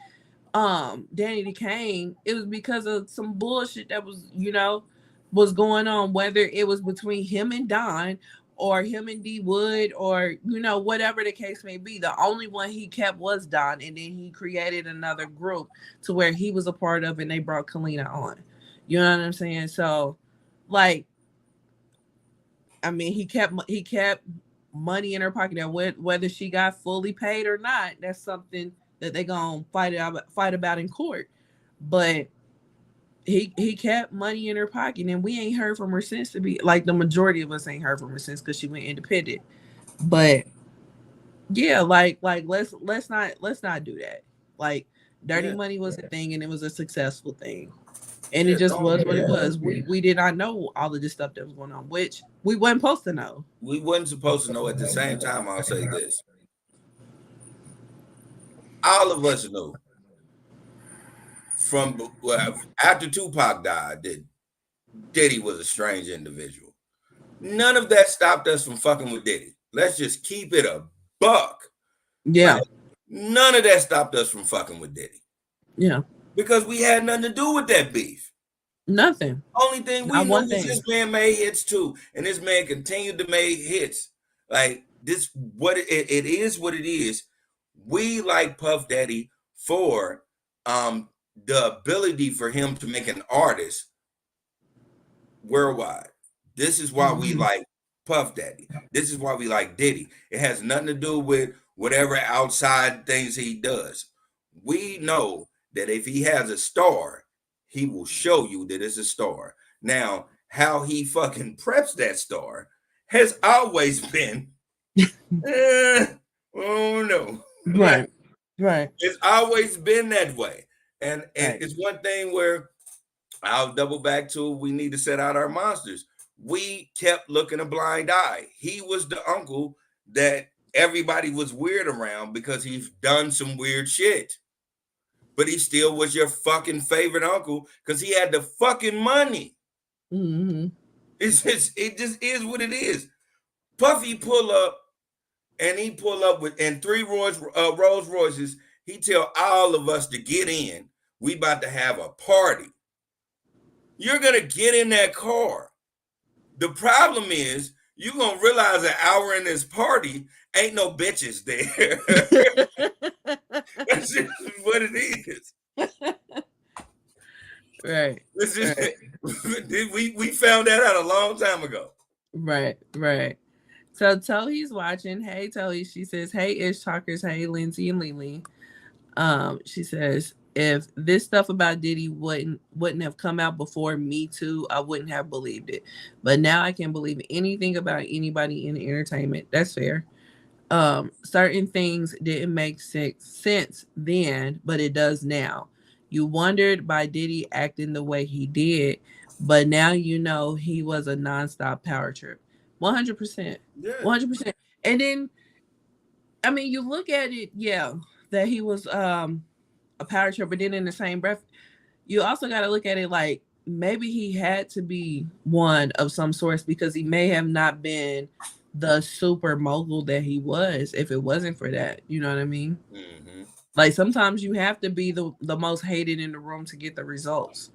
Danny DeCane, it was because of some bullshit that was going on, whether it was between him and Don or him and D Wood, or whatever the case may be. The only one he kept was Don, and then he created another group to where he was a part of, and they brought Kalina on. You know what I'm saying? So, like, I mean, he kept money in her pocket, and whether she got fully paid or not, that's something that they gonna fight about in court. But he kept money in her pocket, and we ain't heard from her since. To be like, the majority of us ain't heard from her since, because she went independent. But yeah, like let's not do that. Like, dirty money was a thing, and it was a successful thing, and it just was what it was. We did not know all of this stuff that was going on, which we wasn't supposed to know. We wasn't supposed to know. At the same time, I'll say this: all of us knew from after Tupac died that Diddy was a strange individual. None of that stopped us from fucking with Diddy. Let's just keep it a buck. Yeah. Like, none of that stopped us from fucking with Diddy. Yeah. Because we had nothing to do with that beef. Nothing. Only thing we knew was this man made hits too, and this man continued to make hits. Like, this, what it is, what it is. We like Puff Daddy for the ability for him to make an artist worldwide. This is why we like Puff Daddy. This is why we like Diddy. It has nothing to do with whatever outside things he does. We know that if he has a star, he will show you that it's a star. Now, how he fucking preps that star has always been, oh no. Right. Right. It's always been that way. And it's one thing where I'll double back to, we need to set out our monsters. We kept looking a blind eye. He was the uncle that everybody was weird around because he's done some weird shit. But he still was your fucking favorite uncle because he had the fucking money. Mm-hmm. It just is what it is. Puffy pull up, and he pull up with and 3 Rolls Royces. He tell all of us to get in. We about to have a party. You're gonna get in that car. The problem is you're gonna realize an hour in this party ain't no bitches there. That's just what it is. Right. This is we found that out a long time ago. Right. So Tohi's watching. Hey Tohi, she says, hey Ish Talkers, hey Lindsay and Lily. She says, if this stuff about Diddy wouldn't have come out before Me Too, I wouldn't have believed it. But now I can believe anything about anybody in entertainment. That's fair. Certain things didn't make sense then, but it does now. You wondered by Diddy acting the way he did, but now you know he was a nonstop power trip. 100%. 100%. And then, I mean, you look at it, that he was a power trip, but then in the same breath, you also got to look at it like maybe he had to be one of some sorts, because he may have not been the super mogul that he was if it wasn't for that. You know what I mean? Mm-hmm. Like, sometimes you have to be the most hated in the room to get the results.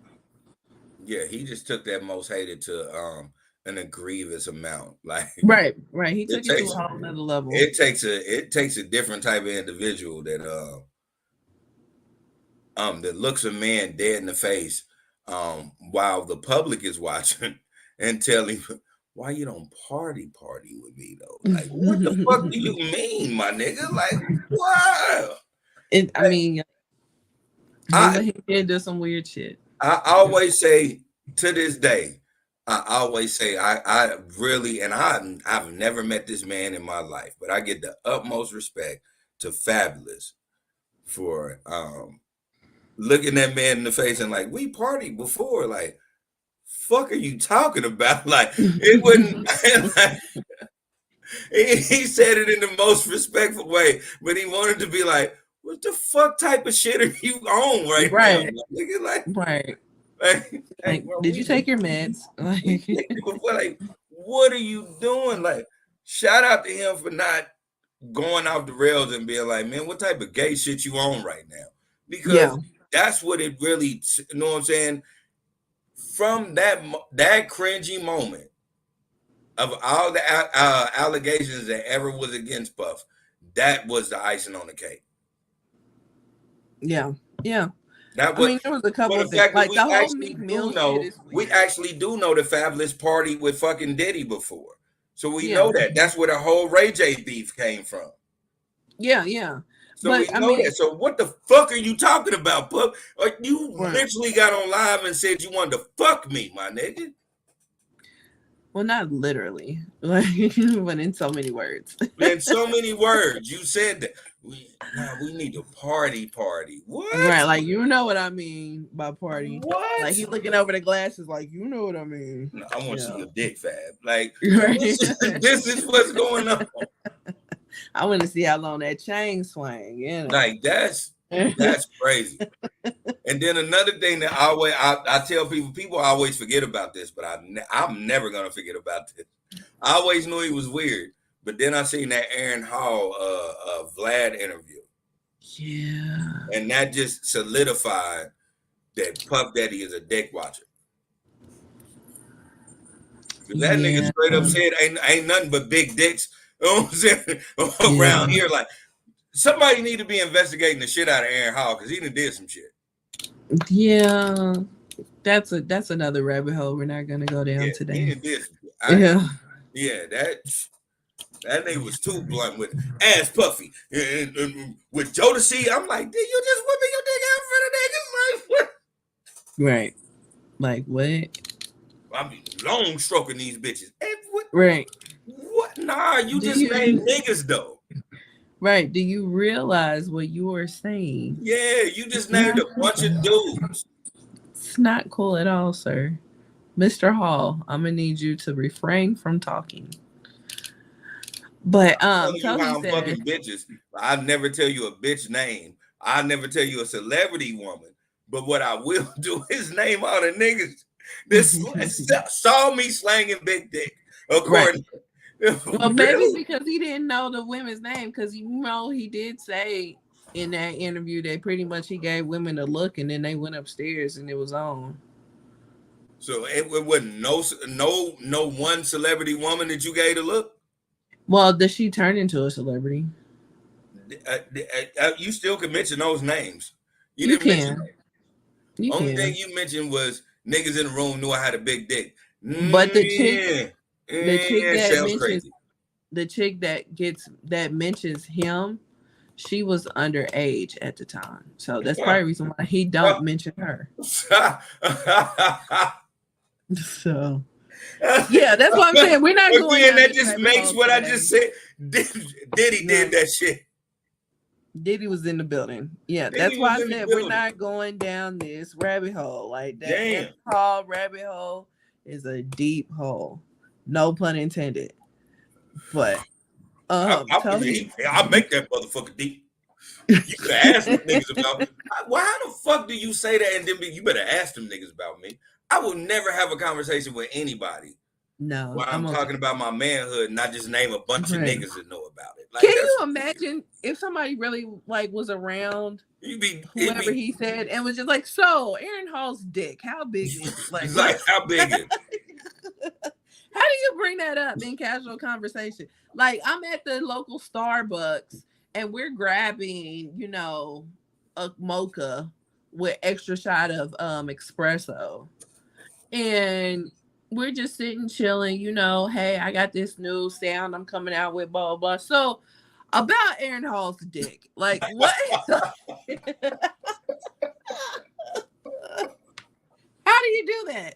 Yeah, he just took that most hated to an egregious amount. Like, right. He took it to a whole nother level. It takes a different type of individual that looks a man dead in the face while the public is watching and tell him, why you don't party with me though? Like, what the fuck do you mean, my nigga? Like, wow. I mean, he did do some weird shit. I always say, to this day, I really, and I've never met this man in my life, but I get the utmost respect to Fabulous for looking that man in the face and like, we partied before. Like, fuck are you talking about? Like, it wouldn't. Like, he said it in the most respectful way, but he wanted to be like, what the fuck type of shit are you on right now? Nigga, like, like, did you take your meds? Like, what are you doing? Like, shout out to him for not going off the rails and being like, man, what type of gay shit you on right now? Because that's what it really, you know what I'm saying? From that cringy moment, of all the allegations that ever was against Puff, that was the icing on the cake. Yeah. That I was, mean, there was a couple but of the things. fact that Like we the whole actually Meek do Mill shit know, is we weird. actually do know the Fabulous party with fucking Diddy before, so we Yeah. know that. That's where the whole Ray J beef came from. Yeah. So we But I know mean, that. So what the fuck are you talking about, Puff? Like, you right. literally got on live and said you wanted to fuck me, my nigga. Well, not literally, like, but in so many words. In so many words, you said that. We need a party. What? Right, like you know what I mean by party. What? Like he looking over the glasses, like you know what I mean. No, I want to see Yeah. your dick, Fab. Like, Right. this is what's going on. I want to see how long that chain swing. You know. Like, that's crazy. And then another thing that I tell people always forget about this, but I'm never gonna forget about this. I always knew he was weird, but then I seen that Aaron Hall Vlad interview. Yeah. And that just solidified that Puff Daddy is a dick watcher. That nigga straight up said ain't nothing but big dicks. You know what I'm saying? Around here, like, somebody need to be investigating the shit out of Aaron Hall because he done did some shit. Yeah. That's another rabbit hole we're not gonna go down today. He done did some shit. Yeah, that nigga was too blunt with it. Ass puffy. And with Jodeci, I'm like, did you just whipping your dick out in front of niggas? Like, what? Right. Like what? I mean, long stroking these bitches. Hey, what? Right. What? Nah, you just named niggas though. Right. Do you realize what you are saying? Yeah, you just named a bunch of dudes. It's not cool at all, sir. Mr. Hall, I'm gonna need you to refrain from talking. But I'm Tony said, fucking bitches. I never tell you a bitch name. I never tell you a celebrity woman. But what I will do is name all the niggas that saw me slanging big dick. According, well, maybe because he didn't know the women's name, because you know he did say in that interview that pretty much he gave women a look and then they went upstairs and it was on. So it wasn't no one celebrity woman that you gave a look. Well, does she turn into a celebrity? You still can mention those names. You didn't mention. Only thing you mentioned was niggas in the room knew I had a big dick. But the chick that mentions him, she was underage at the time, so that's probably the reason why he don't mention her. So. Yeah, that's what I'm saying. We're not going. Again, that just makes what today. I just said. Diddy did that shit. Diddy was in the building. Yeah, that's why I said we're not going down this rabbit hole. Like that Hall rabbit hole is a deep hole. No pun intended. But I'll make that motherfucker deep. You can ask them niggas about why the fuck do you say that? And then you better ask them niggas about me. I will never have a conversation with anybody. No, while I'm talking about my manhood, and not just name a bunch of niggas that know about it. Like, can you imagine if somebody really was around whoever he said and was just like, so Aaron Hall's dick, how big is it? Like how big is it? How do you bring that up in casual conversation? Like, I'm at the local Starbucks and we're grabbing, a mocha with extra shot of espresso. And we're just sitting chilling, hey, I got this new sound I'm coming out with, blah, blah, blah. So about Aaron Hall's dick, like what? How do you do that?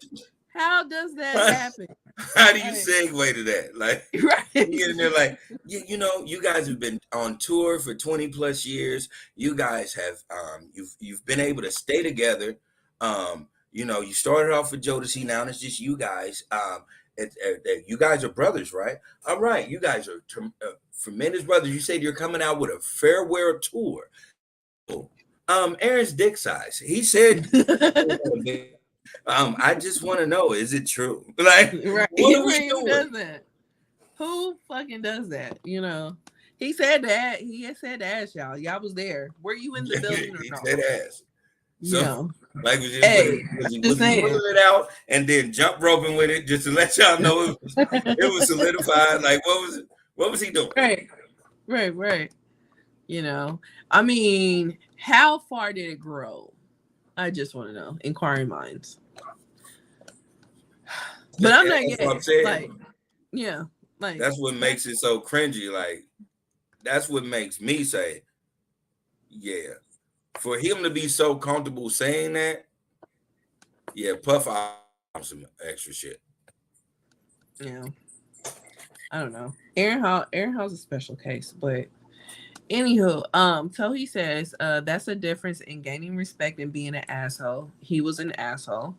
How does that happen? How do you segue to that? Like, right. You get in there like, you guys have been on tour for 20 plus years. You guys have, you've been able to stay together. You started off with Jodeci. Now it's just you guys. You guys are brothers, right? All right. You guys are tremendous brothers. You said you're coming out with a farewell tour. Aaron's dick size. He said, I just want to know, is it true? Like, right. Who does that? Who fucking does that? He said that. He said ass, y'all. Y'all was there. Were you in the building or not? He said ass. So, like, was hey, he just saying. pulling it out and then jump roping with it just to let y'all know it was solidified? Like, what was he doing? Right. I mean, how far did it grow? I just want to know. Inquiring minds. But I'm not getting like, yeah, like that's what makes it so cringy. Like, that's what makes me say, yeah. For him to be so comfortable saying that, yeah, Puff out some extra shit. Yeah, I don't know. Aaron Hall's a special case, but anywho, so he says, that's a difference in gaining respect and being an asshole. He was an asshole.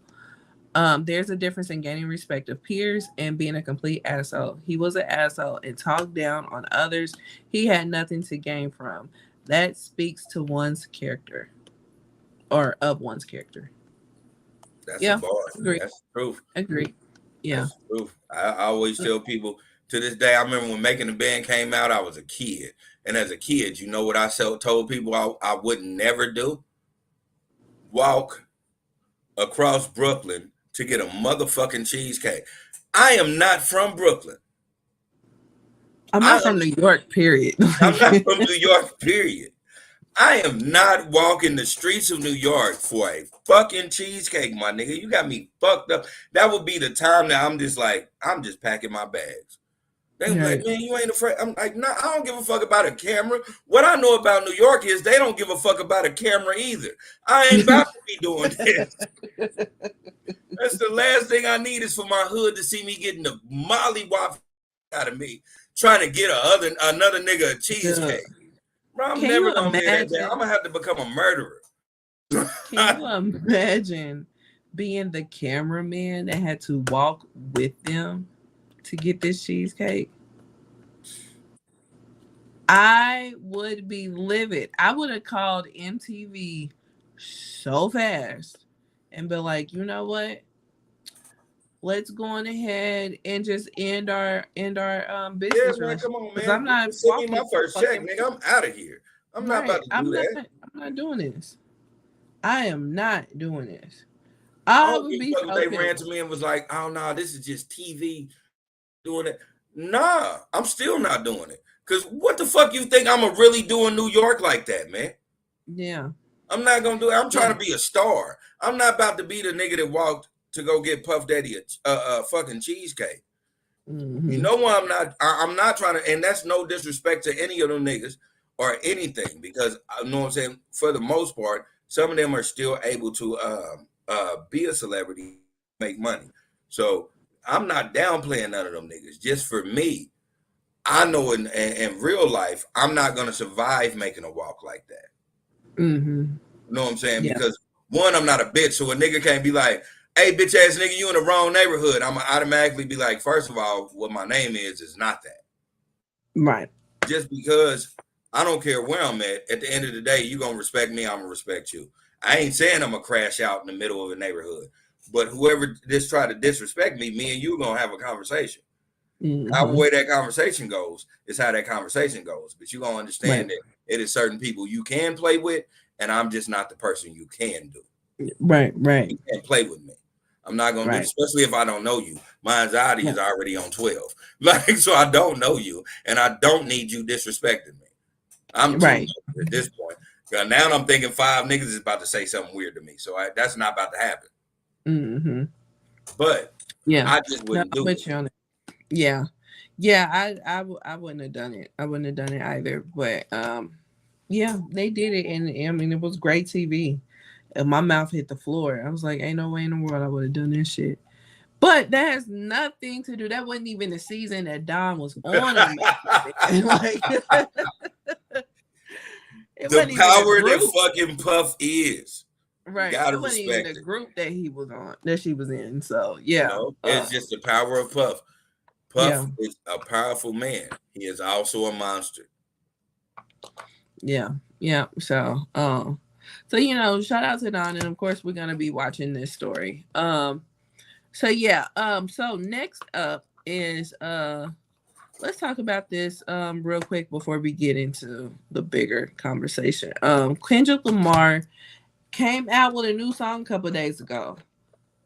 There's a difference in gaining respect of peers and being a complete asshole. He was an asshole and talked down on others he had nothing to gain from. That speaks to one's character, or of one's character. That's a bar. Agree. That's the truth. Agree. Yeah. That's the truth. I always tell people, to this day, I remember when Making the Band came out, I was a kid. And as a kid, you know what I told people I would never do? Walk across Brooklyn to get a motherfucking cheesecake. I am not from Brooklyn. I'm not from New York, period. I'm not from New York, period. I am not walking the streets of New York for a fucking cheesecake, my nigga. You got me fucked up. That would be the time that I'm just packing my bags. They be like, man, you ain't afraid. I'm like, nah, I don't give a fuck about a camera. What I know about New York is they don't give a fuck about a camera either. I ain't about to be doing this. That's the last thing I need is for my hood to see me getting the mollywop out of me, trying to get another nigga a cheesecake. Bro, I'm never gonna get that. I'm gonna have to become a murderer. Can you imagine being the cameraman that had to walk with them to get this cheesecake? I would be livid. I would have called MTV so fast and be like, you know what? Let's go on ahead and just end our business. Yeah, man, come on, man. I'm not send me my first check, nigga. I'm out of here. I'm not about to do that. I'm not doing this. I am not doing this. I would be so they ran to me and was like, oh no, this is just TV doing it. Nah, I'm still not doing it. Cause what the fuck you think I'm gonna really do in New York like that, man? Yeah. I'm not gonna do it. I'm trying to be a star. I'm not about to be the nigga that walked to go get Puff Daddy a fucking cheesecake. Mm-hmm. You know why I'm not trying to, and that's no disrespect to any of them niggas or anything, because you know what I'm saying, for the most part, some of them are still able to be a celebrity, make money. So I'm not downplaying none of them niggas. Just for me, I know in real life, I'm not gonna survive making a walk like that. Mm-hmm. You know what I'm saying? Yeah. Because one, I'm not a bitch, so a nigga can't be like, hey, bitch ass nigga, you in the wrong neighborhood. I'm gonna automatically be like, first of all, what my name is not that. Right. Just because I don't care where I'm at the end of the day, you gonna respect me, I'm gonna respect you. I ain't saying I'm gonna crash out in the middle of a neighborhood, but whoever just try to disrespect me, me and you gonna have a conversation. Mm-hmm. How way that conversation goes is how that conversation goes. But you gonna understand that it is certain people you can play with, and I'm just not the person you can do. Right. You can't play with me. I'm not gonna do it, especially if I don't know you. My anxiety is already on 12. Like, so I don't know you, and I don't need you disrespecting me. I'm too at this point. Now I'm thinking 5 niggas is about to say something weird to me. So that's not about to happen. Mm-hmm. But yeah, I just wouldn't do it. Yeah, I wouldn't have done it. I wouldn't have done it either. But yeah, they did it, and I mean, it was great TV. And my mouth hit the floor. I was like, ain't no way in the world I would have done this shit. But that has nothing to do. That wasn't even the season that Don was on. Like, the power that fucking Puff is. Right. It wasn't even the group that he was on, that she was in. So yeah. It's just the power of Puff. Puff is a powerful man. He is also a monster. Yeah. So shout out to Don, and of course we're gonna be watching this story. So next up is let's talk about this real quick before we get into the bigger conversation. Kendrick Lamar came out with a new song a couple days ago.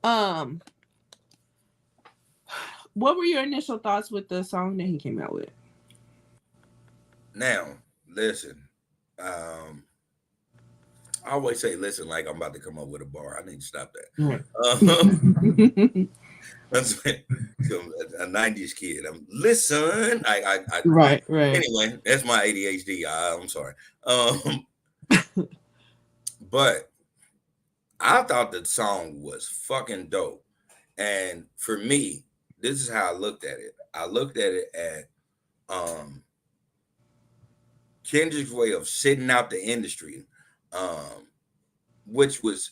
Um, what were your initial thoughts with the song that he came out with? Now, listen. I always say listen like I'm about to come up with a bar. I need to stop Right. that. That's a '90s kid. I'm listen. Right, right. Anyway, that's my ADHD. I'm sorry. Um, but I thought the song was fucking dope. And for me, this is how I looked at it. I looked at it at Kendrick's way of sitting out the industry, which was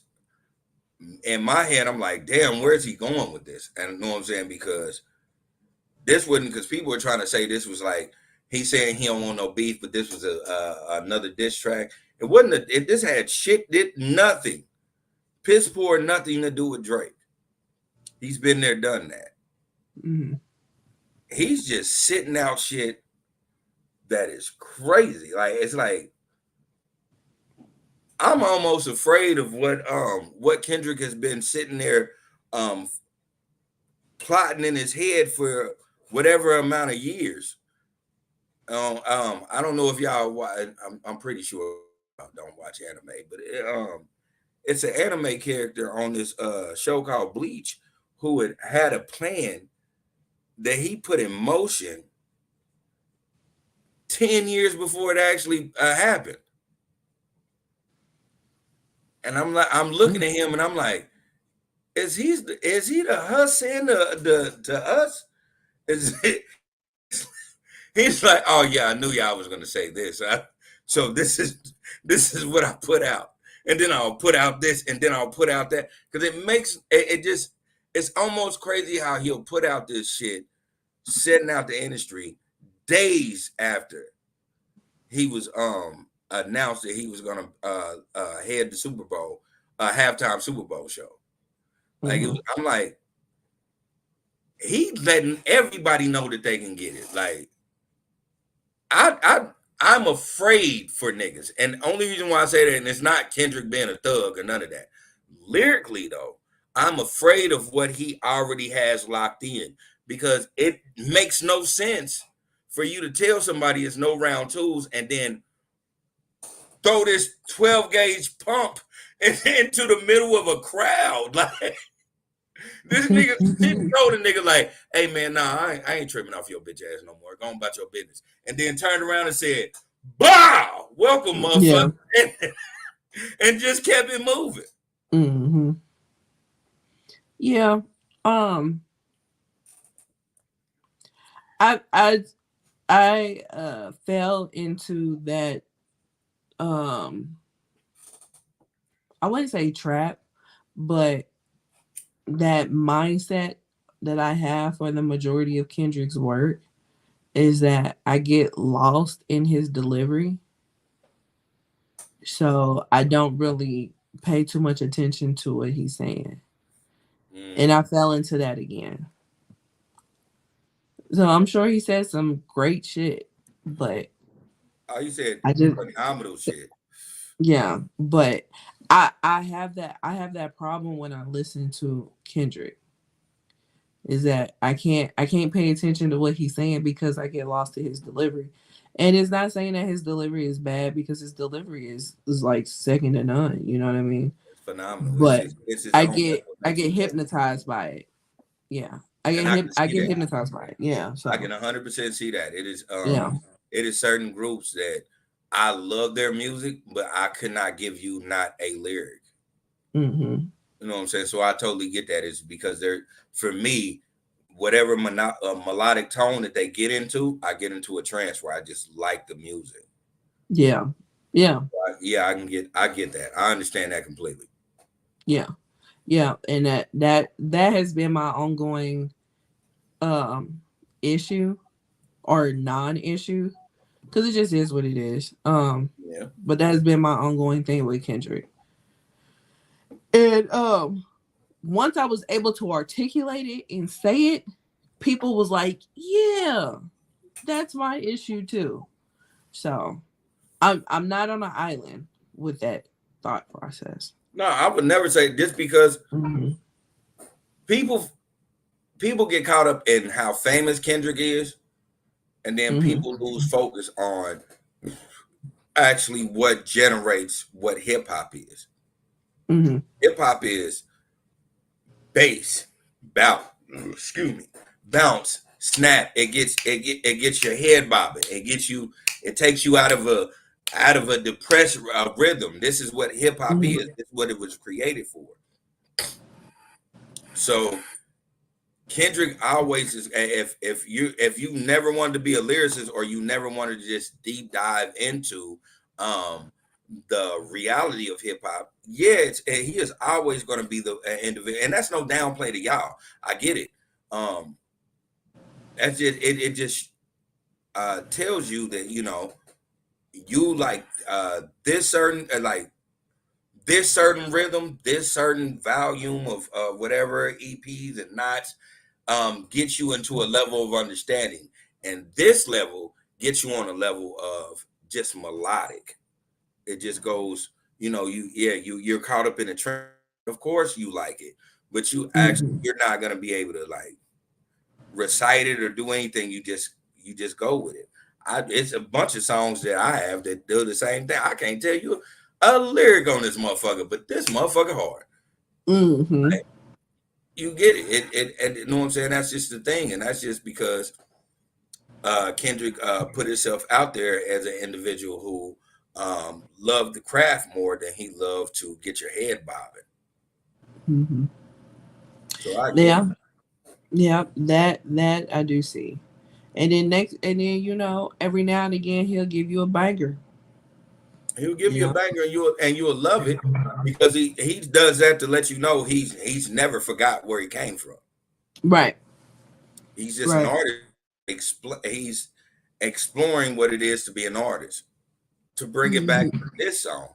in my head. I'm like, damn, where's he going with this? And you know what I'm saying? Because this wouldn't, because people were trying to say this was like he's saying he don't want no beef, but this was another diss track. It wasn't. This had shit. Did nothing. Piss poor, nothing to do with Drake. He's been there, done that. Mm-hmm. He's just sitting out shit that is crazy. Like it's like I'm almost afraid of what Kendrick has been sitting there plotting in his head for whatever amount of years. I don't know if y'all watch. I'm pretty sure I don't watch anime, but it's an anime character on this show called Bleach who had a plan that he put in motion 10 years before it actually happened. And I'm looking at him and I'm like, is he the us saying to us? Is it, he's like, oh yeah, I knew y'all was gonna say this. So this is what I put out. And then I'll put out this and then I'll put out that. Because it makes it just it's almost crazy how he'll put out this shit, setting out the industry days after he was announced that he was gonna head the Super Bowl, halftime Super Bowl show. Like I'm like, he letting everybody know that they can get it. Like I'm afraid for niggas, and the only reason why I say that, and it's not Kendrick being a thug or none of that. Lyrically though, I'm afraid of what he already has locked in because it makes no sense for you to tell somebody it's no round twos and then throw this 12 gauge pump into the middle of a crowd. Like this nigga told the nigga like, hey man, nah, I ain't tripping off your bitch ass no more. Go on about your business. And then turned around and said, bow, welcome, motherfucker. Yeah. And just kept it moving. Mm-hmm. Yeah. I fell into that I wouldn't say trap, but that mindset that I have for the majority of Kendrick's work is that I get lost in his delivery. So I don't really pay too much attention to what he's saying. And I fell into that again. So I'm sure he said some great shit, but you said phenomenal shit. Yeah, but I have that problem when I listen to Kendrick. Is that I can't pay attention to what he's saying because I get lost in his delivery. And it's not saying that his delivery is bad because his delivery is like second to none. You know what I mean? It's phenomenal. But it's I get hypnotized by it. Yeah. I get hypnotized by it. Yeah. So I can 100% see that. It is it is certain groups that I love their music, but I could not give you not a lyric. Mm-hmm. You know what I'm saying? So I totally get that. It's because they're, for me, whatever melodic tone that they get into, I get into a trance where I just like the music. Yeah. Yeah. Yeah, I get that. I understand that completely. Yeah. Yeah. And that has been my ongoing issue or non-issue. Because it just is what it is. Yeah. But that has been my ongoing thing with Kendrick. And once I was able to articulate it and say it, people was like, yeah, that's my issue too. So I'm not on an island with that thought process. No, I would never say just because Mm-hmm. people people get caught up in how famous Kendrick is, and then Mm-hmm. people lose focus on actually what generates what hip hop is. Mm-hmm. Hip hop is bass, bounce, excuse me, bounce, snap. It gets your head bobbing. It takes you out of a depressed rhythm. This is what hip hop is. Mm-hmm. This is what it was created for. So Kendrick always is. If you never wanted to be a lyricist, or you never wanted to just deep dive into um the reality of hip hop, yeah, he is always going to be the individual, and that's no downplay to y'all. I get it. Um, that's just it. Just tells you that you like this certain this certain rhythm, this certain volume of whatever EPs and knots gets you into a level of understanding, and this level gets you on a level of just melodic. It just goes, you're caught up in a trend. Of course, you like it, but Mm-hmm. you're not gonna be able to like recite it or do anything. You just go with it. It's a bunch of songs that I have that do the same thing. I can't tell you a lyric on this motherfucker, but this motherfucker hard. Mm-hmm. You get it. And you know what I'm saying? That's just the thing, and that's just because Kendrick put himself out there as an individual who loved the craft more than he loved to get your head bobbing. Mm-hmm. So I get it. Yeah. Yeah. That I do see. And then every now and again he'll give you a banger. He'll give You you a know. banger, and you'll love it because he does that to let you know he's never forgot where he came from. Right. He's just an Right. artist. He's exploring what it is to be an artist. To bring it back to Mm-hmm. this song,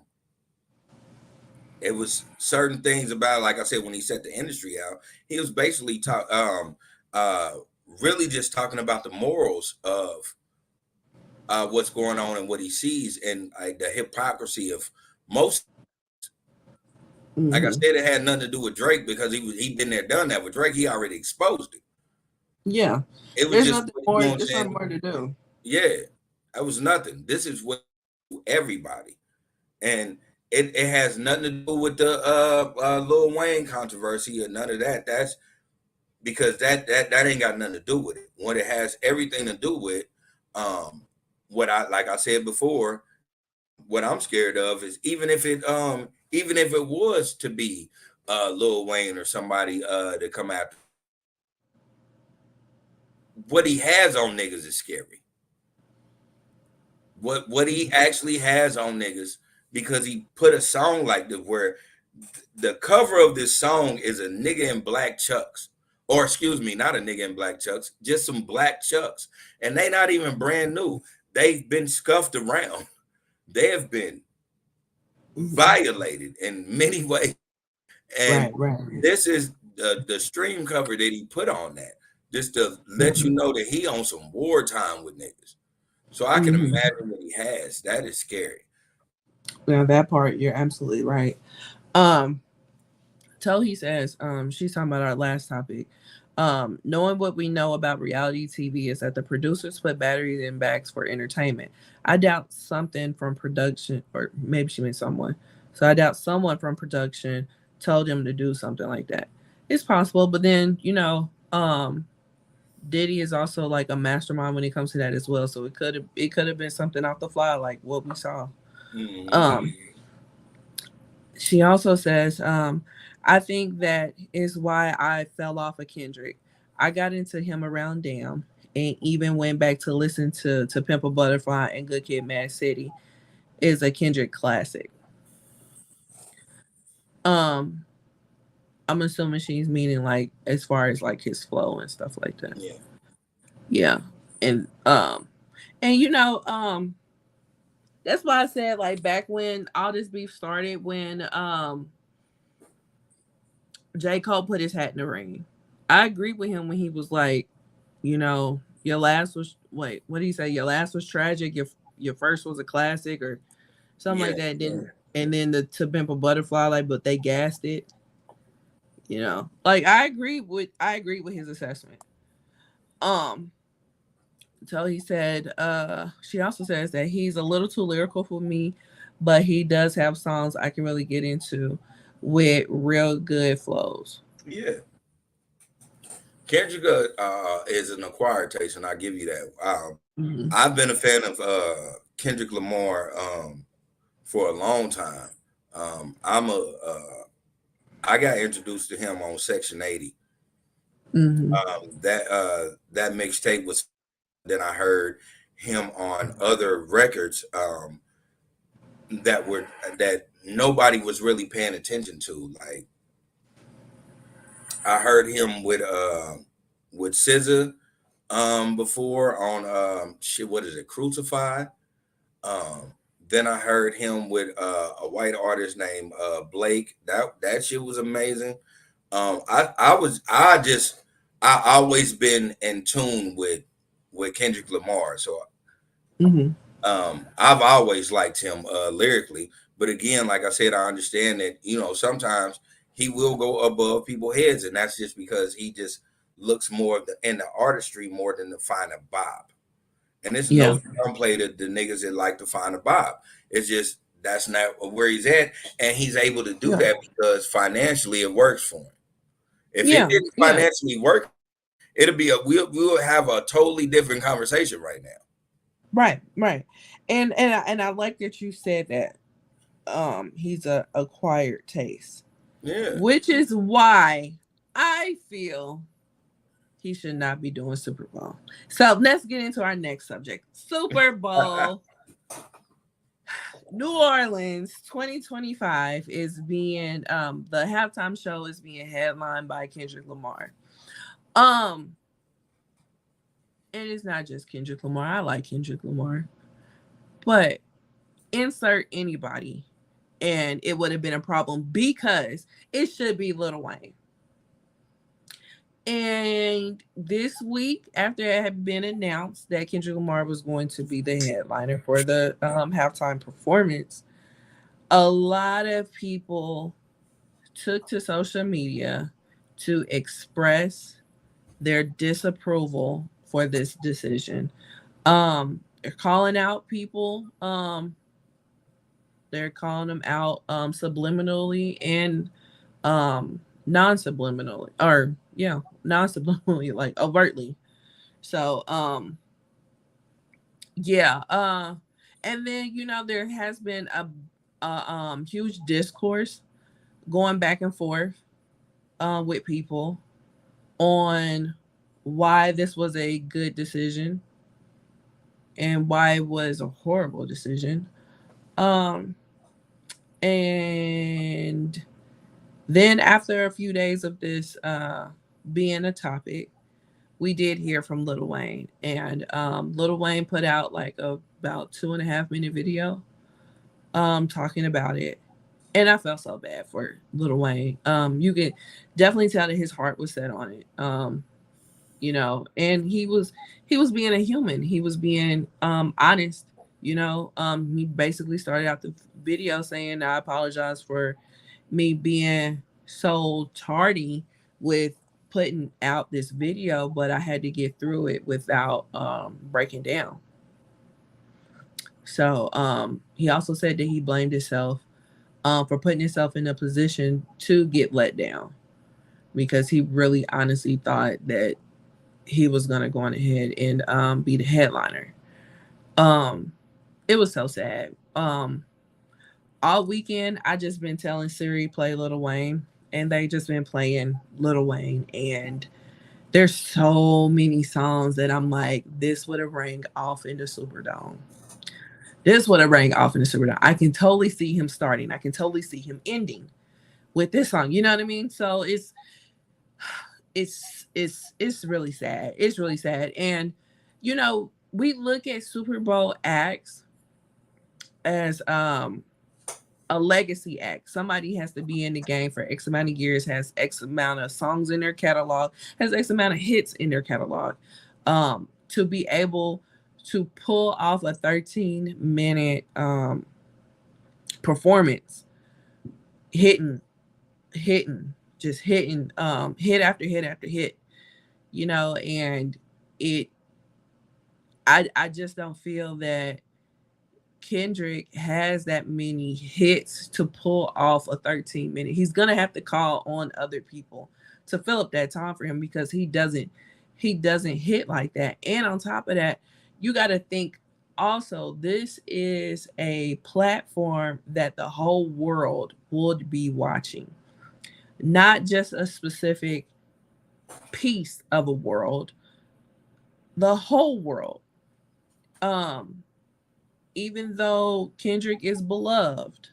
it was certain things about, like I said, when he set the industry out, he was basically uh really just talking about the morals of what's going on and what he sees, and like the hypocrisy of most. Like I Mm-hmm. said, it had nothing to do with Drake because he been there, done that with Drake. He already exposed it. Yeah. It was There's just, nothing you more. know what I'm There's nothing saying? more to do. Yeah, that was nothing. This is what everybody, and it has nothing to do with the Lil Wayne controversy or none of that. That's because that ain't got nothing to do with it. What it has everything to do with, um, what I like I said before, what I'm scared of is even if it was to be Lil Wayne or somebody to come after, what he has on niggas is scary. What he actually has on niggas, because he put a song like this where the cover of this song is a nigga in black chucks, or excuse me, not a nigga in black chucks, just some black chucks, and they not even brand new. They've been scuffed around. They have been Mm-hmm. violated in many ways, and Right. Right. this is the stream cover that he put on that, just to let you Mm-hmm. know that he on some wartime with niggas. So I can Mm-hmm. imagine what he has. That is scary. Now that part, you're absolutely right. Um, Tohi says, she's talking about our last topic. Knowing what we know about reality TV is that the producers put batteries in bags for entertainment. I doubt something from production, or maybe she meant someone. So I doubt someone from production told him to do something like that. It's possible, but then Diddy is also like a mastermind when it comes to that as well. So it could have been something off the fly, like what we saw. Hmm. Um, she also says, I think that is why I fell off of Kendrick. I got into him around Damn and even went back to listen to Pimp a Butterfly and Good Kid Mad City is a Kendrick classic. Um, I'm assuming she's meaning like as far as like his flow and stuff like that. Yeah. Yeah. And that's why I said like back when all this beef started when J. Cole put his hat in the ring. I agree with him when he was like, your last was what did he say? Your last was tragic. Your first was a classic or something Yeah. like that. Then and then the To Pimp a Butterfly, like, but they gassed it. You know, like I agree with his assessment. Um, so he said, she also says that he's a little too lyrical for me, but he does have songs I can really get into with real good flows. Yeah. Kendrick is an acquired taste, and I give you that. Mm-hmm. I've been a fan of Kendrick Lamar for a long time. I got introduced to him on Section 80. Mm-hmm. That mixtape was. Then I heard him on other records that nobody was really paying attention to. Like I heard him with SZA before on what is it, Crucified. Um, then I heard him with a white artist named Blake. That shit was amazing. I always been in tune with Kendrick Lamar, so Mm-hmm. I've always liked him lyrically. But again, like I said, I understand that sometimes he will go above people's heads, and that's just because he just looks more in the artistry more than to find a bob. And this is Yeah. no downplay to the niggas that like to find a bob. It's just that's not where he's at, and he's able to do that because financially it works for him. If it didn't financially work, we'll have a totally different conversation right now. Right. And I like that you said that he's a acquired taste. Yeah. Which is why I feel he should not be doing Super Bowl. So let's get into our next subject. Super Bowl. New Orleans 2025 is being the halftime show is being headlined by Kendrick Lamar. And it's not just Kendrick Lamar. I like Kendrick Lamar. But insert anybody and it would have been a problem because it should be Lil Wayne. And this week, after it had been announced that Kendrick Lamar was going to be the headliner for the halftime performance, a lot of people took to social media to express their disapproval for this decision. They're calling out people. They're calling them out subliminally and non-subliminally, non-subliminally, like overtly. So and then there has been a huge discourse going back and forth with people on why this was a good decision and why it was a horrible decision. And then after a few days of this being a topic, we did hear from Lil Wayne. And Lil Wayne put out like about 2.5-minute video talking about it. And I felt so bad for Lil Wayne. You could definitely tell that his heart was set on it. And he was being a human. He was being honest. He basically started out the video saying, I apologize for me being so tardy with putting out this video, but I had to get through it without breaking down. So he also said that he blamed himself for putting himself in a position to get let down because he really honestly thought that he was going to go on ahead and be the headliner. It was so sad. All weekend, I just been telling Siri play Lil Wayne, and they just been playing Lil Wayne. And there's so many songs that I'm like, this would have rang off in the Superdome. This would have rang off in the Superdome. I can totally see him starting. I can totally see him ending with this song. You know what I mean? So it's really sad. It's really sad. And we look at Super Bowl acts as a legacy act. Somebody has to be in the game for X amount of years, has X amount of songs in their catalog, has X amount of hits in their catalog, to be able to pull off a 13-minute performance, hitting, just hitting, hit after hit after hit, and it, I just don't feel that Kendrick has that many hits to pull off a 13-minute. He's gonna have to call on other people to fill up that time for him because he doesn't hit like that. And on top of that, you got to think also this is a platform that the whole world would be watching, not just a specific piece of a world, the whole world. Um Even though Kendrick is beloved,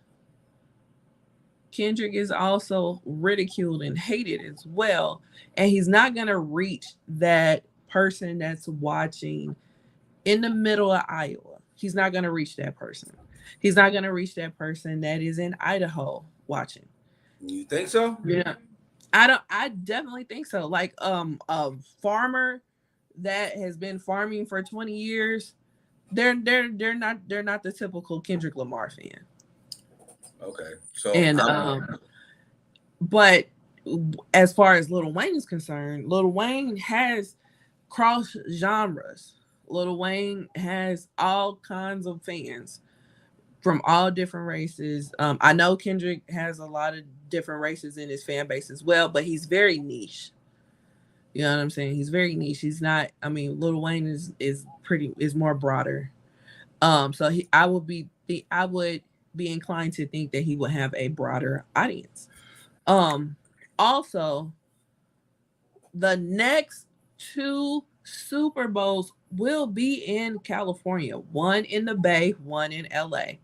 Kendrick is also ridiculed and hated as well. And he's not going to reach that person that's watching in the middle of Iowa. He's not going to reach that person. He's not going to reach that person that is in Idaho watching. You think so? Yeah. I definitely think so. Like a farmer that has been farming for 20 years, they're not the typical Kendrick Lamar fan. Okay. So And but as far as Lil Wayne is concerned, Lil Wayne has cross genres. Lil Wayne has all kinds of fans from all different races. I know Kendrick has a lot of different races in his fan base as well, but he's very niche. You know what I'm saying? He's very niche. He's not. I mean, Lil Wayne is more broader. So I would be inclined to think that he would have a broader audience. Also, the next two Super Bowls will be in California. One in the Bay, one in LA.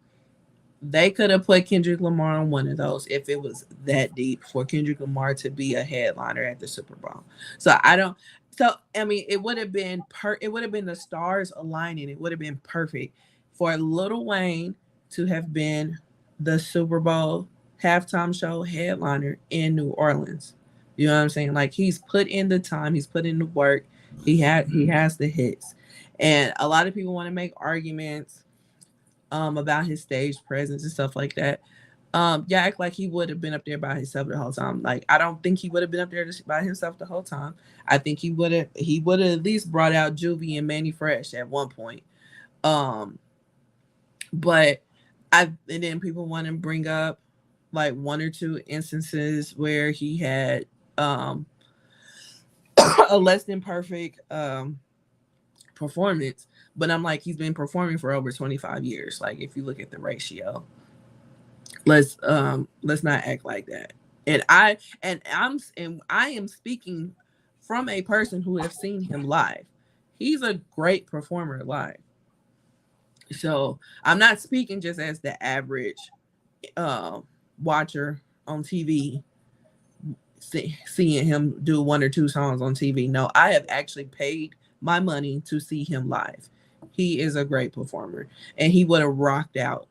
They could have put Kendrick Lamar on one of those if it was that deep for Kendrick Lamar to be a headliner at the Super Bowl. So I don't. So I mean, it would have been the stars aligning. It would have been perfect for Lil Wayne to have been the Super Bowl halftime show headliner in New Orleans. You know what I'm saying? Like he's put in the time, he's put in the work. He has the hits, and a lot of people want to make arguments about his stage presence and stuff like that. Yeah, act like he would have been up there by himself the whole time. Like I don't think he would have been up there by himself the whole time. I think he would have at least brought out Juvie and Manny Fresh at one point. But and then people want to bring up like one or two instances where he had a less than perfect performance. But I'm like, he's been performing for over 25 years. Like if you look at the ratio, let's not act like that. And I am speaking from a person who have seen him live. He's a great performer live. So I'm not speaking just as the average watcher on TV, seeing him do one or two songs on TV. No, I have actually paid my money to see him live. He is a great performer, and he would have rocked out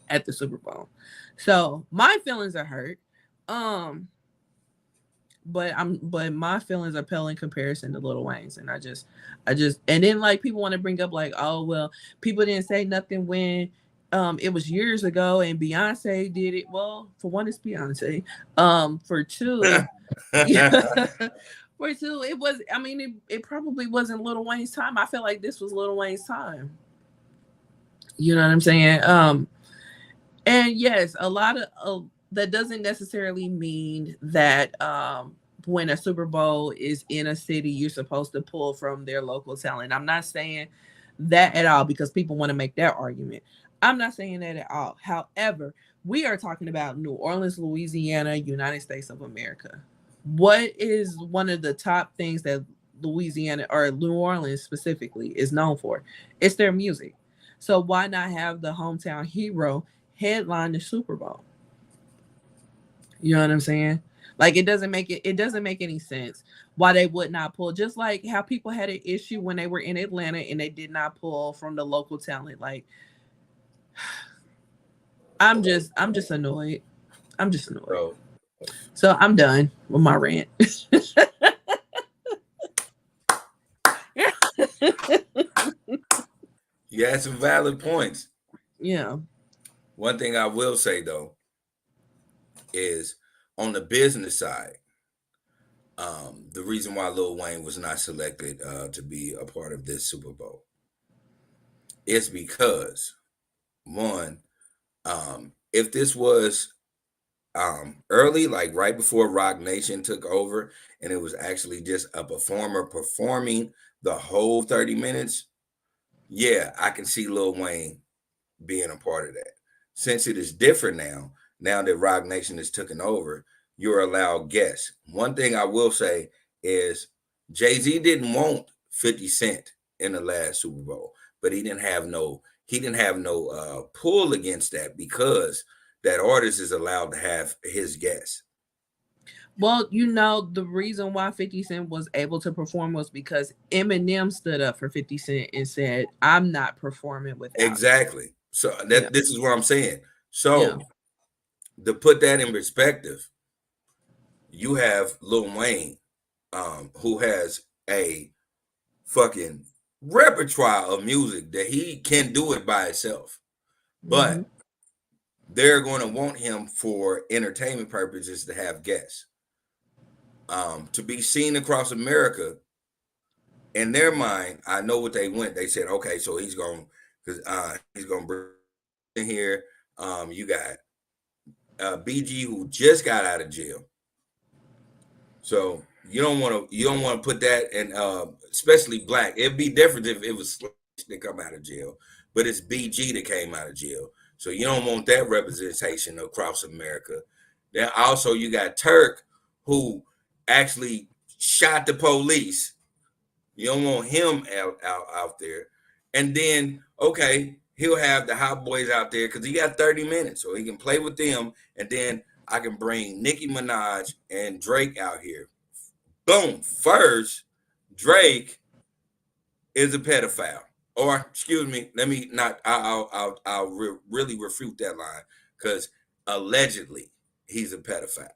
at the Super Bowl. So my feelings are hurt. But my feelings are pale in comparison to Lil Wayne's, and I just and then like people want to bring up like, oh well, people didn't say nothing when it was years ago and Beyonce did it. Well, for one, it's Beyonce. For two, for two, it was. I mean, it probably wasn't Lil Wayne's time. I feel like this was Lil Wayne's time. You know what I'm saying? And yes, a lot of that doesn't necessarily mean that when a Super Bowl is in a city, you're supposed to pull from their local talent. I'm not saying that at all because people want to make that argument. I'm not saying that at all. However, we are talking about New Orleans, Louisiana, United States of America. What is one of the top things that Louisiana or New Orleans specifically is known for? It's their music. So why not have the hometown hero headline the Super Bowl? You know what I'm saying? Like it doesn't make any sense why they would not pull. Just like how people had an issue when they were in Atlanta and they did not pull from the local talent. Like I'm just annoyed. I'm just annoyed. Bro. So I'm done with my rant. You had some valid points. Yeah. One thing I will say though is on the business side, the reason why Lil Wayne was not selected to be a part of this Super Bowl is because one, if this was early, like right before Rock Nation took over, and it was actually just a performer performing the whole 30 minutes, yeah, I can see Lil Wayne being a part of that. Since it is different now that Rock Nation is taken over, you're allowed guests. One thing I will say is Jay-Z didn't want 50 Cent in the last Super Bowl, but he didn't have no pull against that because that artist is allowed to have his guests. Well, the reason why 50 Cent was able to perform was because Eminem stood up for 50 Cent and said, I'm not performing without him. Exactly. So Yeah. this is what I'm saying. So Yeah. to put that in perspective, you have Lil Wayne, who has a fucking repertoire of music that he can do it by himself, but Mhm. they're going to want him for entertainment purposes to have guests, to be seen across America. In their mind, I know what they went. They said, okay, so he's going because he's going to bring in here. You got BG who just got out of jail. So you don't want to put that in, especially black. It'd be different if it was Slash that come out of jail, but it's BG that came out of jail. So you don't want that representation across America. Then also you got Turk who actually shot the police. You don't want him out there. And then okay, he'll have the hot boys out there because he got 30 minutes, so he can play with them. And then I can bring Nicki Minaj and Drake out here. Boom. First, Drake is a pedophile. Or excuse me, let me not. I'll really refute that line because allegedly he's a pedophile.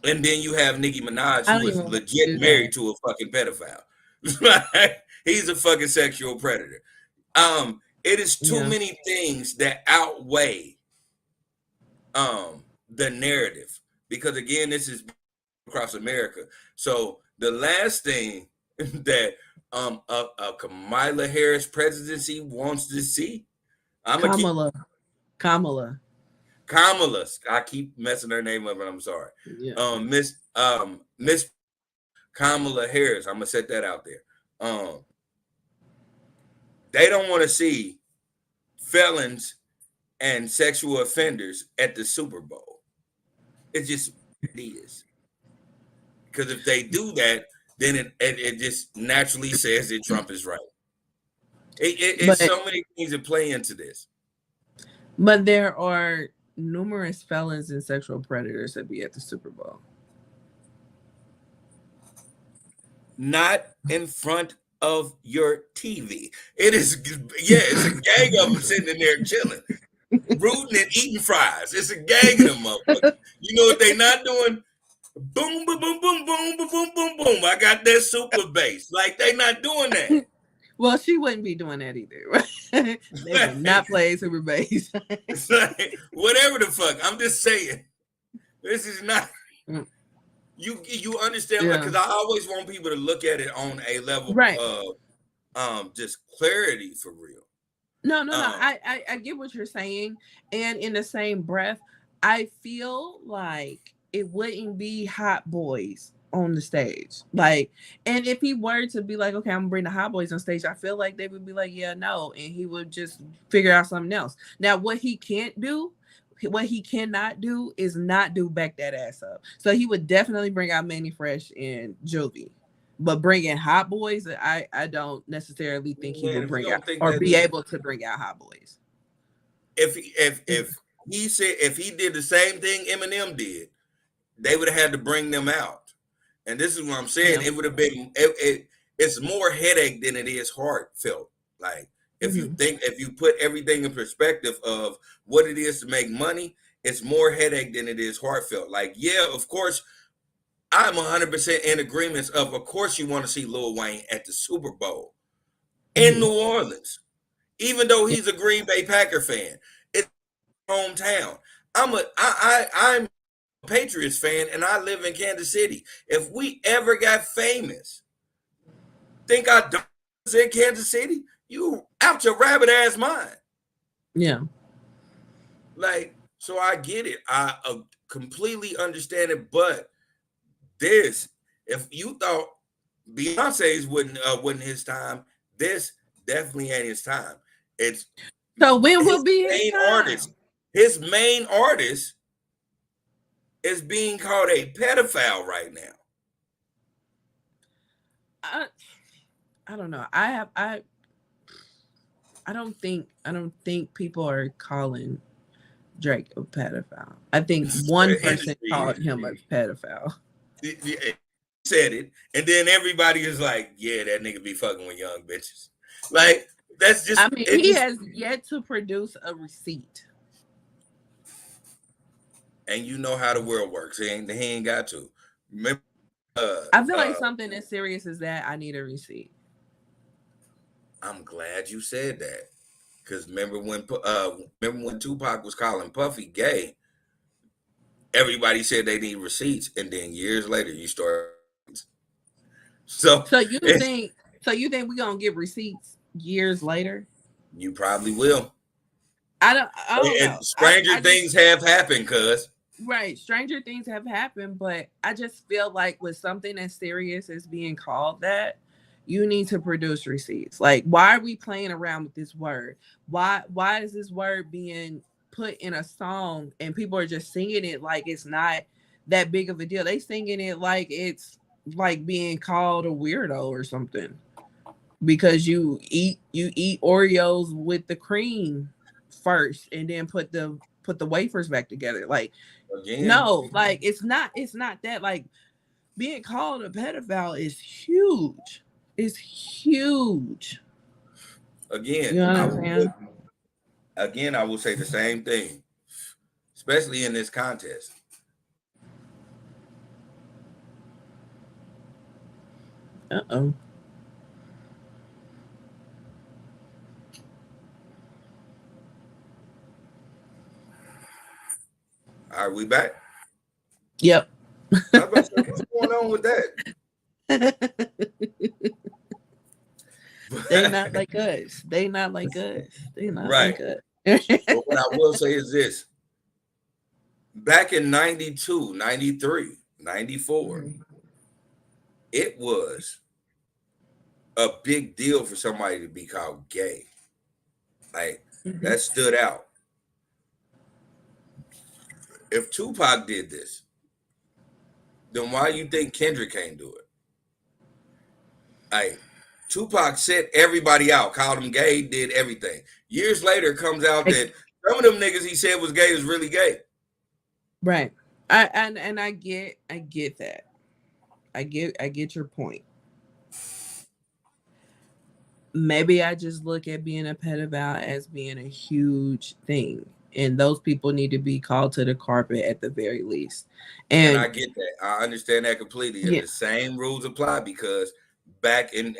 And then you have Nicki Minaj, I who don't is even want to legit do married that. to a fucking pedophile. He's a fucking sexual predator. It is too Yeah. many things that outweigh the narrative because again, this is across America. So the last thing that a Kamala Harris presidency wants to see, I'm gonna keep Kamala. Kamala. I keep messing her name up, and I'm sorry. Yeah. Miss Kamala Harris. I'm gonna set that out there. They don't want to see felons and sexual offenders at the Super Bowl. It just is. Because if they do that, then it just naturally says that Trump is right. It's But so many things that play into this. there are numerous felons and sexual predators that be at the Super Bowl. Not in front of your TV. It's a gang of them sitting in there chilling, rooting and eating fries. It's a gang of them motherfuckers. You know what they not doing? Boom, boom, boom, boom, boom, boom, boom, boom, boom. I got that super bass. Like they not doing that. Well, she wouldn't be doing that either. They would not play super bass. It's like, whatever the fuck. I'm just saying. This is not. You understand? Because I always want people to look at it on a level of just clarity for real. No. I get what you're saying, and in the same breath, I feel like it wouldn't be Hot Boys on the stage. Like, and if he were to be like, okay, I'm gonna bring the Hot Boys on stage, I feel like they would be like, yeah, no, and he would just figure out something else. Now, what he cannot do is not do Back That Ass Up. So he would definitely bring out Manny Fresh and Jovi. But bringing Hot Boys, I don't necessarily think he will bring out or be able to bring out Hot Boys. If he did the same thing Eminem did, they would have had to bring them out. And this is what I'm saying. It would have been it's more headache than it is heartfelt. Like if you put everything in perspective of what it is to make money, it's more headache than it is heartfelt. Like, yeah, of course, I'm 100% in agreement of course you want to see Lil Wayne at the Super Bowl in New Orleans, even though he's a Green Bay Packer fan. hometown. I'm a Patriots fan, and I live in Kansas City. If we ever got famous, think I don't in Kansas City? You out your rabbit ass mind. Yeah. Like, so I get it. I completely understand it. But this, if you thought Beyonce's wasn't his time, this definitely ain't his time. It's so when will be his time? Artist. His main artist is being called a pedophile right now. I don't know. I don't think people are calling Drake a pedophile. I think one person called him a pedophile. He said it, and then everybody is like, "Yeah, that nigga be fucking with young bitches." Like, that's just. I mean, he has yet to produce a receipt. And you know how the world works. He ain't got to. Remember, I feel like something as serious as that, I need a receipt. I'm glad you said that, because remember when Tupac was calling Puffy gay, everybody said they need receipts, and then years later you start. So you think we're gonna get receipts years later? You probably will. I don't know. Stranger things have happened, cuz. Right, stranger things have happened, but I just feel like with something as serious as being called that, you need to produce receipts. Like, why are we playing around with this word? Why is this word being put in a song and people are just singing it like it's not that big of a deal? They singing it like it's like being called a weirdo or something because you eat Oreos with the cream first and then put the wafers back together. Like, again, no, like it's not that. Like, being called a pedophile is huge. It's huge. Again, you know what I'm saying? Again, I will say the same thing, especially in this contest. Uh-oh. All right, we back? Yep. What's going on with that? They not like us. They not like us. They not right. like us. But what I will say is this. Back in 92, 93, 94, it was a big deal for somebody to be called gay. Like, that stood out. If Tupac did this, then why you think Kendrick can't do it? Like, Tupac set everybody out, called them gay, did everything. Years later, comes out that some of them niggas he said was gay was really gay. Right. I get that. I get your point. Maybe I just look at being a pedophile as being a huge thing. And those people need to be called to the carpet at the very least. And I get that. I understand that completely. And the same rules apply because back in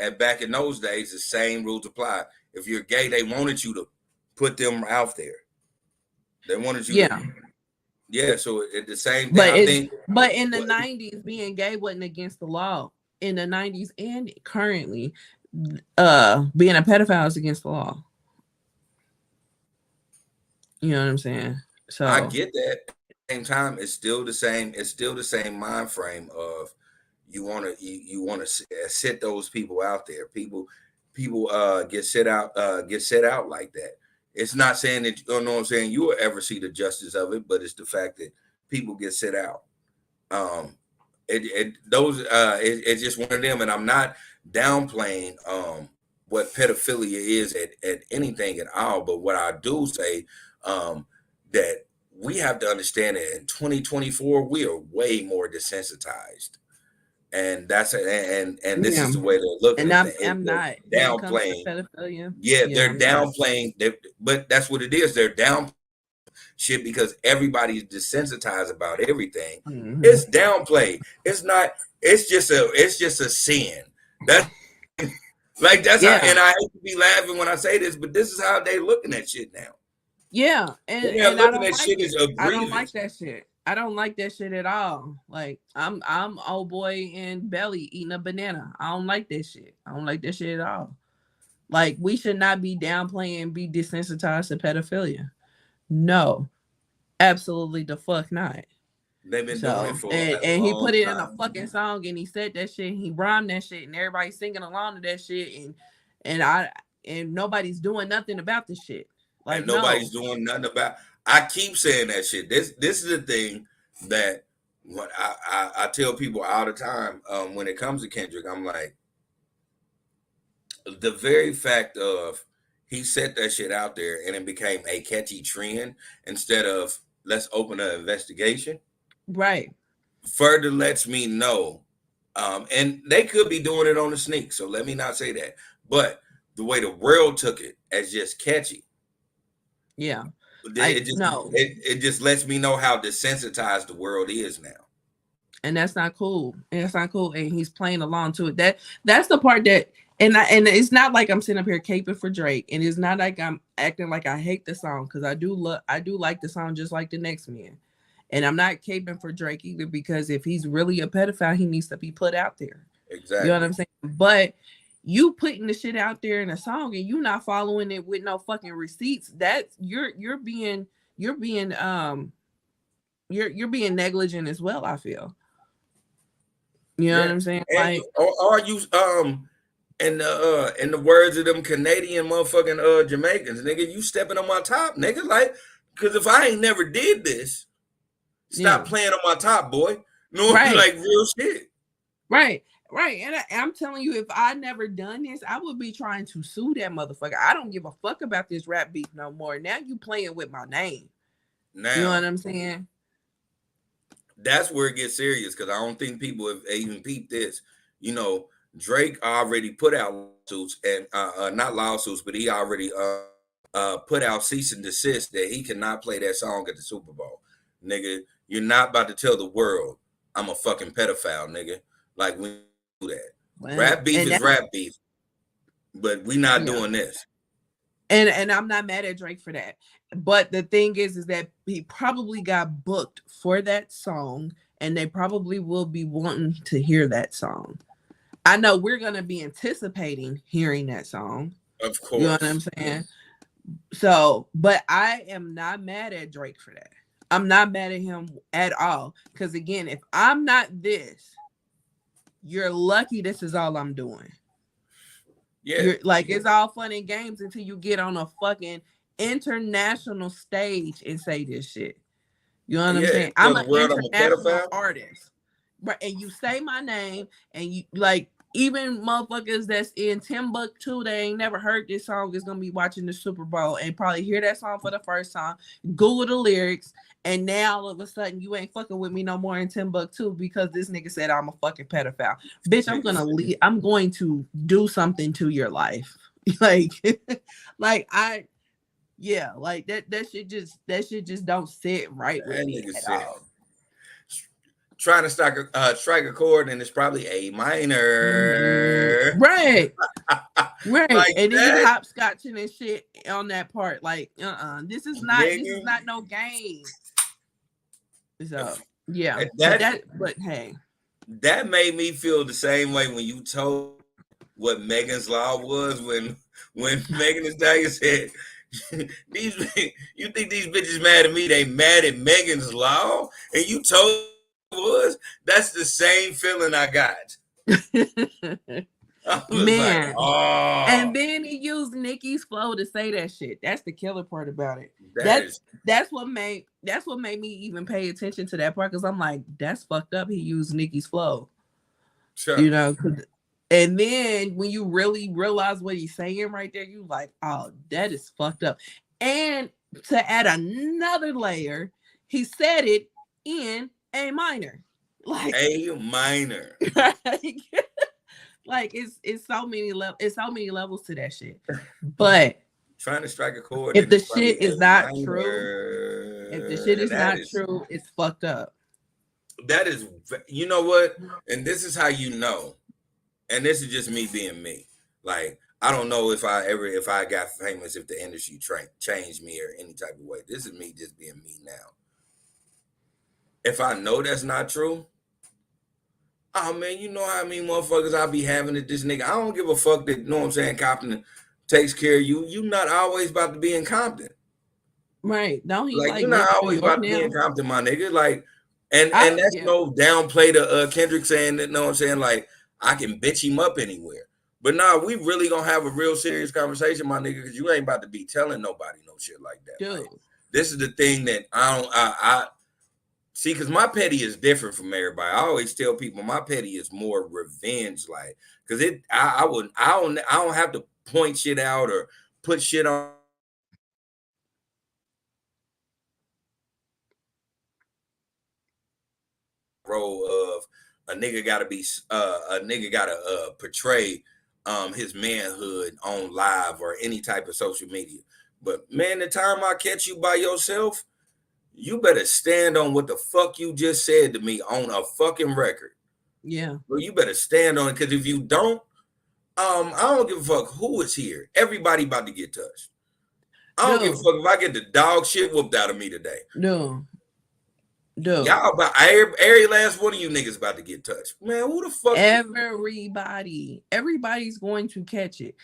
those days, the same rules apply. If you're gay, they wanted you to put them out there. They wanted you to. Yeah, so it's the same thing. But in the 90s, being gay wasn't against the law. In the 90s and currently, being a pedophile is against the law. You know what I'm saying? So I get that. At the same time, it's still the same. It's still the same mind frame of you want to sit those people out there. People get set out like that. It's not saying that, you know what I'm saying, you will ever see the justice of it, but it's the fact that people get set out. It's just one of them, and I'm not downplaying what pedophilia is at anything at all. But what I do say, that we have to understand that in 2024 we are way more desensitized, and that's this is the way they're looking at it. I'm not downplaying pedophilia. They're downplaying, but that's what it is. They're down shit because everybody's desensitized about everything. It's downplayed. It's not. It's just a sin. That's like that's how. And I hate to be laughing when I say this, but this is how they looking at shit now. Yeah, Yeah, and I looking don't at like shit is it. I don't like egregious. that shit. I don't like that shit at all. Like I'm old boy in belly eating a banana. I don't like that shit. I don't like that shit at all. Like we should not be downplaying, be desensitized to pedophilia. No, absolutely the fuck not. They've been doing it So for a and he put long it in a time, fucking song and he said that shit. And he rhymed that shit and everybody's singing along to that shit and I and nobody's doing nothing about the shit. and Like nobody's no, doing nothing about. I keep saying that shit. This is the thing that what I tell people all the time. When it comes to Kendrick, I'm like, the very fact of he set that shit out there and it became a catchy trend instead of let's open an investigation. right. Further lets me know, and they could be doing it on the sneak. So let me not say that, but the way the world took it as just catchy, Yeah. it Like just no. it just lets me know how desensitized the world is now. And that's not cool. And that's not cool. And he's playing along to it. That's the part that and it's not like I'm sitting up here caping for Drake. And it's not like I'm acting like I hate the song because I do like the song just like the next man. And I'm not caping for Drake either because if he's really a pedophile, he needs to be put out there. You know what Exactly. I'm saying? But you putting the shit out there in a song and you not following it with no fucking receipts, that's you're being you're being negligent as well, I feel. You know Yeah, what I'm saying? and Like, or are you in the words of them Canadian motherfucking Jamaicans, nigga, you stepping on my top, nigga, like, because if I ain't never did this, stop yeah, playing on my top, boy. No, right, like real shit. right, right. And I'm telling you, if I never done this, I would be trying to sue that motherfucker. I don't give a fuck about this rap beef no more. Now you playing with my name. You know what Now I'm saying? that's where it gets serious because I don't think people have even peeped this. You know, Drake already put out lawsuits and not lawsuits, but he already put out cease and desist that he cannot play that song at the Super Bowl. Nigga, you're not about to tell the world I'm a fucking pedophile, nigga. Like we do that. Well, Rap beef and is that's rap beef, but we not yeah. doing this. And I'm not mad at Drake for that. But the thing is that he probably got booked for that song, and they probably will be wanting to hear that song. I know we're gonna be anticipating hearing that song. Of You know what I'm course. saying? So, but I am not mad at Drake for that. I'm not mad at him at all. Because again, if I'm not this, you're lucky this is all I'm doing. Yeah. You're like, it's all fun and games until you get on a fucking international stage and say this shit. You know what I'm Yeah. saying? And tell I'm the an world I'm a international pedophile. artist. Right. And you say my name and you like even motherfuckers that's in Timbuktu, they ain't never heard this song is gonna be watching the Super Bowl and probably hear that song for the first time, Google the lyrics, and now all of a sudden you ain't fucking with me no more in Timbuktu because this nigga said I'm a fucking pedophile. Bitch, I'm gonna leave. I'm going to do something to your life. like like I yeah, like that shit just don't sit right with That me nigga at said all. trying to strike a chord and it's probably A minor. Right, right. Like And then you that, hopscotching and shit on that part. Like, this is nigga. not no game. So yeah. That But hey. that made me feel the same way when you told what Megan's Law was when Megan Thee Stallion said these you think these bitches mad at me, they mad at Megan's Law, and you told was that's the same feeling I got. I was like, Man. oh, And then he used Nicki's flow to say that shit. That's the killer part about it. that is That's what made me even pay attention to that part because I'm like, that's fucked up. He used Nicki's flow. sure. You know, and then when you really realize what he's saying right there, you like, oh, that is fucked up. And to add another layer, he said it in A minor. Like, A minor. like it's so many levels to that shit. But Trying to strike a chord if and the it's probably shit is A not true, if the shit minor. is not true, it's fucked up. That is, you know what? And this is how you know. And this is just me being me. Like, I don't know if I got famous, if the industry changed me or any type of way. This is me just being me now. If I know that's not true, oh man, you know how many motherfuckers I be having at this nigga. I don't give a fuck that, you know what I'm saying, Compton takes care of you. You not always about to be in Compton. Right. Don't he Like, like you're live not in New always York about to be now? in Compton, my nigga. Like, and that's no downplay to Kendrick saying that, you know what I'm saying? Like, I can bitch him up anywhere. But nah, we really gonna have a real serious conversation, my nigga, because you ain't about to be telling nobody no shit like that. Dude. Like, this is the thing that I see, because my petty is different from everybody. I always tell people my petty is more revenge, like, because I don't have to point shit out or put shit on role of a nigga gotta portray his manhood on live or any type of social media. But man, the time I catch you by yourself, you better stand on what the fuck you just said to me on a fucking record. Yeah. Well, you better stand on it, because if you don't, I don't give a fuck who is here. Everybody about to get touched. I don't give a fuck if I get the dog shit whooped out of me today. No. Y'all about every last one of you niggas about to get touched. Man, who the fuck? Everybody's going to catch it.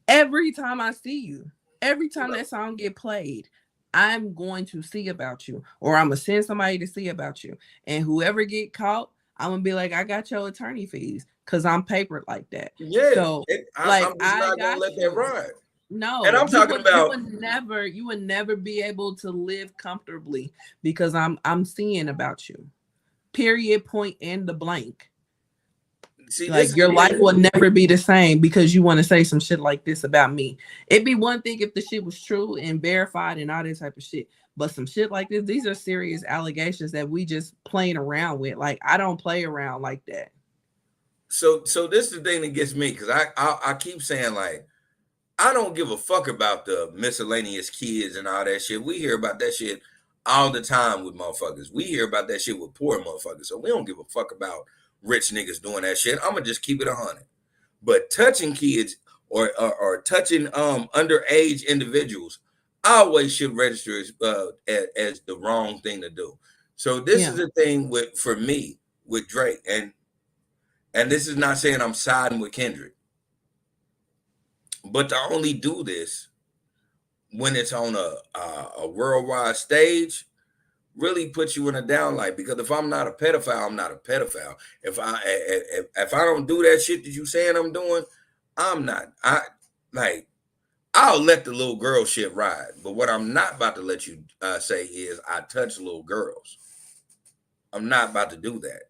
Every time I see you, every time that song get played, I'm going to see about you, or I'm gonna send somebody to see about you. And whoever get caught, I'm gonna be like, I got your attorney fees, because I'm papered like that. Yeah. So I'm just not gonna let that ride. No, and I'm talking about you would never be able to live comfortably, because I'm seeing about you. Period, point, and the blank. See, like, your life will never be the same because you want to say some shit like this about me. It'd be one thing if the shit was true and verified and all this type of shit, but some shit like this, these are serious allegations that we just playing around with. Like, I don't play around like that. So this is the thing that gets me, because I keep saying, like, I don't give a fuck about the miscellaneous kids and all that shit. We hear about that shit all the time with motherfuckers. We hear about that shit with poor motherfuckers. So we don't give a fuck about rich niggas doing that shit. I'm gonna just keep it 100. But touching kids or touching underage individuals always should register as the wrong thing to do. So this is the thing for me with Drake, and this is not saying I'm siding with Kendrick. But to only do this when it's on a worldwide stage really puts you in a downlight. Because if I'm not a pedophile, I'm not a pedophile. If I don't do that shit that you saying I'm doing, I'm not. I'll let the little girl shit ride. But what I'm not about to let you say is I touch little girls. I'm not about to do that.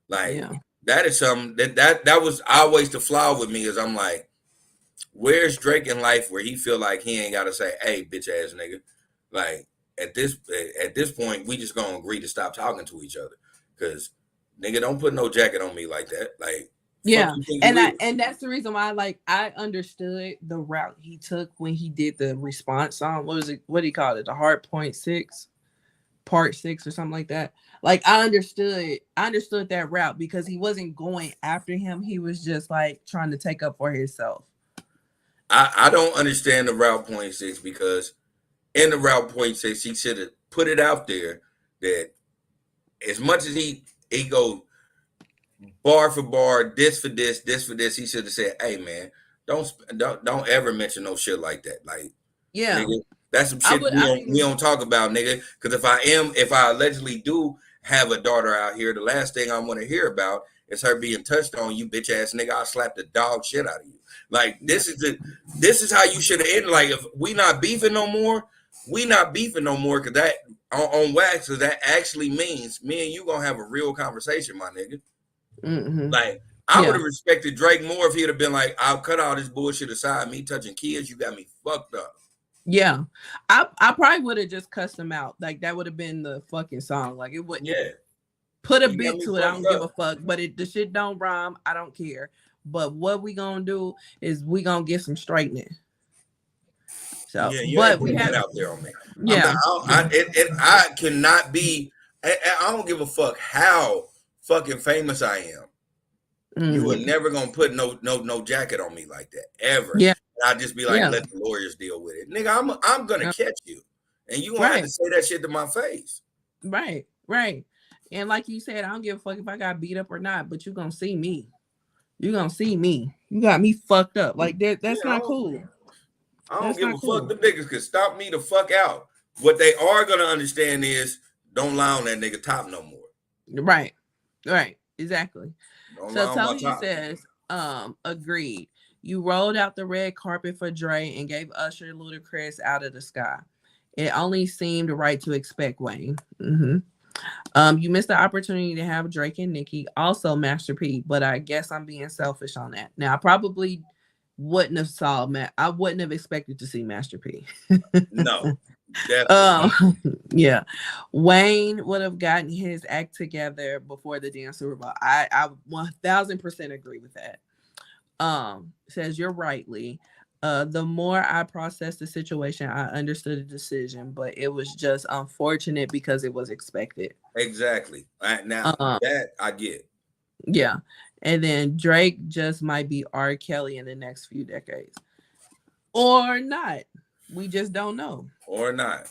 Like, that is something that was always the flaw with me, is I'm like, where's Drake in life where he feel like he ain't got to say, hey, bitch ass nigga? Like, at this point, we just gonna agree to stop talking to each other, because nigga, don't put no jacket on me like that. Like, and that's the reason why, like, I understood the route he took when he did the response song. What was it? What do you call it? The Heart Point 6, Part 6, or something like that. Like, I understood that route, because he wasn't going after him. He was just like trying to take up for himself. I don't understand the Route Point 6, because in the Route Point 6, he should have put it out there that as much as he go bar for bar, this for this, he should have said, hey man, don't ever mention no shit like that. Like, nigga, that's some shit we don't talk about, nigga. Because if I allegedly do have a daughter out here, the last thing I want to hear about is her being touched on, you bitch ass nigga. I'll slap the dog shit out of you. Like, this is how you should have ended. Like, if we not beefing no more, because that on wax, because that actually means me and you gonna have a real conversation, my nigga. Mm-hmm. Like, I would have respected Drake more if he'd have been like, I'll cut all this bullshit aside. Me touching kids, you got me fucked up. Yeah, I probably would have just cussed him out. Like, that would have been the fucking song. Like, it wouldn't. Yeah. Put a beat to it. I don't give a fuck. But the shit don't rhyme. I don't care. But what we gonna do is we gonna get some straightening. So, but we have out there on me. Yeah, I cannot be. I don't give a fuck how fucking famous I am. You are never gonna put no jacket on me like that ever. Yeah. And I'll just be like, Yeah. let the lawyers deal with it. Nigga, I'm gonna catch you. And you gonna have to Right. say that shit to my face. Right. Right. And like you said, I don't give a fuck if I got beat up or not, but you gonna see me. You gonna see me. You got me fucked up. Like that's Yeah, not cool. I don't That's give not a cool. fuck. Them niggas could stop me the fuck out. What they are gonna understand is don't lie on that nigga top no more. Right. Right. Exactly. Don't So lie on my Tony top. says, agreed. You rolled out the red carpet for Dre and gave Usher Ludacris out of the sky. It only seemed right to expect Wayne. You missed the opportunity to have Drake and Nicki, also Master P, but I guess I'm being selfish on that. Now I probably wouldn't have I wouldn't have expected to see Master P. No, definitely. Yeah. Wayne would have gotten his act together before the damn Super Bowl. I 1000% agree with that. Says you're rightly. The more I processed the situation, I understood the decision, but it was just unfortunate because it was expected. Exactly. Now that I get. Yeah. And then Drake just might be R. Kelly in the next few decades. Or not. We just don't know. Or not.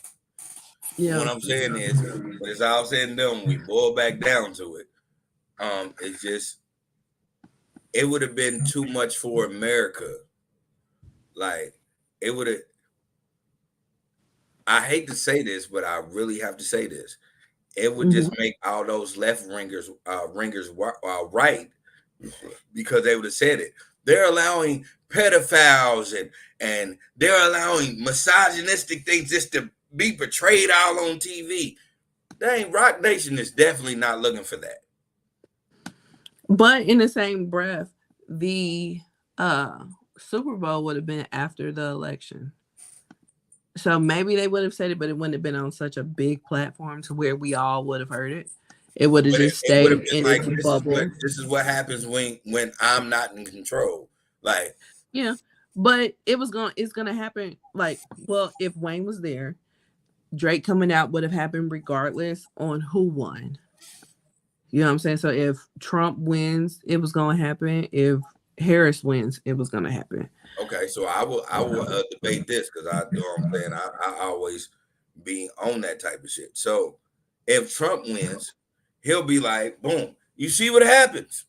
Yeah. What I'm saying is, when it's all said and done, we boil back down to it. It's just, it would have been too much for America. Like, it would have. I hate to say this, but I really have to say this. It would just make all those left ringers right, because they would have said it. They're allowing pedophiles and they're allowing misogynistic things just to be portrayed all on TV. Dang, Rock Nation is definitely not looking for that. But in the same breath, the Super Bowl would have been after the election. So maybe they would have said it, but it wouldn't have been on such a big platform to where we all would have heard it. It would have just stayed in like, its bubble. This is what happens when I'm not in control. Like, yeah, but it's gonna happen. Like, well, if Wayne was there, Drake coming out would have happened regardless on who won. You know what I'm saying? So if Trump wins, it was gonna happen. If Harris wins, it was gonna happen. Okay, so I will debate this because I you know what I'm saying. I always be on that type of shit. So if Trump wins, he'll be like, boom, you see what happens.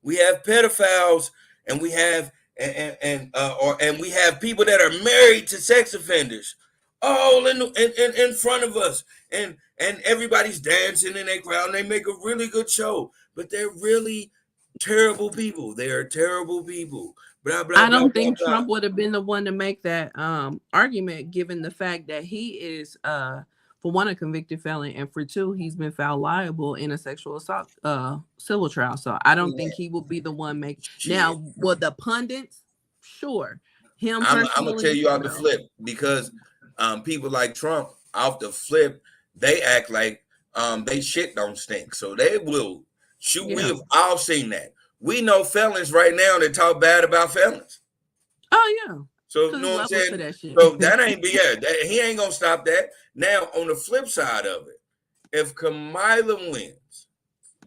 We have pedophiles and we have and we have people that are married to sex offenders all in front of us, and everybody's dancing in their crowd and they make a really good show, but they're really terrible people. They are terrible people. Blah, blah, I don't blah, think blah, Trump blah. would have been the one to make that argument, given the fact that he is, for one, a convicted felon, and for two, he's been found liable in a sexual assault civil trial. So I don't think he will be the one make. Now, will the pundits? Sure. Him I'm personally. gonna tell you off the flip, because people like Trump off the flip, they act like they shit don't stink, so they will shoot. Yeah. We have all seen that. We know felons right now that talk bad about felons. Oh yeah. So you know what I'm saying? That shit. So that ain't he ain't gonna stop that. Now on the flip side of it, if Kamala wins,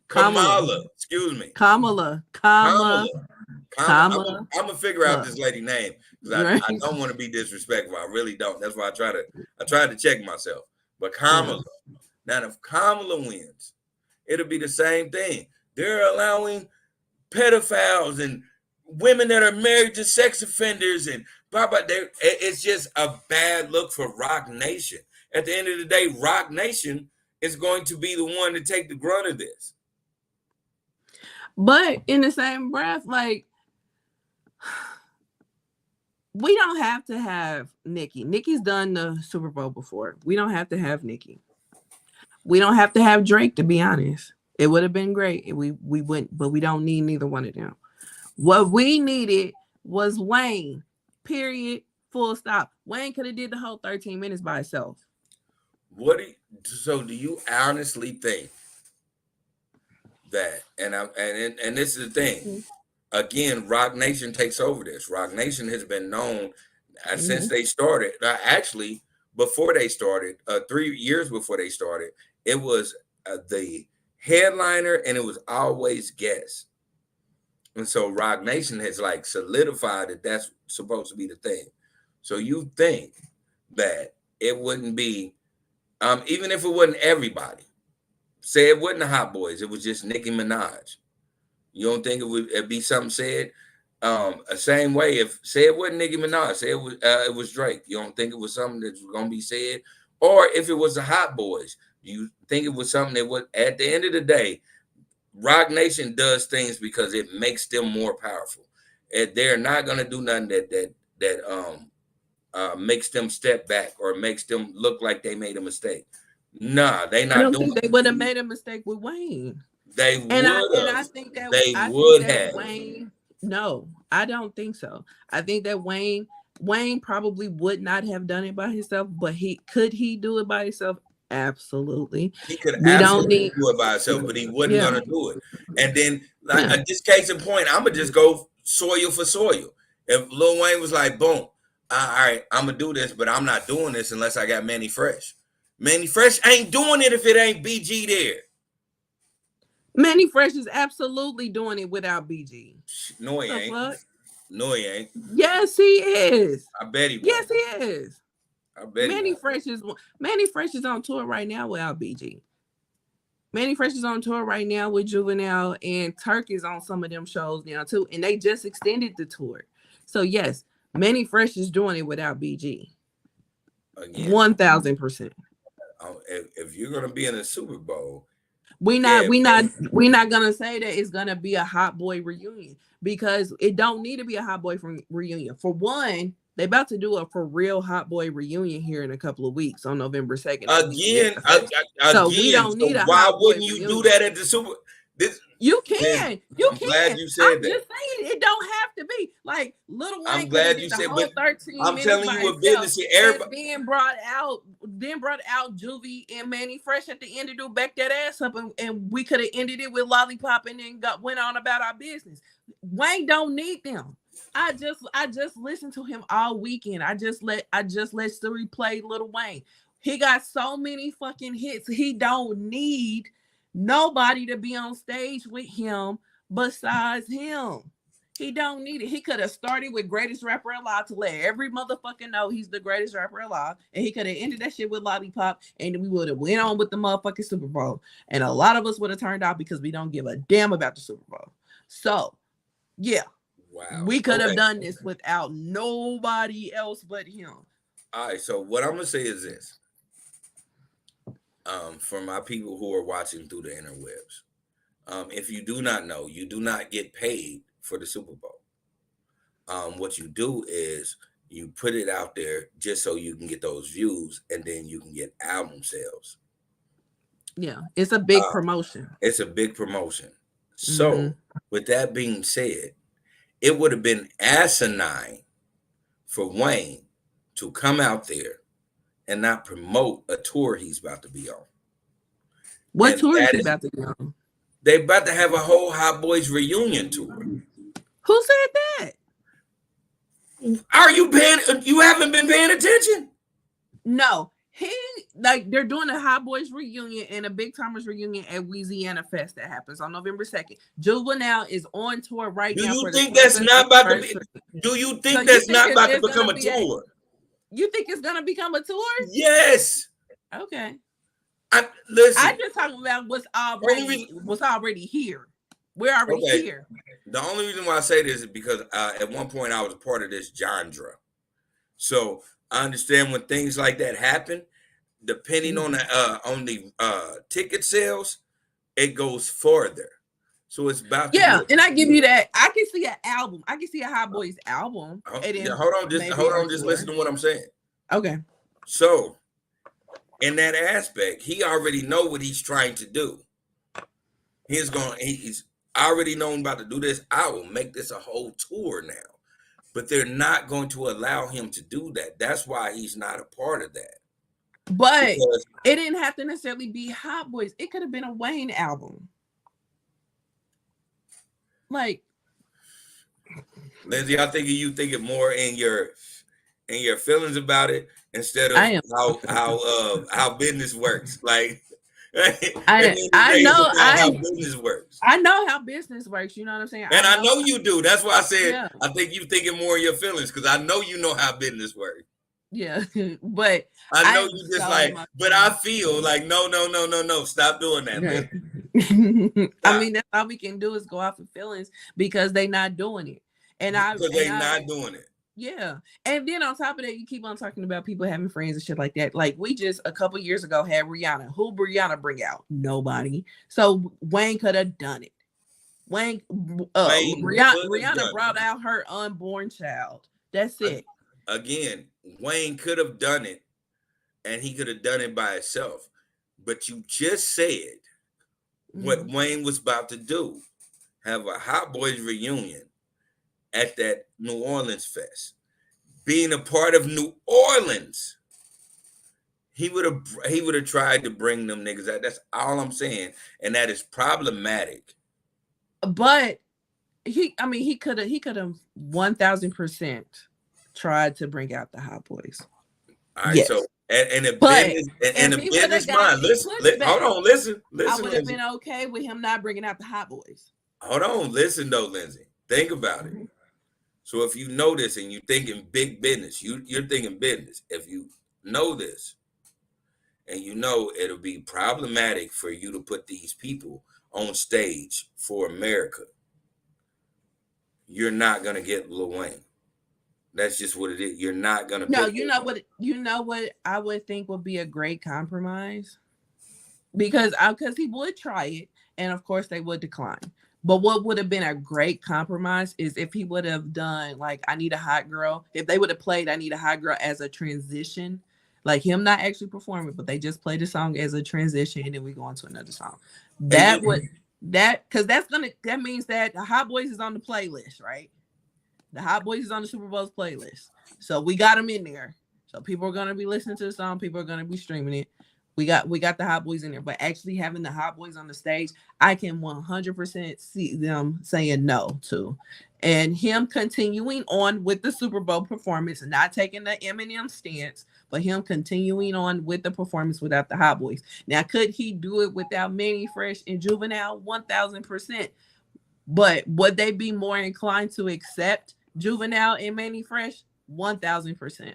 Kamala. I'm gonna figure out this lady name because I don't want to be disrespectful. I really don't. That's why I tried to check myself. But Kamala. Now, if Kamala wins, it'll be the same thing. They're allowing pedophiles and women that are married to sex offenders and blah blah. It's just a bad look for Rock Nation. At the end of the day, Rock Nation is going to be the one to take the grunt of this. But in the same breath, like, we don't have to have Nicki. Nicki's done the Super Bowl before. We don't have to have Nicki. We don't have to have Drake, to be honest. It would have been great if we wouldn't, but we don't need neither one of them. What we needed was Wayne. Period. Full stop. Wayne could have did the whole 13 minutes by himself. So do you honestly think that, and this is the thing, again, Rock Nation takes over this. Rock Nation has been known since they started. Actually, before they started, 3 years before they started, it was the headliner and it was always guests. And so Rock Nation has like solidified that that's supposed to be the thing. So you think that it wouldn't be, even if it wasn't everybody, say it wasn't the Hot Boys, it was just Nicki Minaj. You don't think it'd be something said? The same way, if say it wasn't Nicki Minaj, say it was Drake. You don't think it was something that's gonna be said? Or if it was the Hot Boys, you think it was something that would, at the end of the day, Rock Nation does things because it makes them more powerful. And they're not gonna do nothing that makes them step back or makes them look like they made a mistake. Nah, they I not don't doing think they would have made a mistake with Wayne. They would And I have. think that They I would think that have. Wayne. No, I don't think so. I think that Wayne probably would not have done it by himself, but he do it by himself. Absolutely. He could We don't absolutely need. do it by himself, but he wasn't Yeah. gonna do it. And then, like Yeah. this case in point, I'm gonna just go soil for soil. If Lil Wayne was like, "Boom, all right, I'm gonna do this, but I'm not doing this unless I got Manny Fresh." Manny Fresh ain't doing it if it ain't BG there. Manny Fresh is absolutely doing it without BG. No, he The ain't. fuck? No, he ain't. Yes, he is. I bet he. Yes, won't. he is. I bet Manny Fresh is on tour right now without BG. Manny Fresh is on tour right now with Juvenile, and Turk is on some of them shows now too, and they just extended the tour. So yes, Manny Fresh is doing it without BG. 1000%. If you're gonna be in a Super Bowl, we're not gonna say that it's gonna be a Hot Boy reunion, because it don't need to be a Hot Boy reunion. For one, they about to do a for real Hot Boy reunion here in a couple of weeks on November 2nd. Again, so we don't need a why Hot wouldn't Boy you reunion. do that at the Super? You can. I'm glad you said I'm that. just saying it don't have to be like Little Wayne. I'm glad you said, but 13 I'm telling you what business here. Everybody then brought out Juvie and Manny Fresh at the end to do back that ass up, and we could have ended it with Lollipop and then went on about our business. Wayne don't need them. I just listened to him all weekend. I just let Siri play Little Wayne. He got so many fucking hits. He don't need nobody to be on stage with him besides him. He don't need it. He could have started with Greatest Rapper Alive to let every motherfucker know he's the greatest rapper alive, and he could have ended that shit with Lollipop, and we would have went on with the motherfucking Super Bowl, and a lot of us would have turned out because we don't give a damn about the Super Bowl. So yeah, wow, we could have done this without nobody else but him. All right, so what I'm gonna say is this. For my people who are watching through the interwebs, if you do not know, you do not get paid for the Super Bowl. What you do is you put it out there just so you can get those views, and then you can get album sales. Yeah, it's a big promotion. It's a big promotion. So, with that being said, it would have been asinine for Wayne to come out there and not promote a tour he's about to be on. What tour is he about to be on? They about to have a whole Hot Boys reunion tour. Who said that? Are you paying? You haven't been paying attention? No. They're doing a Hot Boys reunion and a Big Timers reunion at Louisiana Fest that happens on November 2nd. Juvenile is on tour right now. Do you think that's not about to be? Do you think that's not about to become a tour? You think it's gonna become a tour? Yes. Okay. Listen. I'm just talking about what's already here. We're already here. The only reason why I say this is because at one point I was a part of this genre. So I understand when things like that happen, depending on the ticket sales, it goes further. So it's about and I give you that. I can see an album. I can see a Hot Boys album. Hold on, just listen to what I'm saying. Okay. So in that aspect, he already know what he's trying to do. He's already known about to do this. I will make this a whole tour now. But they're not going to allow him to do that. That's why he's not a part of that. But it didn't have to necessarily be Hot Boys. It could have been a Wayne album. Like, Lindsay, I think you thinking more in your feelings about it instead of how business works. Like, I know how business works. I know how business works. You know what I'm saying? And I know you do. That's why I said Yeah. I think you thinking more of your feelings because I know you know how business works. Yeah, but I know you just like, but I feel like no. Stop doing that, man. I mean, that's all we can do is go off of feelings because they not doing it, because they not doing it. Yeah, and then on top of that, you keep on talking about people having friends and shit like that. Like we just a couple years ago had Rihanna. Who Rihanna bring out? Nobody. So Wayne could have done it. Rihanna brought out her unborn child. That's it. Again, Wayne could have done it, and he could have done it by himself. But you just said what Wayne was about to do: have a Hot Boys reunion at that New Orleans fest. Being a part of New Orleans, he would have tried to bring them niggas out. That's all I'm saying, and that is problematic. But he could have 1000% tried to bring out the Hot Boys. All right, yes. So and a business mind. Listen, hold on, listen. I would have been okay with him not bringing out the Hot Boys. Hold on, listen though, Lindsay. Think about it. So if you know this and you're thinking big business, you're thinking business. If you know this, and you know it'll be problematic for you to put these people on stage for America, you're not gonna get Lil Wayne. That's just what it is. You're not gonna. No, you know what I would think would be a great compromise, because he would try it, and of course they would decline. But what would have been a great compromise is if he would have done like I Need a Hot Girl. If they would have played I Need a Hot Girl as a transition, like him not actually performing, but they just played the song as a transition, and then we go on to another song. That means that the Hot Boys is on the playlist, right? The Hot Boys is on the Super Bowl's playlist. So we got them in there. So people are going to be listening to the song. People are going to be streaming it. We got the Hot Boys in there. But actually having the Hot Boys on the stage, I can 100% see them saying no to. And him continuing on with the Super Bowl performance and not taking the Eminem stance, but him continuing on with the performance without the Hot Boys. Now, could he do it without Manny Fresh and Juvenile? 1000%. But would they be more inclined to accept Juvenile and Manny Fresh? 1000%.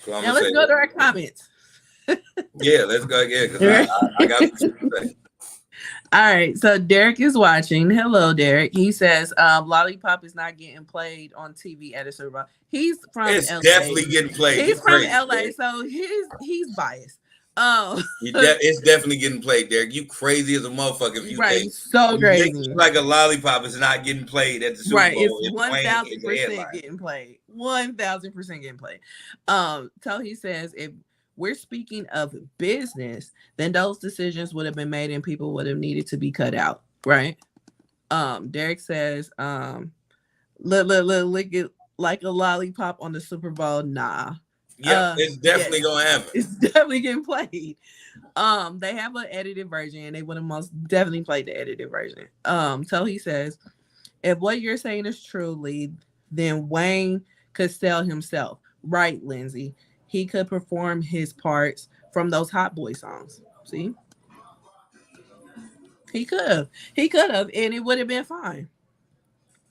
So now let's go to our comments. Yeah, let's go. Yeah, because I got something to say. All right, so Derek is watching. Hello, Derek. He says Lollipop is not getting played on TV at a Super Bowl. He's from LA. Definitely getting played. He's from LA, so he's biased. It's definitely getting played, Derek. You crazy as a motherfucker if you think so crazy. Like a Lollipop is not getting played at the Super Bowl. It's 1000% getting played. 1000% getting played. So he says if we're speaking of business, then those decisions would have been made and people would have needed to be cut out, right? Derek says, lick it like a lollipop on the Super Bowl. Nah. Yeah, it's definitely gonna happen. It's definitely getting played. They have an edited version, and they would have most definitely played the edited version. So he says, if what you're saying is truly, then Wayne could sell himself. Right, Lindsay. He could perform his parts from those Hot Boy songs. See? He could have, and it would have been fine.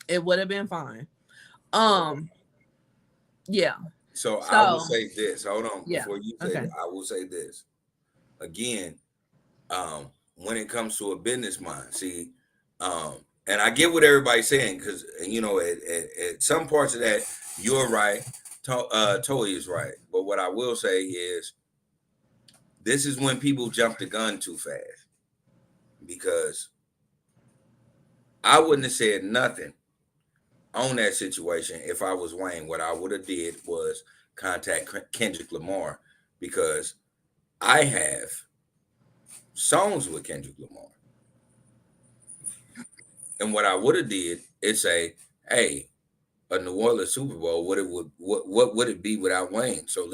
It would have been fine. Yeah. So I will say this. Hold on. Yeah. Before you say that, I will say this. Again, when it comes to a business mind, see, and I get what everybody's saying, because you know, at some parts of that, you're right. Toy is right. But what I will say is this is when people jump the gun too fast, because I wouldn't have said nothing on that situation if I was Wayne. What I would have did was contact Kendrick Lamar, because I have songs with Kendrick Lamar. And what I would have did is say, hey, a New Orleans Super Bowl, what would it be without Wayne? So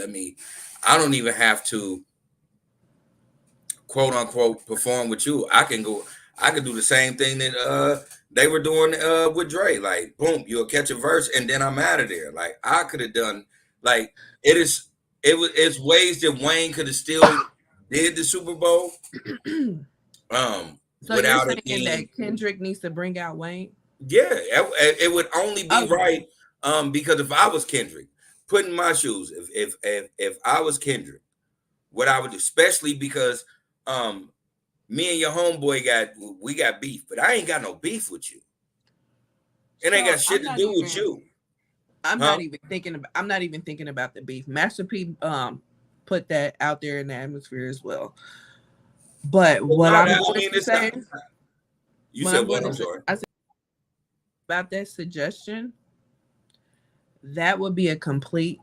I don't even have to quote unquote perform with you. I can do the same thing that they were doing with Dre. Like, boom, you'll catch a verse and then I'm out of there. Like, I could have done, like, it is it's ways that Wayne could have still did the Super Bowl. So you're Without it saying being, that Kendrick needs to bring out Wayne? yeah, it would only be Okay. right. Because if I was Kendrick, put in my shoes, if I was Kendrick, what I would do, especially because me and your homeboy got beef, but I ain't got no beef with you. It ain't got shit to do with you. I'm not even thinking about the beef. Master P put that out there in the atmosphere as well. But what I'm going to say, you said what? I'm sorry. I said about that suggestion, that would be a complete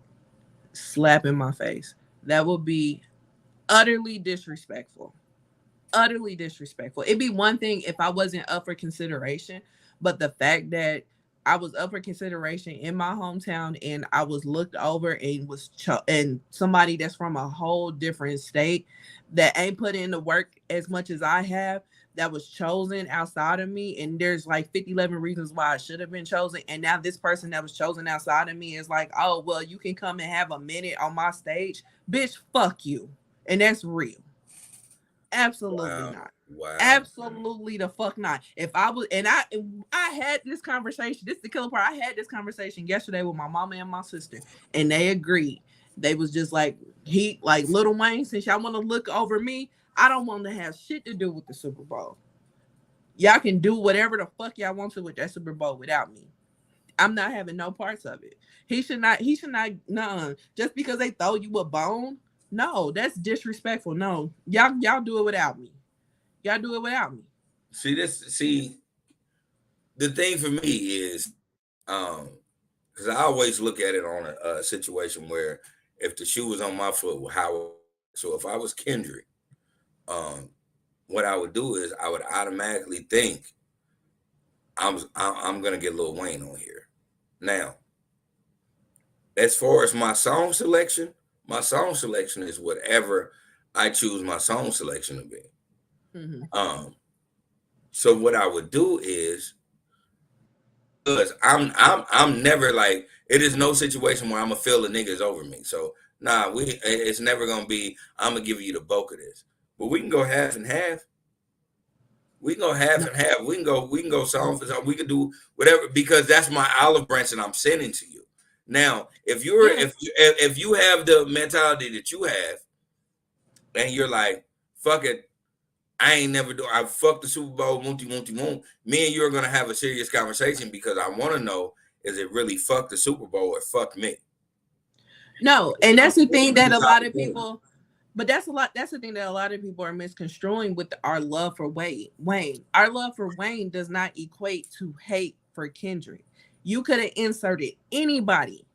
slap in my face. That would be utterly disrespectful. Utterly disrespectful. It'd be one thing if I wasn't up for consideration, but the fact that I was up for consideration in my hometown and I was looked over and and somebody that's from a whole different state that ain't put in the work as much as I have, that was chosen outside of me, and there's like 11 reasons why I should have been chosen, and now this person that was chosen outside of me is like, oh well, you can come and have a minute on my stage. Bitch, fuck you. And that's real. Absolutely not. Wow. Absolutely the fuck not. If I was, and I had this conversation. This is the killer part. I had this conversation yesterday with my mama and my sister, and they agreed. They was just like, like Lil Wayne, since y'all want to look over me, I don't want to have shit to do with the Super Bowl. Y'all can do whatever the fuck y'all want to with that Super Bowl without me. I'm not having no parts of it. He should not, no, just because they throw you a bone. No, that's disrespectful. No, y'all do it without me. Y'all do it without me. See, the thing for me is, because I always look at it on a situation where if the shoe was on my foot, so if I was Kendrick, what I would do is I would automatically think I'm gonna get Lil Wayne on here. Now, as far as my song selection is whatever I choose my song selection to be. Mm-hmm. So what I would do is, because I'm never like, it is no situation where I'm gonna feel the niggas over me. So it's never gonna be I'm gonna give you the bulk of this. But we can go half and half. We can go half and half. We can go song for song. We can do whatever, because that's my olive branch that I'm sending to you. Now, if you have the mentality that you have, and you're like, fuck it, I ain't never do. I fuck the Super Bowl. Won't. Me and you are gonna have a serious conversation, because I want to know, is it really fuck the Super Bowl or fuck me? No, and that's the thing that a lot of people. But that's the thing that a lot of people are misconstruing with our love for Wayne. Our love for Wayne does not equate to hate for Kendrick. You could have inserted anybody.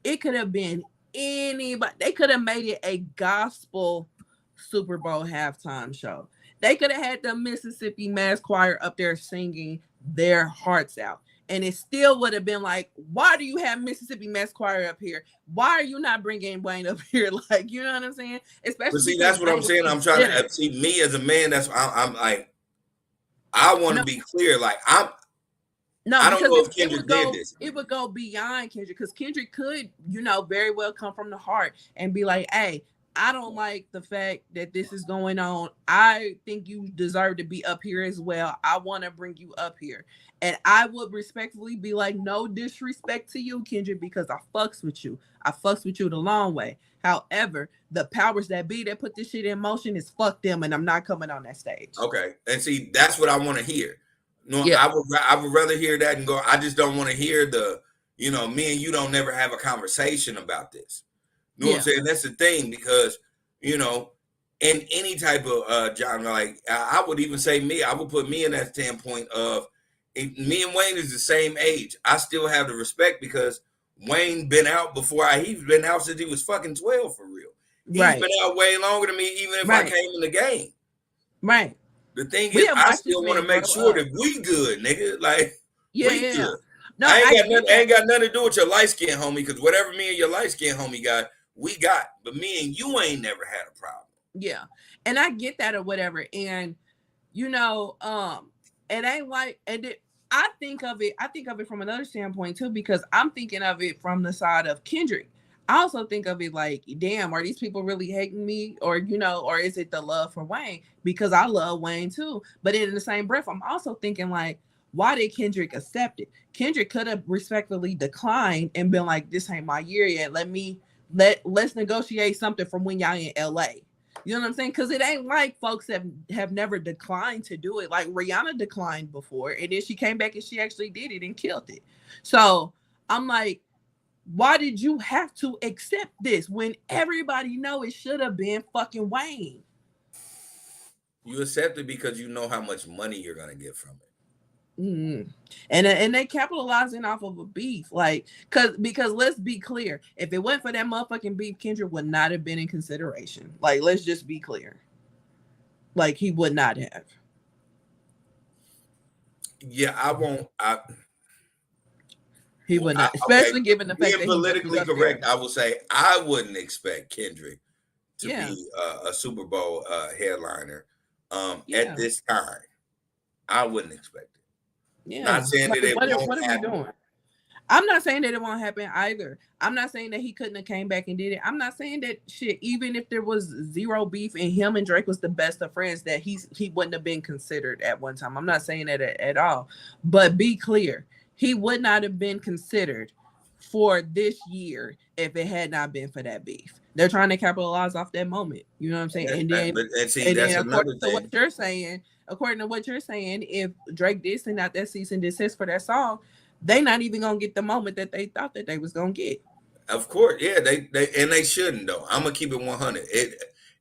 It could have been anybody. They could have made it a gospel Super Bowl halftime show. They could have had the Mississippi Mass Choir up there singing their hearts out. And it still would have been like, why do you have Mississippi Mass Choir up here? Why are you not bringing Wayne up here? Like, you know what I'm saying? Especially, see, that's what I'm saying. I'm trying to see me as a man. I'm like, I want to be clear. Like, I don't know if Kendrick did this. It would go beyond Kendrick, because Kendrick could, very well come from the heart and be like, hey, I don't like the fact that this is going on. I think you deserve to be up here as well. I want to bring you up here. And I would respectfully be like, no disrespect to you, Kendrick, because I fucks with you. I fucks with you the long way. However, the powers that be that put this shit in motion is fuck them, and I'm not coming on that stage. Okay. And see, that's what I want to hear. No, yeah. I would rather hear that and go, I just don't want to hear me and you don't never have a conversation about this. You know what I'm saying? That's the thing, because, in any type of genre, like I would even say I would put me in that standpoint of, me and Wayne is the same age. I still have the respect, because Wayne been out before he's been out since he was fucking 12 for real. He's been out way longer than me, even if I came in the game. Right. The thing is, I still want to make sure that we good, nigga. Like, we good. No, I ain't got nothing to do with your light skin homie, because whatever me and your light skin homie got, we got. But me and you ain't never had a problem. Yeah. And I get that or whatever. And, it ain't like, I think of it from another standpoint too, because I'm thinking of it from the side of Kendrick. I also think of it like, damn, are these people really hating me? Or, or is it the love for Wayne? Because I love Wayne too. But in the same breath, I'm also thinking like, why did Kendrick accept it? Kendrick could have respectfully declined and been like, this ain't my year yet. Let's negotiate something from when y'all in LA. You know what I'm saying? Because it ain't like folks have never declined to do it. Like Rihanna declined before, and then she came back and she actually did it and killed it. So I'm like, why did you have to accept this when everybody know it should have been fucking Wayne? You accept it because you know how much money you're gonna get from it. Mm-hmm. And they capitalizing off of a beef, like, because let's be clear, if it wasn't for that motherfucking beef, Kendrick would not have been in consideration. Like, let's just be clear. Like, he would not have. Yeah, He would not, especially given the fact that being politically correct, I will say I wouldn't expect Kendrick to be a Super Bowl headliner at this time. I wouldn't expect it. Yeah. Not saying that it won't what are we doing? I'm not saying that it won't happen either. I'm not saying that he couldn't have came back and did it. I'm not saying that shit, even if there was zero beef and him and Drake was the best of friends, that he wouldn't have been considered at one time. I'm not saying that at all. But be clear, he would not have been considered for this year if it had not been for that beef. They're trying to capitalize off that moment. You know what I'm saying? And then according to what you're saying, if Drake did send out that cease and desist for that song, they not even gonna get the moment that they thought that they was gonna get. Of course, yeah, they shouldn't though. I'm gonna keep it 100.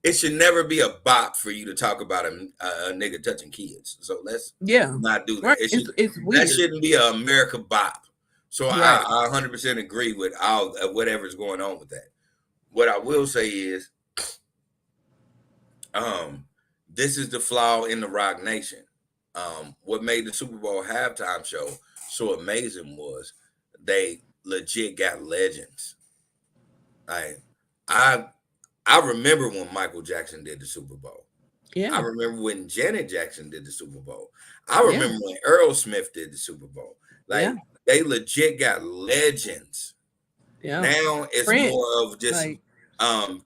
It should never be a bop for you to talk about a nigga touching kids. So let's not do that. Right. It's weird. That shouldn't be an America bop. So right. I 100% agree with all whatever's going on with that. What I will say is, this is the flaw in the Rock Nation. What made the Super Bowl halftime show so amazing was they legit got legends. I remember when Michael Jackson did the Super Bowl. Yeah. I remember when Janet Jackson did the Super Bowl. I remember when Earl Smith did the Super Bowl. They legit got legends. Yeah. Now it's more of just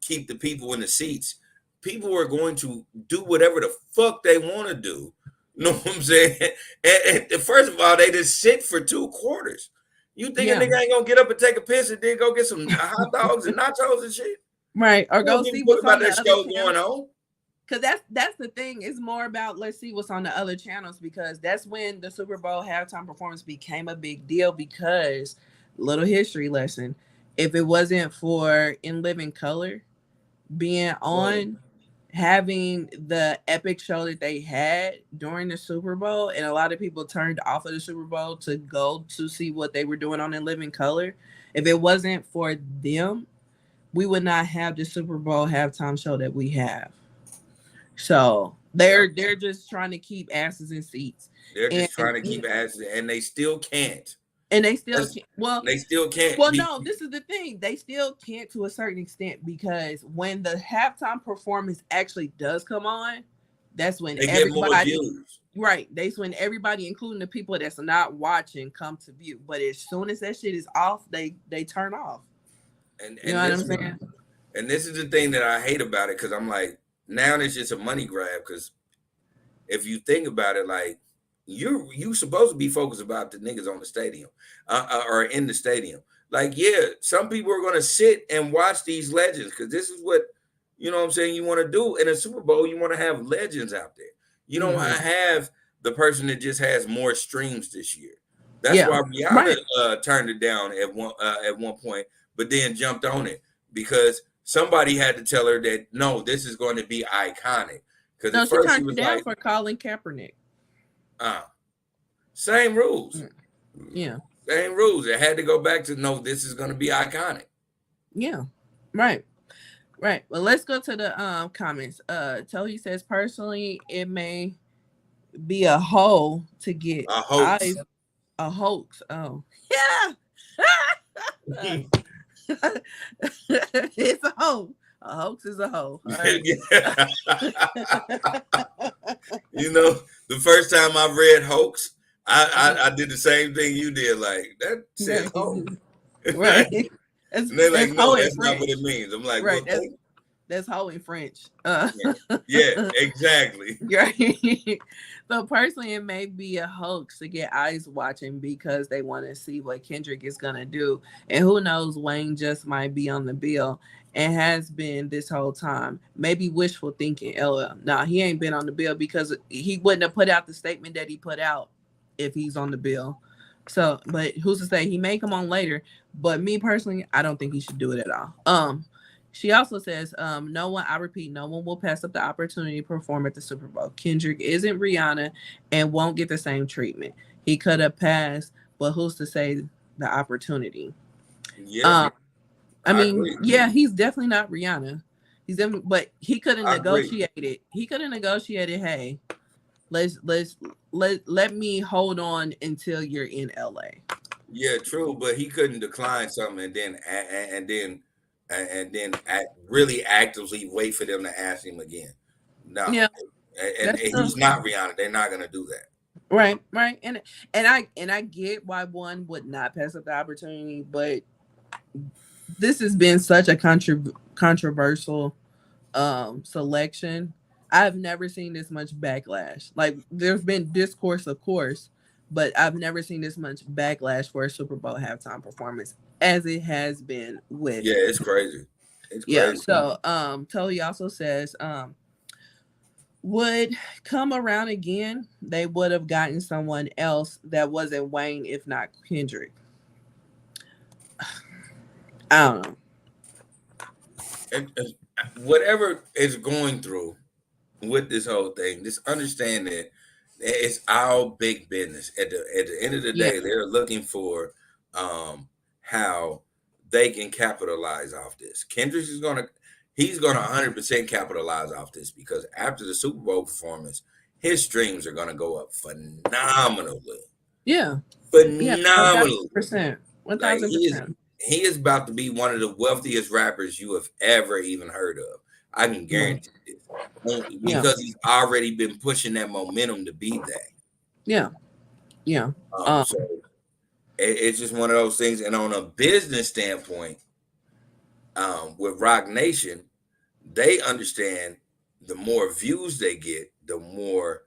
keep the people in the seats. People are going to do whatever the fuck they want to do. You know what I'm saying? And first of all, they just sit for 2 quarters. You think a nigga ain't gonna get up and take a piss and then go get some hot dogs and nachos and shit? Right. Or go see what's on the other show going on. Because that's the thing. It's more about let's see what's on the other channels, because that's when the Super Bowl halftime performance became a big deal. Because, little history lesson, if it wasn't for In Living Color being on, having the epic show that they had during the Super Bowl, and a lot of people turned off of the Super Bowl to go to see what they were doing on In Living Color. If it wasn't for them, we would not have the Super Bowl halftime show that we have. So they're just trying to keep asses in seats. They're just trying to keep asses, and they still can't. And they still can't. Well, they still can't. Well, no, this is the thing. They still can't to a certain extent, because when the halftime performance actually does come on, that's when they everybody get more views. Right. That's when everybody, including the people that's not watching, come to view. But as soon as that shit is off, they turn off. And you know what I'm saying? And this is the thing that I hate about it, because I'm like, now it's just a money grab. Because if you think about it, like, you supposed to be focused about the niggas on the stadium or in the stadium. Like, yeah, some people are going to sit and watch these legends, because this is what, you know what I'm saying, you want to do in a Super Bowl. You want to have legends out there. You don't want to have the person that just has more streams this year. That's why Rihanna turned it down at one point, but then jumped on it, because somebody had to tell her that, no, this is going to be iconic. Because no, she turned it down for Colin Kaepernick. Same rules. Yeah. Same rules. It had to go back to, no, this is going to be iconic. Yeah. Right. Right. Well, let's go to the comments. Tohi says, personally, it may be a hole to get a hoax. A hoax. Oh. Yeah. It's a hoe. A hoax is a hoe. Right. You know, the first time I read hoax, I did the same thing you did. Like, that said hoax. Right. That's And they're like, that's no, hoe in that's not what French, it means. I'm like, right? well, That's hoe in French. yeah, exactly. Right. So personally, it may be a hoax to get eyes watching because they want to see what Kendrick is gonna do, and who knows, Wayne just might be on the bill and has been this whole time. Maybe wishful thinking. LL. Nah, he ain't been on the bill because he wouldn't have put out the statement that he put out if he's on the bill. So, but who's to say he may come on later? But me personally, I don't think he should do it at all. She also says, no one, I repeat, no one will pass up the opportunity to perform at the Super Bowl. Kendrick isn't Rihanna and won't get the same treatment. He could have passed, but who's to say the opportunity? Yeah, Um, I I mean, agree. yeah, he's definitely not Rihanna. He's definitely, but he could have I agree. negotiated. He could have negotiated, hey, let me hold on until you're in LA. Yeah, true, but he couldn't decline something and then really actively wait for them to ask him again. No, Yeah, and that's true. he's not Rihanna. They're not gonna do that. Right. And I get why one would not pass up the opportunity, but this has been such a controversial selection. I've never seen this much backlash. Like there's been discourse, of course, but I've never seen this much backlash for a Super Bowl halftime performance as it has been with. Yeah, it's crazy. It's Yeah. crazy. So Tully also says would come around again, they would have gotten someone else that wasn't Wayne, if not Kendrick. I don't know. And whatever is going through with this whole thing, just understand that it's our big business. At the end of the Yeah. day, they're looking for how they can capitalize off this. Kendrick is he's gonna 100% capitalize off this because after the Super Bowl performance, his streams are gonna go up phenomenally. Yeah. Yeah. Phenomenally. 1,000%. Like 1,000%. he is about to be one of the wealthiest rappers you have ever even heard of. I can guarantee this. Yeah. Because he's already been pushing that momentum to be that. Yeah. Yeah. So it's just one of those things. And on a business standpoint, with Rock Nation, they understand the more views they get, the more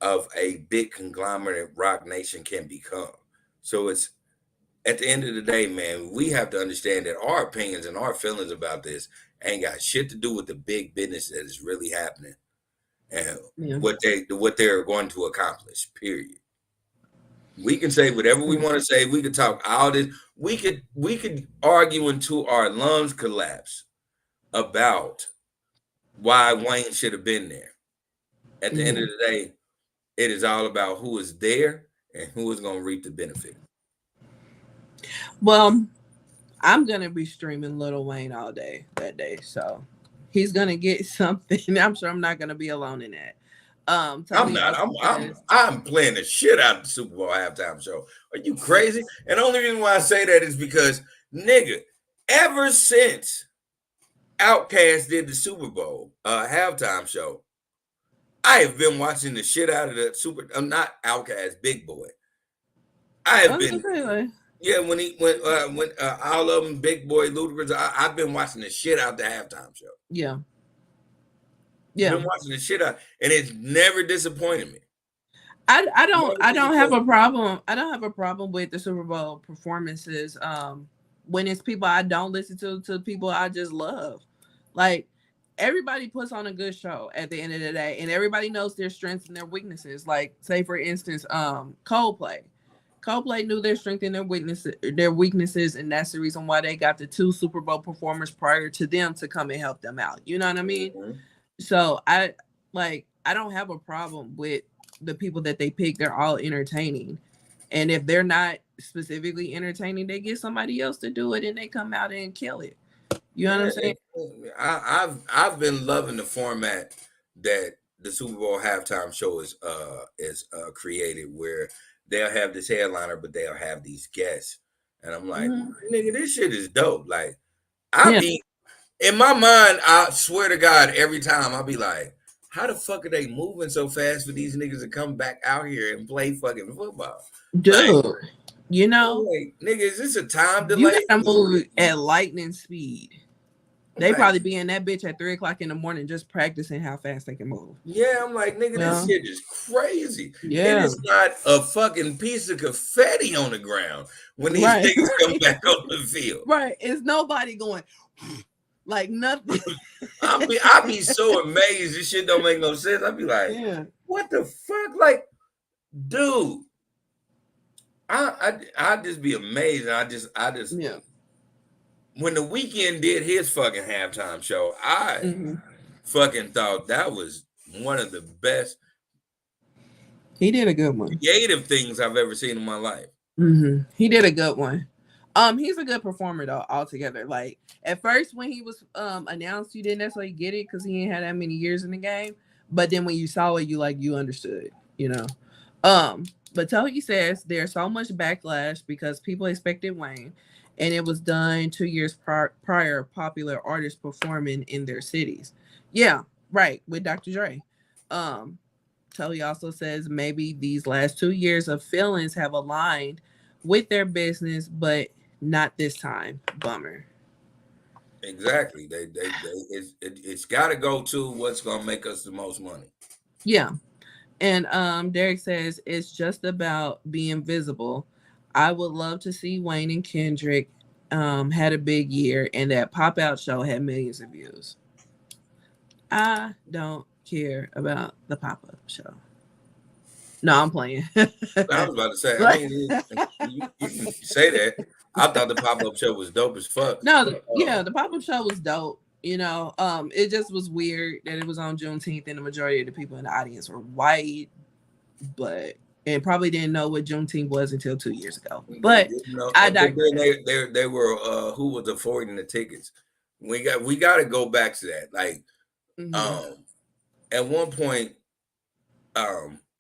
of a big conglomerate Rock Nation can become. So it's at the end of the day, man, we have to understand that our opinions and our feelings about this ain't got shit to do with the big business that is really happening and what they're going to accomplish. Period. We can say whatever we want to say. We could talk all this. We could argue until our lungs collapse about why Wayne should have been there. At the end of the day, it is all about who is there and who is going to reap the benefit. Well, I'm gonna be streaming Lil Wayne all day that day, so he's gonna get something. I'm sure I'm not gonna be alone in that. I'm not. I'm playing the shit out of the Super Bowl halftime show. Are you crazy? And the only reason why I say that is because, nigga, ever since Outkast did the Super Bowl halftime show, I have been watching the shit out of the Super. I'm not Outkast, Big Boy. I have been. Really? Yeah, when all of them, Big Boy, Ludacris, I've been watching the shit out the halftime show. Yeah. Been watching the shit out, and it's never disappointed me. I don't have a problem. I don't have a problem with the Super Bowl performances. When it's people I don't listen to people I just love. Like everybody puts on a good show at the end of the day, and everybody knows their strengths and their weaknesses. Like, say for instance, Coldplay. Coldplay knew their strength and their weaknesses, and that's the reason why they got the 2 Super Bowl performers prior to them to come and help them out. You know what I mean? Mm-hmm. So I don't have a problem with the people that they pick. They're all entertaining, and if they're not specifically entertaining, they get somebody else to do it, and they come out and kill it. You know what I'm saying? I've been loving the format that the Super Bowl halftime show is created, where they'll have this headliner, but they'll have these guests. And I'm like, nigga, this shit is dope. Like, in my mind, I swear to God, every time I'll be like, how the fuck are they moving so fast for these niggas to come back out here and play fucking football? Dude. You know, Like, nigga, is this a time you delay? gotta move at lightning speed. They Like, probably be in that bitch at 3:00 in the morning just practicing how fast they can move. yeah, I'm like, nigga, this Well, shit is crazy. And yeah, it's not a fucking piece of confetti on the ground when these right, niggas come back on the field. right. It's nobody going like nothing. I be so amazed. This shit don't make no sense. I be like, Yeah. what the fuck? Like, dude, I just be amazed. I just Yeah. when the Weeknd did his fucking halftime show, I Mm-hmm. fucking thought that was one of the best He did a good one. creative things I've ever seen in my life. Mm-hmm. He did a good one. He's a good performer though, altogether. Like at first when he was announced, you didn't necessarily get it because he ain't had that many years in the game. But then when you saw it, you understood, you know. But Tohi says there's so much backlash because people expected Wayne, and it was done 2 years prior, popular artists performing in their cities. Yeah, right, with Dr. Dre. Um, Tully also says maybe these last 2 years of feelings have aligned with their business, but not this time. Bummer. Exactly. It's got to go to what's gonna make us the most money. Yeah. And Derek says it's just about being visible. I would love to see Wayne and Kendrick had a big year and that pop out show had millions of views. I don't care about the pop up show. No, I'm playing. I was about to say, I mean, you can say that. I thought the pop up show was dope as fuck. No, yeah, the pop up show was dope. You know, it just was weird that it was on Juneteenth and the majority of the people in the audience were white, but and probably didn't know what Juneteenth was until 2 years ago. But I digress. They were who was affording the tickets. We got to go back to that. Like, at one point,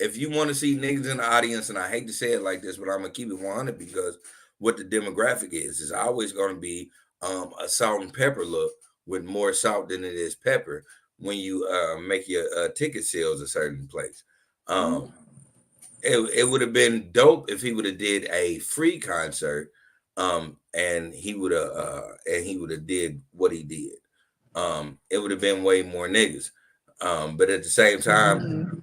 if you want to see niggas in the audience, and I hate to say it like this, but I'm gonna keep it 100 because what the demographic is always going to be a salt and pepper look with more salt than it is pepper when you make your ticket sales a certain place. It would have been dope if he would have did a free concert, and he would have did what he did. It would have been way more niggas. But at the same time,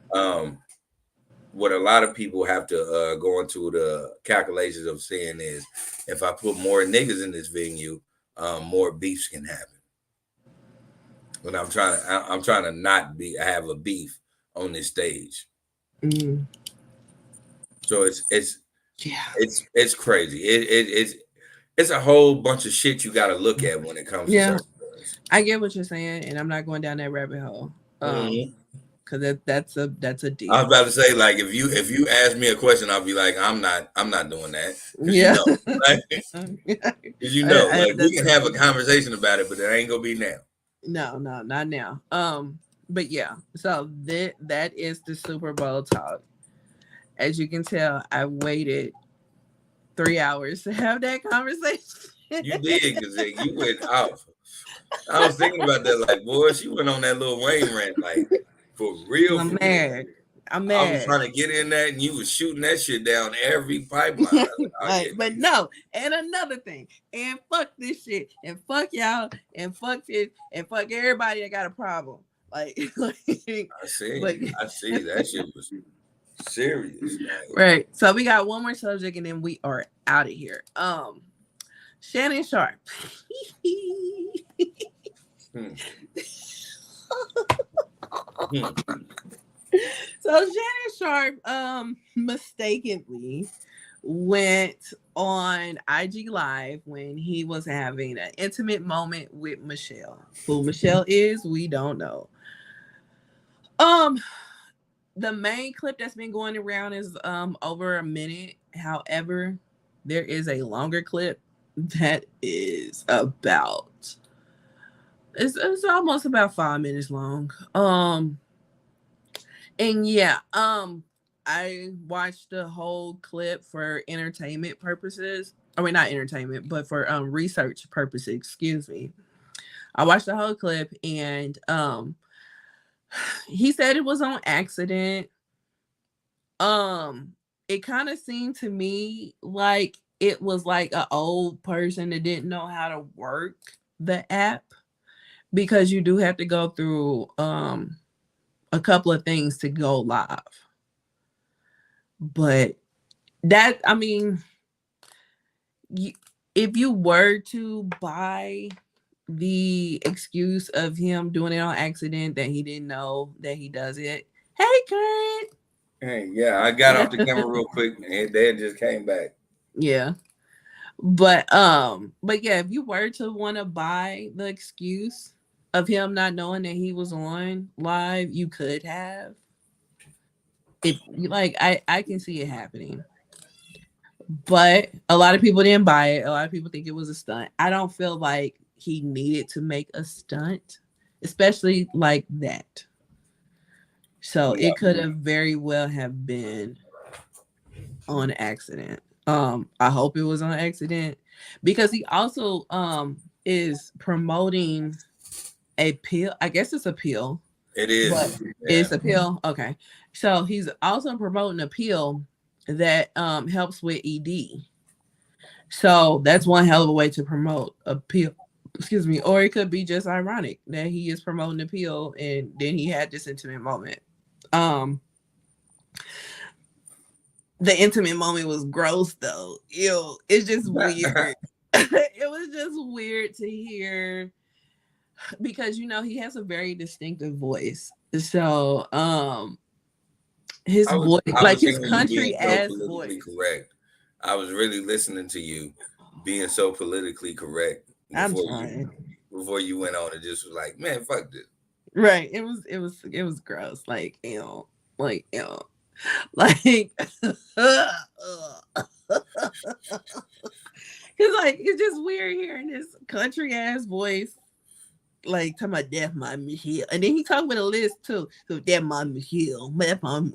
what a lot of people have to go into the calculations of saying is, if I put more niggas in this venue, more beefs can happen. But I'm trying to not have a beef on this stage. So it's crazy. It's a whole bunch of shit you got to look at when it comes to certain things. I get what you're saying, and I'm not going down that rabbit hole. Because that's a deep. I was about to say, like, if you ask me a question, I'll be like, I'm not doing that. Yeah. You know, like, we can have a conversation about it, but it ain't gonna be now. No, not now. But yeah, so that is the Super Bowl talk. As you can tell, I waited 3 hours to have that conversation. You did, because you went off. I was thinking about that, like, boy, she went on that little Wayne rant, like, for real. I'm mad. I was trying to get in that, and you was shooting that shit down every pipeline. But no, and another thing, and fuck this shit, and fuck y'all, and fuck this, and fuck everybody that got a problem. Like I see that shit was serious. Right. So we got one more subject, and then we are out of here. Shannon Sharpe. So Shannon Sharpe mistakenly went on IG Live when he was having an intimate moment with Michelle. Who Michelle is, we don't know. The main clip that's been going around is over a minute. However, there is a longer clip that is about it's almost about 5 minutes long. And yeah, I watched the whole clip for entertainment purposes. I mean, not entertainment, but for research purposes, excuse me. I watched the whole clip, and he said it was on accident. it kind of seemed to me like it was like an old person that didn't know how to work the app, because you do have to go through a couple of things to go live. But that, I mean, you, if you were to buy the excuse of him doing it on accident, that he didn't know that he does it. Hey, Kurt. Hey, yeah, I got off the camera real quick and they just came back. Yeah. But yeah, if you were to want to buy the excuse of him not knowing that he was on live, you could have. If like, I can see it happening. But a lot of people didn't buy it. A lot of people think it was a stunt. I don't feel like he needed to make a stunt, especially like that. So Yeah. it could have very well have been on accident. I hope it was on accident, because he also is promoting a pill. I guess it's a pill. It is. But Yeah. it's a pill. Okay. So he's also promoting a pill that helps with ED. So that's one hell of a way to promote a pill. Excuse me. Or it could be just ironic that he is promoting a pill and then he had this intimate moment. The intimate moment was gross though. Ew. It's just weird. It was just weird to hear, because he has a very distinctive voice. So his voice, like his country ass voice. Correct. I was really listening to you being so politically correct before you went on and just was like, man, fuck this. Right. It was gross. Like, ew. Like, ew. Like cause like it's just weird hearing this country ass voice, like talking about death my Michelle. And then he talked with a list too. So death my Michelle. And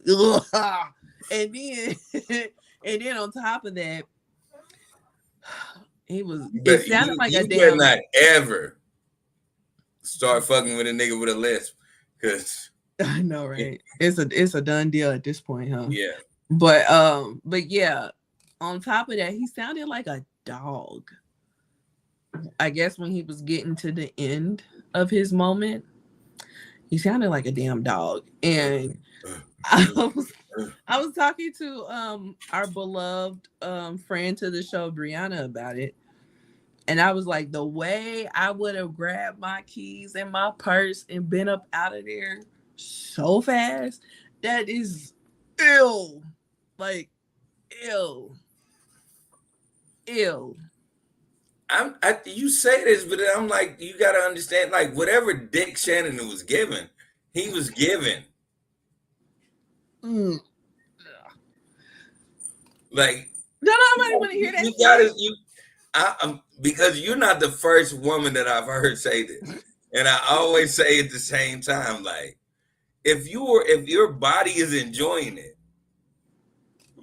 then and then on top of that, it sounded like a damn. You better not ever start fucking with a nigga with a lisp, because I know, right? It's a done deal at this point, huh? Yeah. But yeah, on top of that, he sounded like a dog. I guess when he was getting to the end of his moment, he sounded like a damn dog. And I was talking to our beloved friend to the show, Brianna, about it. And I was like, the way I would have grabbed my keys and my purse and been up out of there so fast, that is ill. Like, ill. You say this, but I'm like, you gotta understand, like, whatever dick Shannon was given, he was given. Like, nobody want to hear that. Because you're not the first woman that I've heard say this, and I always say at the same time, like, if your body is enjoying it,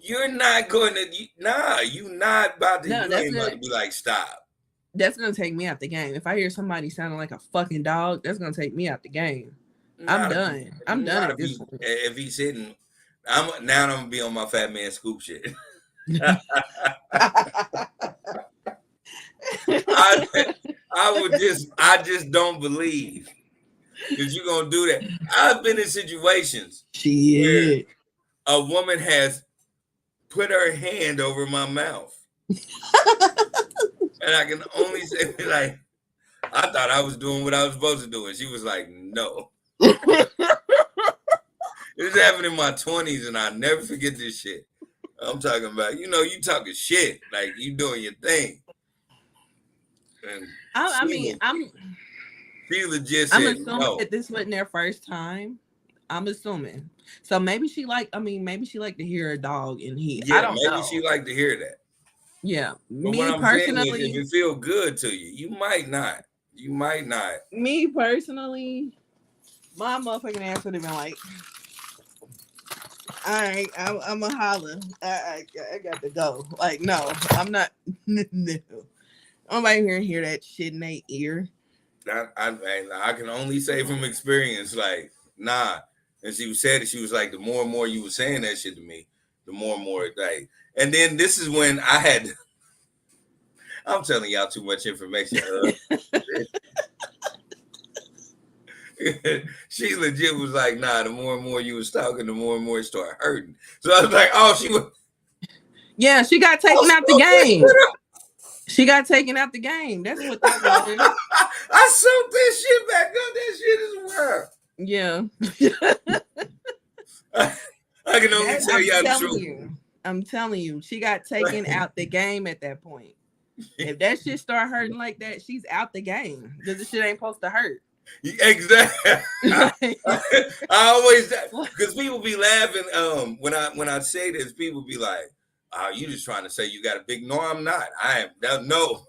you're not going to. You're not about to. You ain't about to be like, stop. That's gonna take me out the game. If I hear somebody sounding like a fucking dog, that's gonna take me out the game. I'm done. I'm done at this point. If he's sitting, I'm gonna be on my fat man scoop shit. I just don't believe that you're gonna do that. I've been in situations where a woman has put her hand over my mouth. And I can only say, like, I thought I was doing what I was supposed to do. And she was like, no. It was happening in my 20s, and I'll never forget this shit. I'm talking about, you talking shit. Like, you doing your thing. And she legit said, I'm assuming no. that this wasn't their first time. I'm assuming. So maybe she liked to hear a dog in here. Yeah, I don't know. Maybe she liked to hear that. Yeah. But me personally, if it feel good to you, you might not. Me personally, my motherfucking ass would have been like, all right, I'm a holler. I got to go. Like, no, I'm not. No. I'm right here and hear that shit in their ear. I can only say from experience, like, nah. And she said it. She was like, the more and more you were saying that shit to me, the more and more like, and then this is when I had. I'm telling y'all too much information. She legit was like, nah, the more and more you was talking, the more and more it started hurting. So I was like, oh, she was. Yeah, she got taken out the game. She got taken out the game. That's what that was. I soaked that shit back up. That shit is wild. Yeah. I can only tell y'all the truth. I'm telling you, she got taken out the game at that point. If that shit start hurting like that, she's out the game because the shit ain't supposed to hurt. Exactly. I always, because people be laughing. When I say this, people be like, "Oh, you just trying to say you got a big?" No, I'm not. I am. No.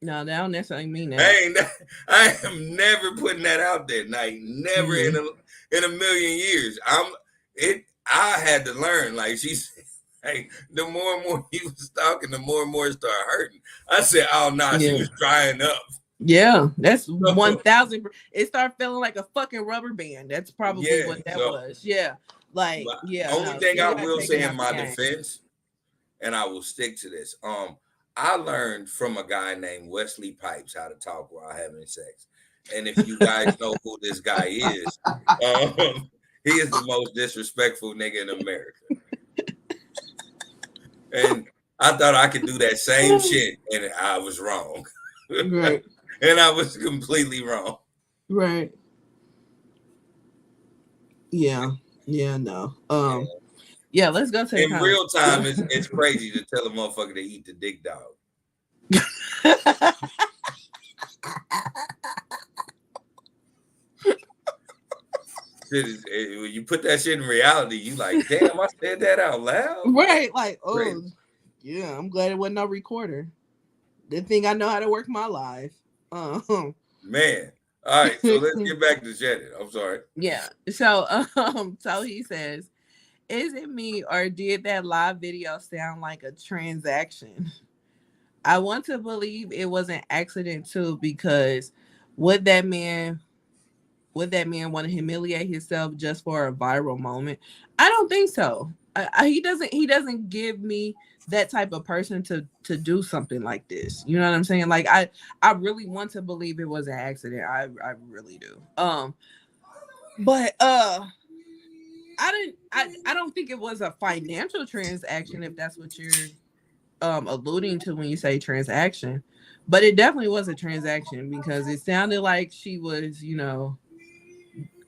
No, that don't necessarily mean that. I am never putting that out there. Like never in a million years. I had to learn. Like she's. Hey, the more and more he was talking, the more and more it started hurting. I said, "Oh no, nah, she was drying up." Yeah, that's 1,000. It started feeling like a fucking rubber band. That's probably what that was. Yeah, like Only thing I will say in my defense, and I will stick to this. I learned from a guy named Wesley Pipes how to talk while having sex, and if you guys know who this guy is, he is the most disrespectful nigga in America. And I thought I could do that same shit, and I was wrong. Right. And I was completely wrong. Right. Yeah. Yeah. No. Yeah. Let's go to in real time. It's crazy to tell a motherfucker to eat the dick dog. When you put that shit in reality, you like, damn, I said that out loud. Right, like, oh, crazy. Yeah, I'm glad it wasn't no recorder. Didn't think I know how to work my live. Man, all right, so let's get back to Shannon. I'm sorry. Yeah, so he says, is it me or did that live video sound like a transaction? I want to believe it was an accident too, because would that man want to humiliate himself just for a viral moment? I don't think so. He doesn't give me that type of person to do something like this. You know what I'm saying? Like I really want to believe it was an accident. I really do. But I don't think it was a financial transaction, if that's what you're alluding to when you say transaction. But it definitely was a transaction, because it sounded like she was,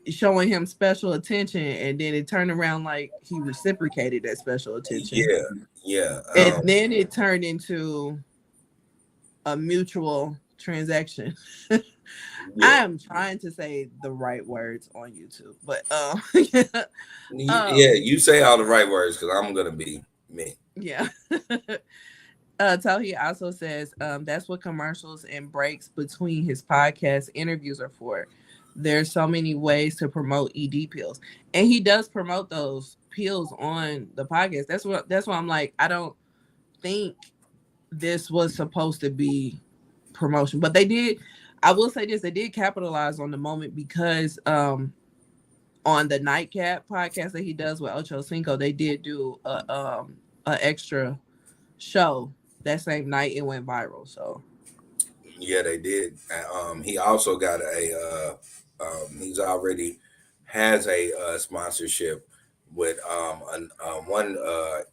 showing him special attention, and then it turned around like he reciprocated that special attention. Yeah. And then it turned into a mutual transaction. I am trying to say the right words on YouTube, but you say all the right words, because I'm gonna be me. Yeah. Tauhi also says that's what commercials and breaks between his podcast interviews are for. There's so many ways to promote ED pills, and he does promote those pills on the podcast. That's why I'm like, I don't think this was supposed to be promotion, but they did. I will say this: they did capitalize on the moment, because on the Nightcap podcast that he does with Ocho Cinco, they did do a extra show that same night. It went viral. So yeah, they did. He also got he's already has a sponsorship with one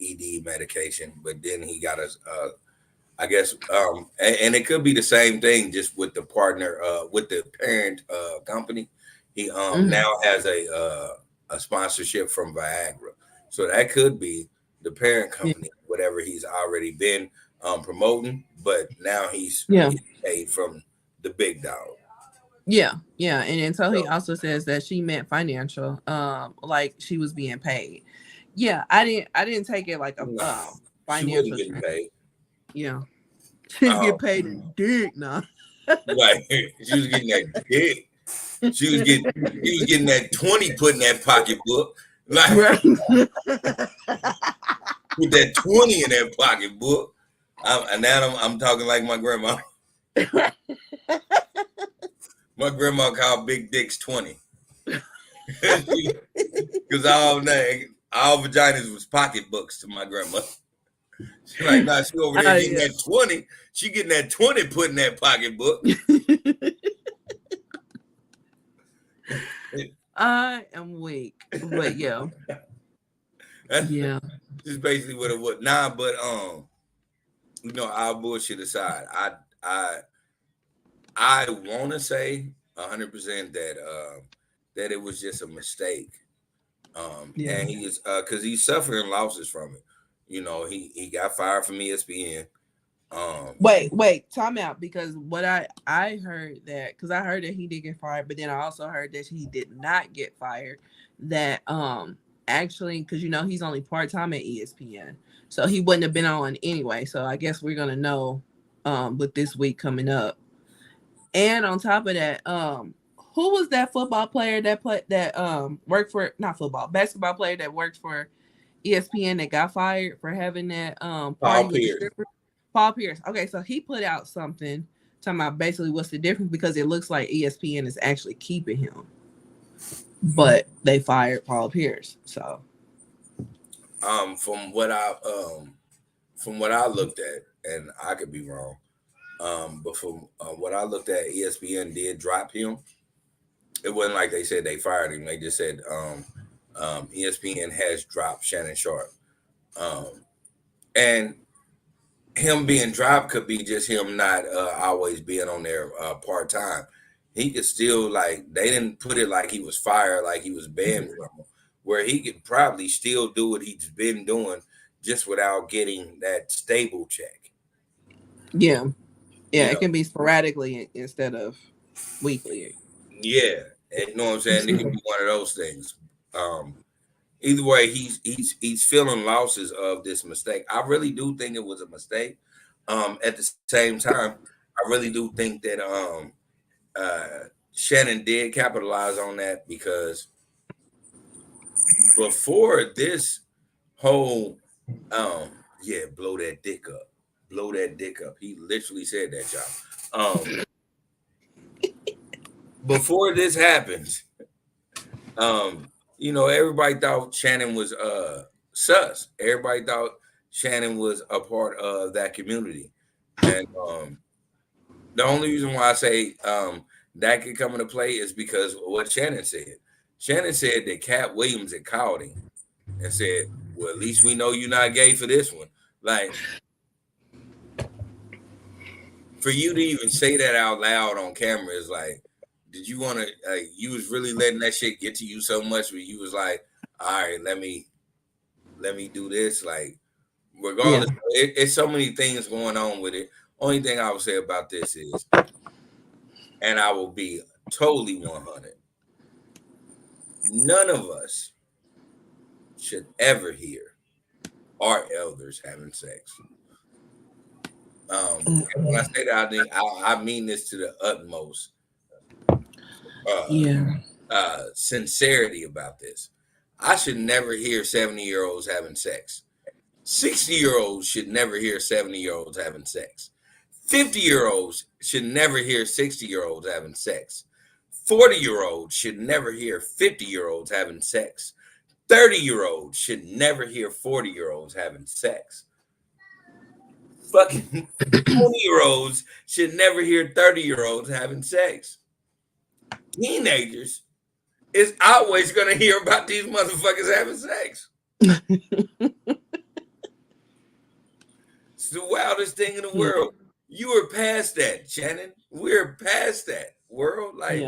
ED medication, but then he got I guess and it could be the same thing, just with the partner with the parent company. He now has a sponsorship from Viagra, so that could be the parent company, whatever he's already been promoting, but now he's paid from the big dog. Yeah, and so he also says that she meant financial, like she was being paid. Yeah, I didn't take it like a financial. She wasn't getting paid. Yeah, she get paid in dick now. Like she was getting that dick. She was getting that 20 put in that pocketbook. Like with that 20 in that pocketbook. I'm talking like my grandma. My grandma called big dicks 20. Because all All vaginas was pocketbooks to my grandmother. She like, nah, she over there Oh getting yeah. that 20. She getting that 20 put in that pocketbook. I am weak, but yeah, That's yeah, just basically what it was. Nah, but all bullshit aside, I I want to say 100% that it was just a mistake. yeah. And he is because he's suffering losses from it. He got fired from ESPN. Um, Wait, time out because what I heard that because I heard that he did get fired, but then I also heard that he did not get fired. That actually because he's only part time at ESPN, so he wouldn't have been on anyway. So I guess we're gonna know with this week coming up. And on top of that, who was that football player that worked for not football basketball player that worked for ESPN that got fired for having that party Paul with the Pierce. stripper? Paul Pierce. Okay, so he put out something talking about basically what's the difference because it looks like ESPN is actually keeping him, but they fired Paul Pierce. So From what I looked at, and I could be wrong, but from what I looked at, ESPN did drop him. It wasn't like they said they fired him. They just said ESPN has dropped Shannon Sharpe. Um, and him being dropped could be just him not always being on there part time. He could still they didn't put it like he was fired, like he was banned from them, where he could probably still do what he's been doing just without getting that stable check. yeah, You it know, can be sporadically instead of weekly. yeah, and you know what I'm saying. It can be one of those things. Um, Either way, he's feeling losses of this mistake. I really do think it was a mistake. At the same time, I really do think that Shannon did capitalize on that because before this whole blow that dick up, blow that dick up. He literally said that, y'all. Before this happens, everybody thought Shannon was sus. Everybody thought Shannon was a part of that community. And the only reason why I say that could come into play is because of what Shannon said. Shannon said that Cat Williams had called him and said, well, at least we know you're not gay for this one. Like, for you to even say that out loud on camera is like, did you want to, you was really letting that shit get to you so much where you was like, all right, let me do this. Like, regardless, it's so many things going on with it. Only thing I would say about this is, and I will be totally 100, none of us should ever hear our elders having sex. And when I say that, I mean this to the utmost sincerity about this. I should never hear 70-year-olds having sex. 60-year-olds should never hear 70-year-olds having sex. 50-year-olds should never hear 60-year-olds having sex. 40-year-olds should never hear 50-year-olds having sex. 30-year-olds should never hear 40-year-olds having sex. Fucking 20-year-olds should never hear 30-year-olds having sex. Teenagers is always going to hear about these motherfuckers having sex. It's the wildest thing in the world. You were past that, Shannon. We're past that world. Like,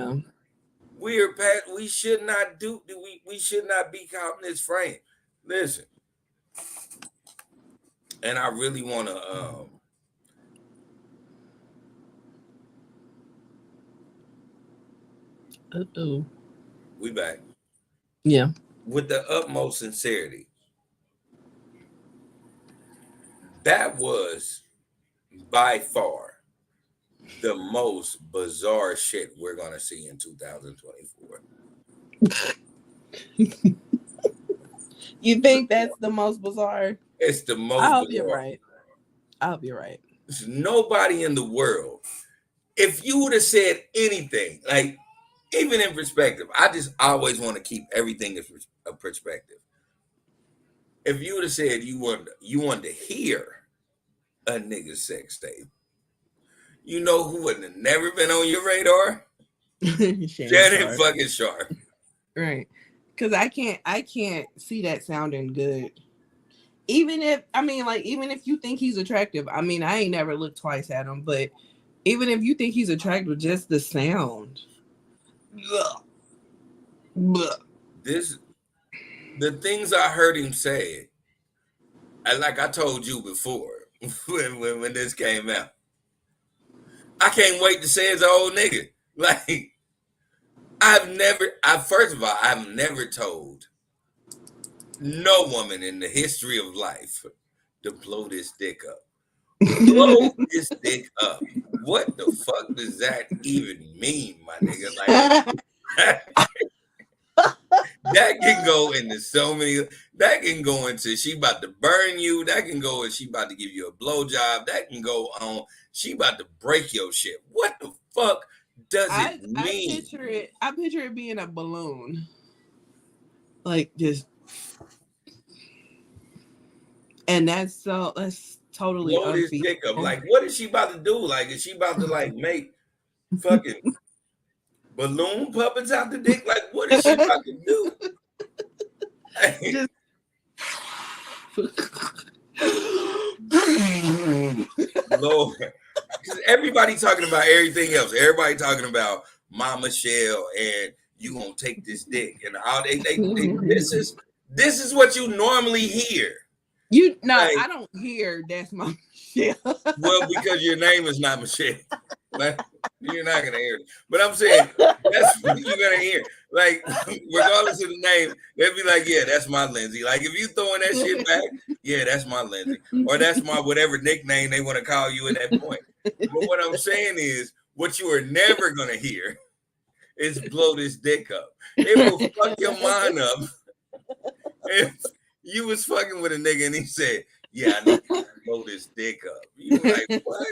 we're past. We should not do. We should not be caught in this frame. Listen, and I really want to. We back. Yeah. With the utmost sincerity. That was by far the most bizarre shit we're gonna see in 2024. You think that's the most bizarre? It's the most I hope bizarre. you're right. I hope you're right. There's nobody in the world. If you would have said anything, like even in perspective, I just always want to keep everything in perspective. if you would have said you wanted to hear a nigga's sex tape, you know who would have never been on your radar? Shannon fucking Sharpe. Right. Because I can't see that sounding good. Even if you think he's attractive, I mean, I ain't never looked twice at him, but even if you think he's attractive, just the sound. The things I heard him say, like I told you before, when this came out, I can't wait to say it's an old nigga. Like, first of all, I've never told no woman in the history of life to blow this dick up. Blow this dick up. What the fuck does that even mean, my nigga? Like, that can go into so many. That can go into she about to burn you. That can go and she about to give you a blowjob. That can go on. She about to break your shit. What the fuck does it mean? I picture it being a balloon, like just, and that's totally blow this dick up. Like, what is she about to do? Like, is she about to like make fucking balloon puppets out the dick? Like, what is she about to do? Just... Lord, because everybody talking about everything else. Everybody talking about Mama Shell and you gonna take this dick and all. This is what you normally hear. I don't hear that's my Michelle. Well, because your name is not Michelle. Like, you're not gonna hear it. But I'm saying that's what you're gonna hear. Like, regardless of the name, they'll be like, yeah, that's my Lindsay. Like, if you throwing that shit back, yeah, that's my Lindsay. Or that's my whatever nickname they want to call you at that point. But what I'm saying is, what you are never gonna hear is blow this dick up. It will fuck your mind up. If you was fucking with a nigga and he said, yeah, I need to blow this dick up. You were like, what?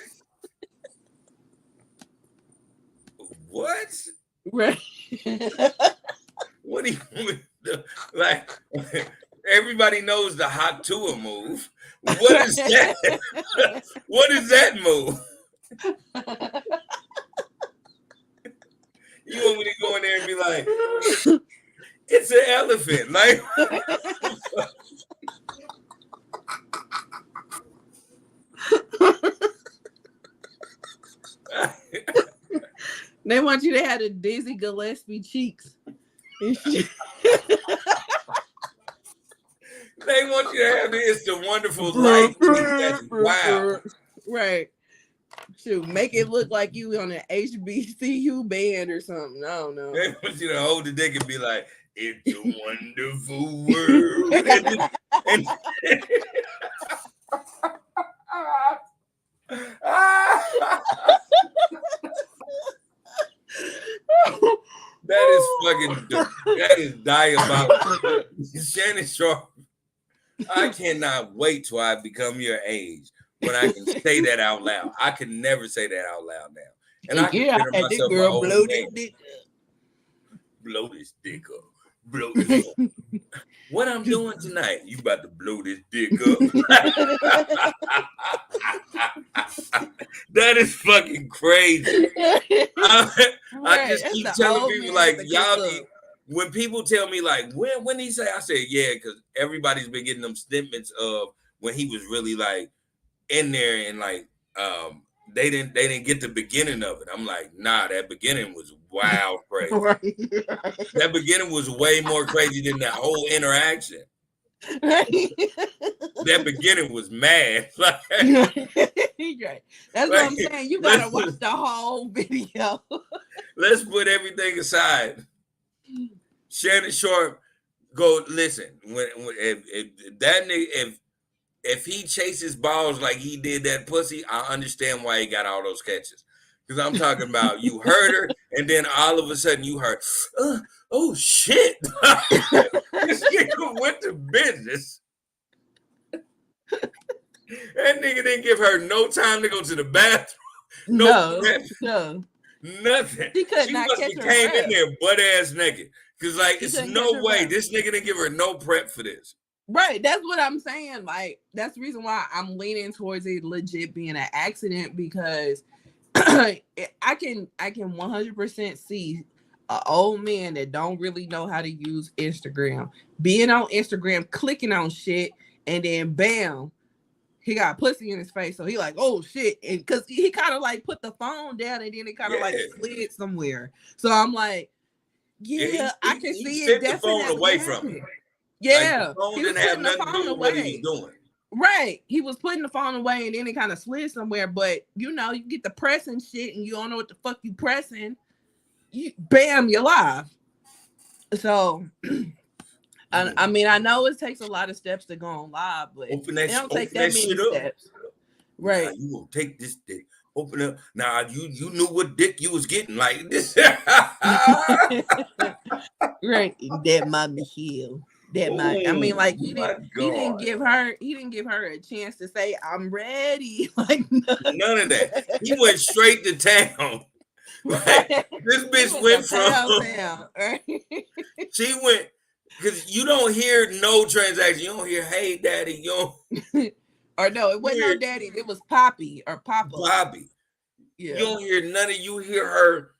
What? Right. What do you like? Everybody knows the hot tour move. What is that? What is that move? You want me to go in there and be like, it's an elephant, like. They want you to have the Dizzy Gillespie cheeks. They want you to have It's the Wonderful Life. Wow. Right. Shoot, make it look like you on an HBCU band or something. I don't know. They want you to hold the dick and be like, it's a wonderful world. That is diabolical. Shannon Sharpe, I cannot wait till I become your age when I can say that out loud. I can never say that out loud now. And I consider myself an old man. Blow this dick up. Blow this up. What I'm doing tonight, you about to blow this dick up. That is fucking crazy. I just keep telling people, like, y'all when people tell me, like, when he say, I say, yeah, because everybody's been getting them statements of when he was really like in there and like they didn't get the beginning of it. I'm like, nah, that beginning was wild crazy. Right. That beginning was way more crazy than that whole interaction. Right. That beginning was mad. Like, right. That's what I'm saying. You gotta watch the whole video. Let's put everything aside. Shannon Sharpe, go listen. If that nigga, if he chases balls like he did that pussy, I understand why he got all those catches. Because I'm talking about you heard her, and then all of a sudden you heard, oh shit. This nigga went to business. That nigga didn't give her no time to go to the bathroom. No. Nothing. She could she not must catch have her came breath. in there butt ass naked. Because, like, She it's couldn't no catch her way. breath. This nigga didn't give her no prep for this. Right, that's what I'm saying. Like, that's the reason why I'm leaning towards it legit being an accident, because I can 100% see an old man that don't really know how to use Instagram being on Instagram, clicking on shit, and then bam, he got pussy in his face. So he like, oh shit, and because he kind of like put the phone down, and then it kind of like Yeah. slid somewhere. So I'm like, Yeah, yeah, I can he see it sent the phone definitely away from him. happening. Like the Yeah, phone he was didn't have putting the nothing to phone do with what he was away. doing. Right. He was putting the phone away, and then it kind of slid somewhere. But you know, you get the pressing shit and you don't know what the fuck you pressing. You bam, you're live. So I mean, I know it takes a lot of steps to go on live, but it don't take that many shit up. steps. Right. Right. You gonna take this dick. Open up. Now you knew what dick you was getting like this. Right. That mommy heel. That my I mean, Oh like my he didn't God. give her a chance to say I'm ready. Like None of that. He went straight to town. Like right. this bitch He went to from town, right? she went because you don't hear no transaction. You don't hear hey daddy, you don't Or no, it wasn't no hear daddy. It was Poppy or Papa. Bobby. Yeah. You don't hear none of you hear her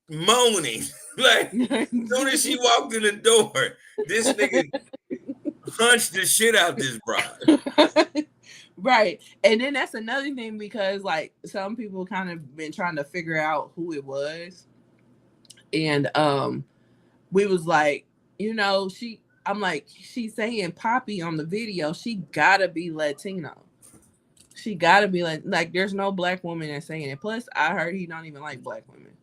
moaning. Like as soon as she walked in the door, this nigga punched the shit out this bride. Right. And then that's another thing, because like some people kind of been trying to figure out who it was. And we was like, you know, I'm like, she's saying Poppy on the video, she gotta be Latino. She gotta be like there's no black woman that's saying it. Plus, I heard he don't even like black women.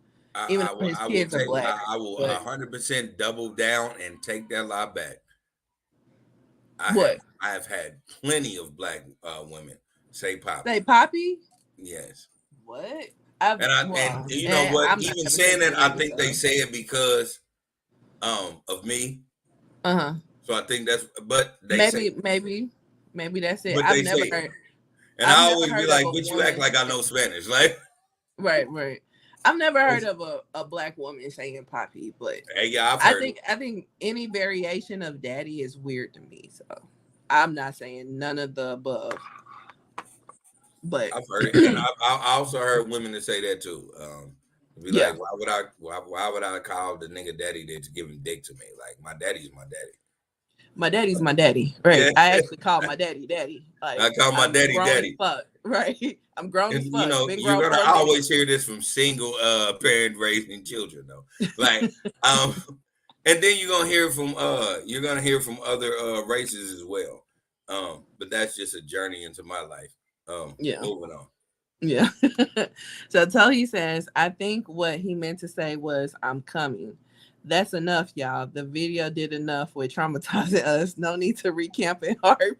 Even though his I will kids are take black. I will But 100% double down and take that lie back. what? I have had plenty of black women say Poppy. Say Poppy? Yes. What? And you know what? I'm not Even never saying saying that, I name, think they so. say it because of me. Uh-huh. So I think that's but they say Maybe that's it. but they say it. And I I've never always be heard of like, a but you act woman. like I know Spanish. Like Right. I've never heard of a black woman saying Poppy, but hey, yeah, I've heard it. I think any variation of daddy is weird to me. So I'm not saying none of the above. But I've heard it. And I also heard women that say that too. Be yeah, like, why would I call the nigga daddy that's giving dick to me? Like my daddy's my daddy. my daddy's my daddy. Right. Yeah. I actually call my daddy. Like I call my I'm daddy grown daddy. as fuck. Right. I'm grown And as you fuck. know, Been you're grown gonna for a minute. always hear this from single parent raising children though. Like and then you're gonna hear from other races as well. But that's just a journey into my life. Yeah. Moving on. Yeah. So Tohi says, I think what he meant to say was, I'm coming. That's enough, y'all. The video did enough with traumatizing us. No need to recamp and harp.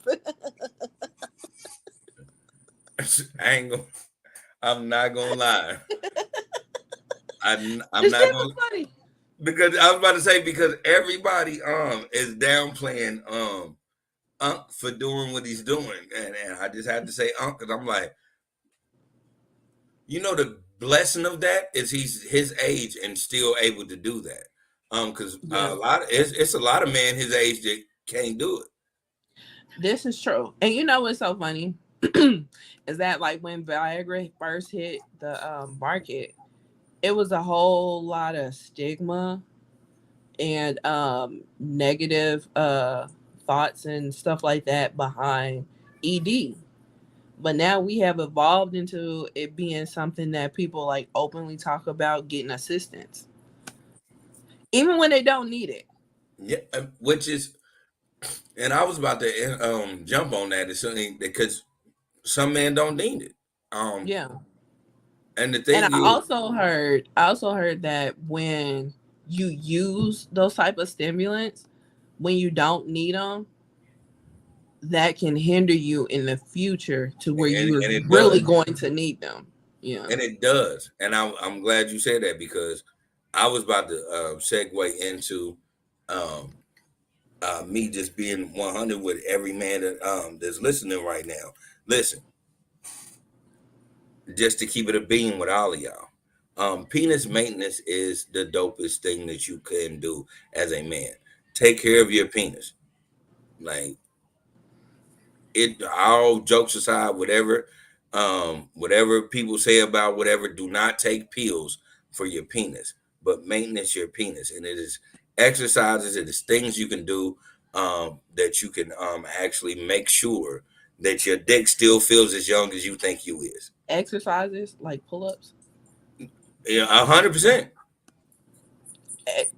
I'm not gonna lie. I'm This not shit gonna was funny. because I was about to say because everybody is downplaying Unc for doing what he's doing, and I just had to say Unc because I'm like, you know, the blessing of that is he's his age and still able to do that. Because Yeah. it's a lot of men his age that can't do it. This is true. And you know what's so funny? Is that like when Viagra first hit the market, it was a whole lot of stigma and negative thoughts and stuff like that behind ED. But now we have evolved into it being something that people like openly talk about getting assistance, even when they don't need it. Yeah, which is, and I was about to jump on that as something because some men don't need it. Yeah. And the And thing is, I also heard that when you use those type of stimulants, when you don't need them, that can hinder you in the future to where and you are it really does, going to need them. Yeah. and it does, and I'm glad you said that because I was about to segue into um, me just being 100 with every man that that's listening right now. Listen, just to keep it a beam with all of y'all. Penis maintenance is the dopest thing that you can do as a man. Take care of your penis. Like it, all jokes aside, whatever people say about whatever, do not take pills for your penis, but maintenance your penis. And it is exercises, it is things you can do that you can actually make sure that your dick still feels as young as you think you is. Exercises like pull-ups. Yeah, 100%.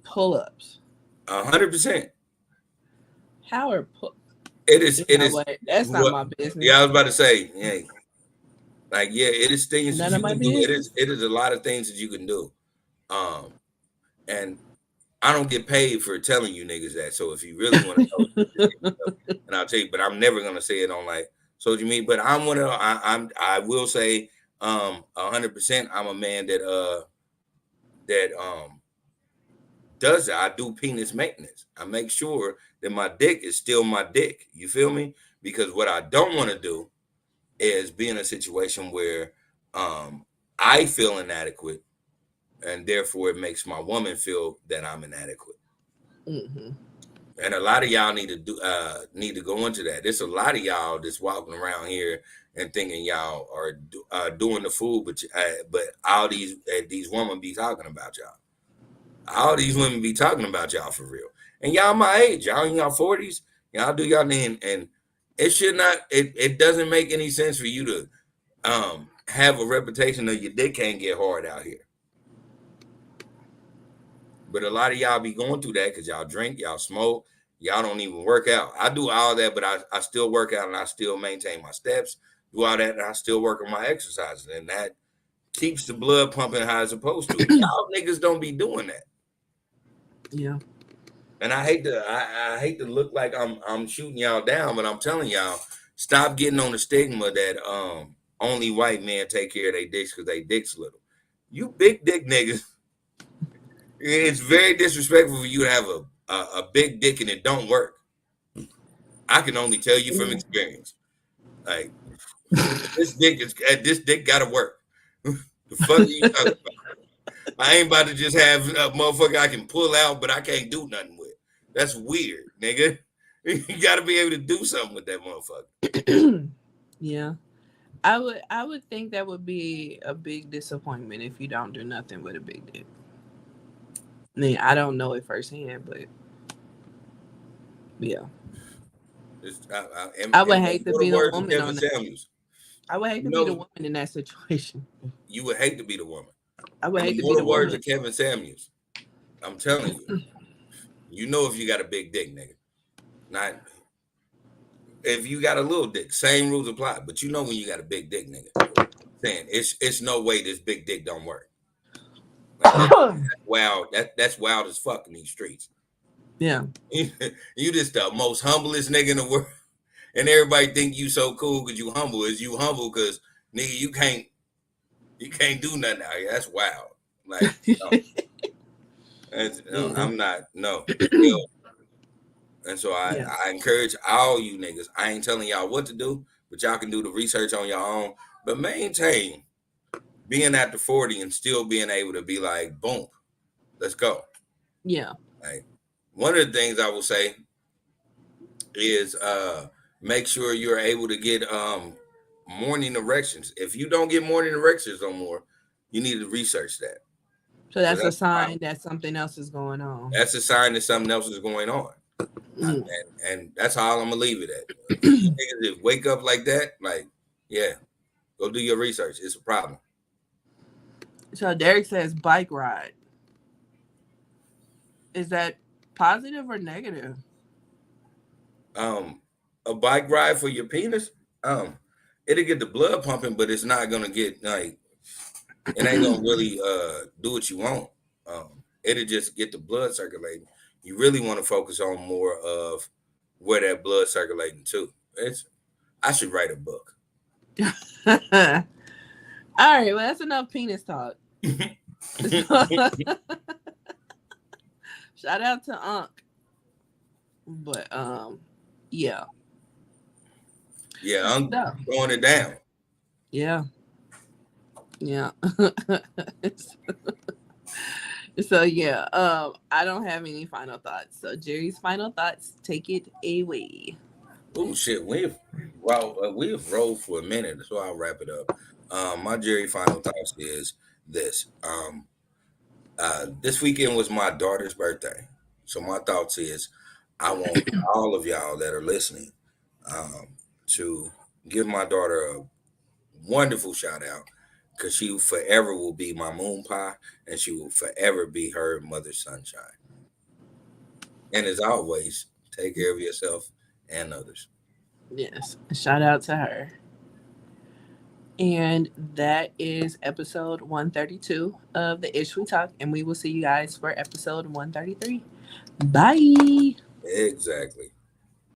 Pull-ups. 100%. How are pull? It is. You It know is what? That's not what. my Yeah, I business. was about to say. Yeah, like yeah, it is things that None you of my can do. It is. business. It is a lot of things that you can do. And I don't get paid for telling you niggas that. So if you really want to know, just hit me up and I'll tell you. But I'm never gonna say it on like so. You mean? But I'm one of. I will say 100%. I'm a man that does it. I do penis maintenance. I make sure that my dick is still my dick. You feel me? Because what I don't want to do is be in a situation where I feel inadequate, and therefore it makes my woman feel that I'm inadequate. Mm-hmm. And a lot of y'all need to go into that. There's a lot of y'all that's walking around here and thinking y'all are doing the fool, but all these women be talking about y'all. All these women be talking about y'all for real. And y'all my age, y'all in y'all 40s, y'all do y'all thing, and it should not. It doesn't make any sense for you to have a reputation of your dick can't get hard out here. But a lot of y'all be going through that because y'all drink, y'all smoke, y'all don't even work out. I do all that, but I still work out and I still maintain my steps, do all that, and I still work on my exercises. And that keeps the blood pumping how it's supposed to. Y'all niggas don't be doing that. Yeah. And I hate to look like I'm shooting y'all down, but I'm telling y'all, stop getting on the stigma that only white men take care of their dicks because they dicks little. You big dick niggas, it's very disrespectful for you to have a big dick and it don't work. I can only tell you from experience. Like this dick gotta work. The fuck are you talking about? I ain't about to just have a motherfucker I can pull out, but I can't do nothing with. That's weird, nigga. You gotta be able to do something with that motherfucker. Yeah. I would think that would be a big disappointment if you don't do nothing with a big dick. I mean, I don't know it firsthand, but yeah. I would hate to What the be the words of woman Kevin on that. Samuels? I would hate You to be the know, woman in that situation. you would hate to be the woman. I would The hate to be the more words woman. of Kevin Samuels. I'm telling you. You know if you got a big dick, nigga. Not if you got a little dick, same rules apply. But you know when you got a big dick, nigga. Saying it's no way this big dick don't work. Like that's wild. That's wild as fuck in these streets. Yeah. You just the most humblest nigga in the world, and everybody think you so cool because you humble. Is you humble because nigga you can't do nothing out here. That's wild. Like no, Yeah. I'm not no. Hell. And so Yeah. I encourage all you niggas. I ain't telling y'all what to do, but y'all can do the research on your own. But maintain being at the 40 and still being able to be like, boom, let's go. Yeah. Like one of the things I will say is make sure you're able to get morning erections. If you don't get morning erections no more, you need to research that. So Because that's a that's a sign problem. that something else is going on. That's a sign that something else is going on. Mm. And that's how I'm gonna leave it at. If you niggas just wake up like that, like, yeah, go do your research. It's a problem. So Derek says bike ride. Is that positive or negative? A bike ride for your penis, it'll get the blood pumping, but it's not gonna get like it ain't gonna really do what you want. It'll just get the blood circulating. You really want to focus on more of where that blood circulating to. I should write a book. All right. Well, that's enough penis talk. Shout out to Unc. But yeah. Yeah, I'm throwing it down. Yeah. Yeah. So yeah, I don't have any final thoughts. So Jerry's final thoughts, take it away. Oh shit, we've rolled for a minute, so I'll wrap it up. My Jerry final thoughts is this. This weekend was my daughter's birthday, so my thoughts is I want all of y'all that are listening um, to give my daughter a wonderful shout out because she forever will be my moon pie and she will forever be her mother's sunshine. And as always, take care of yourself and others. Yes, shout out to her. And that is episode 132 of the Ish We Talk, and we will see you guys for episode 133. Bye. Exactly.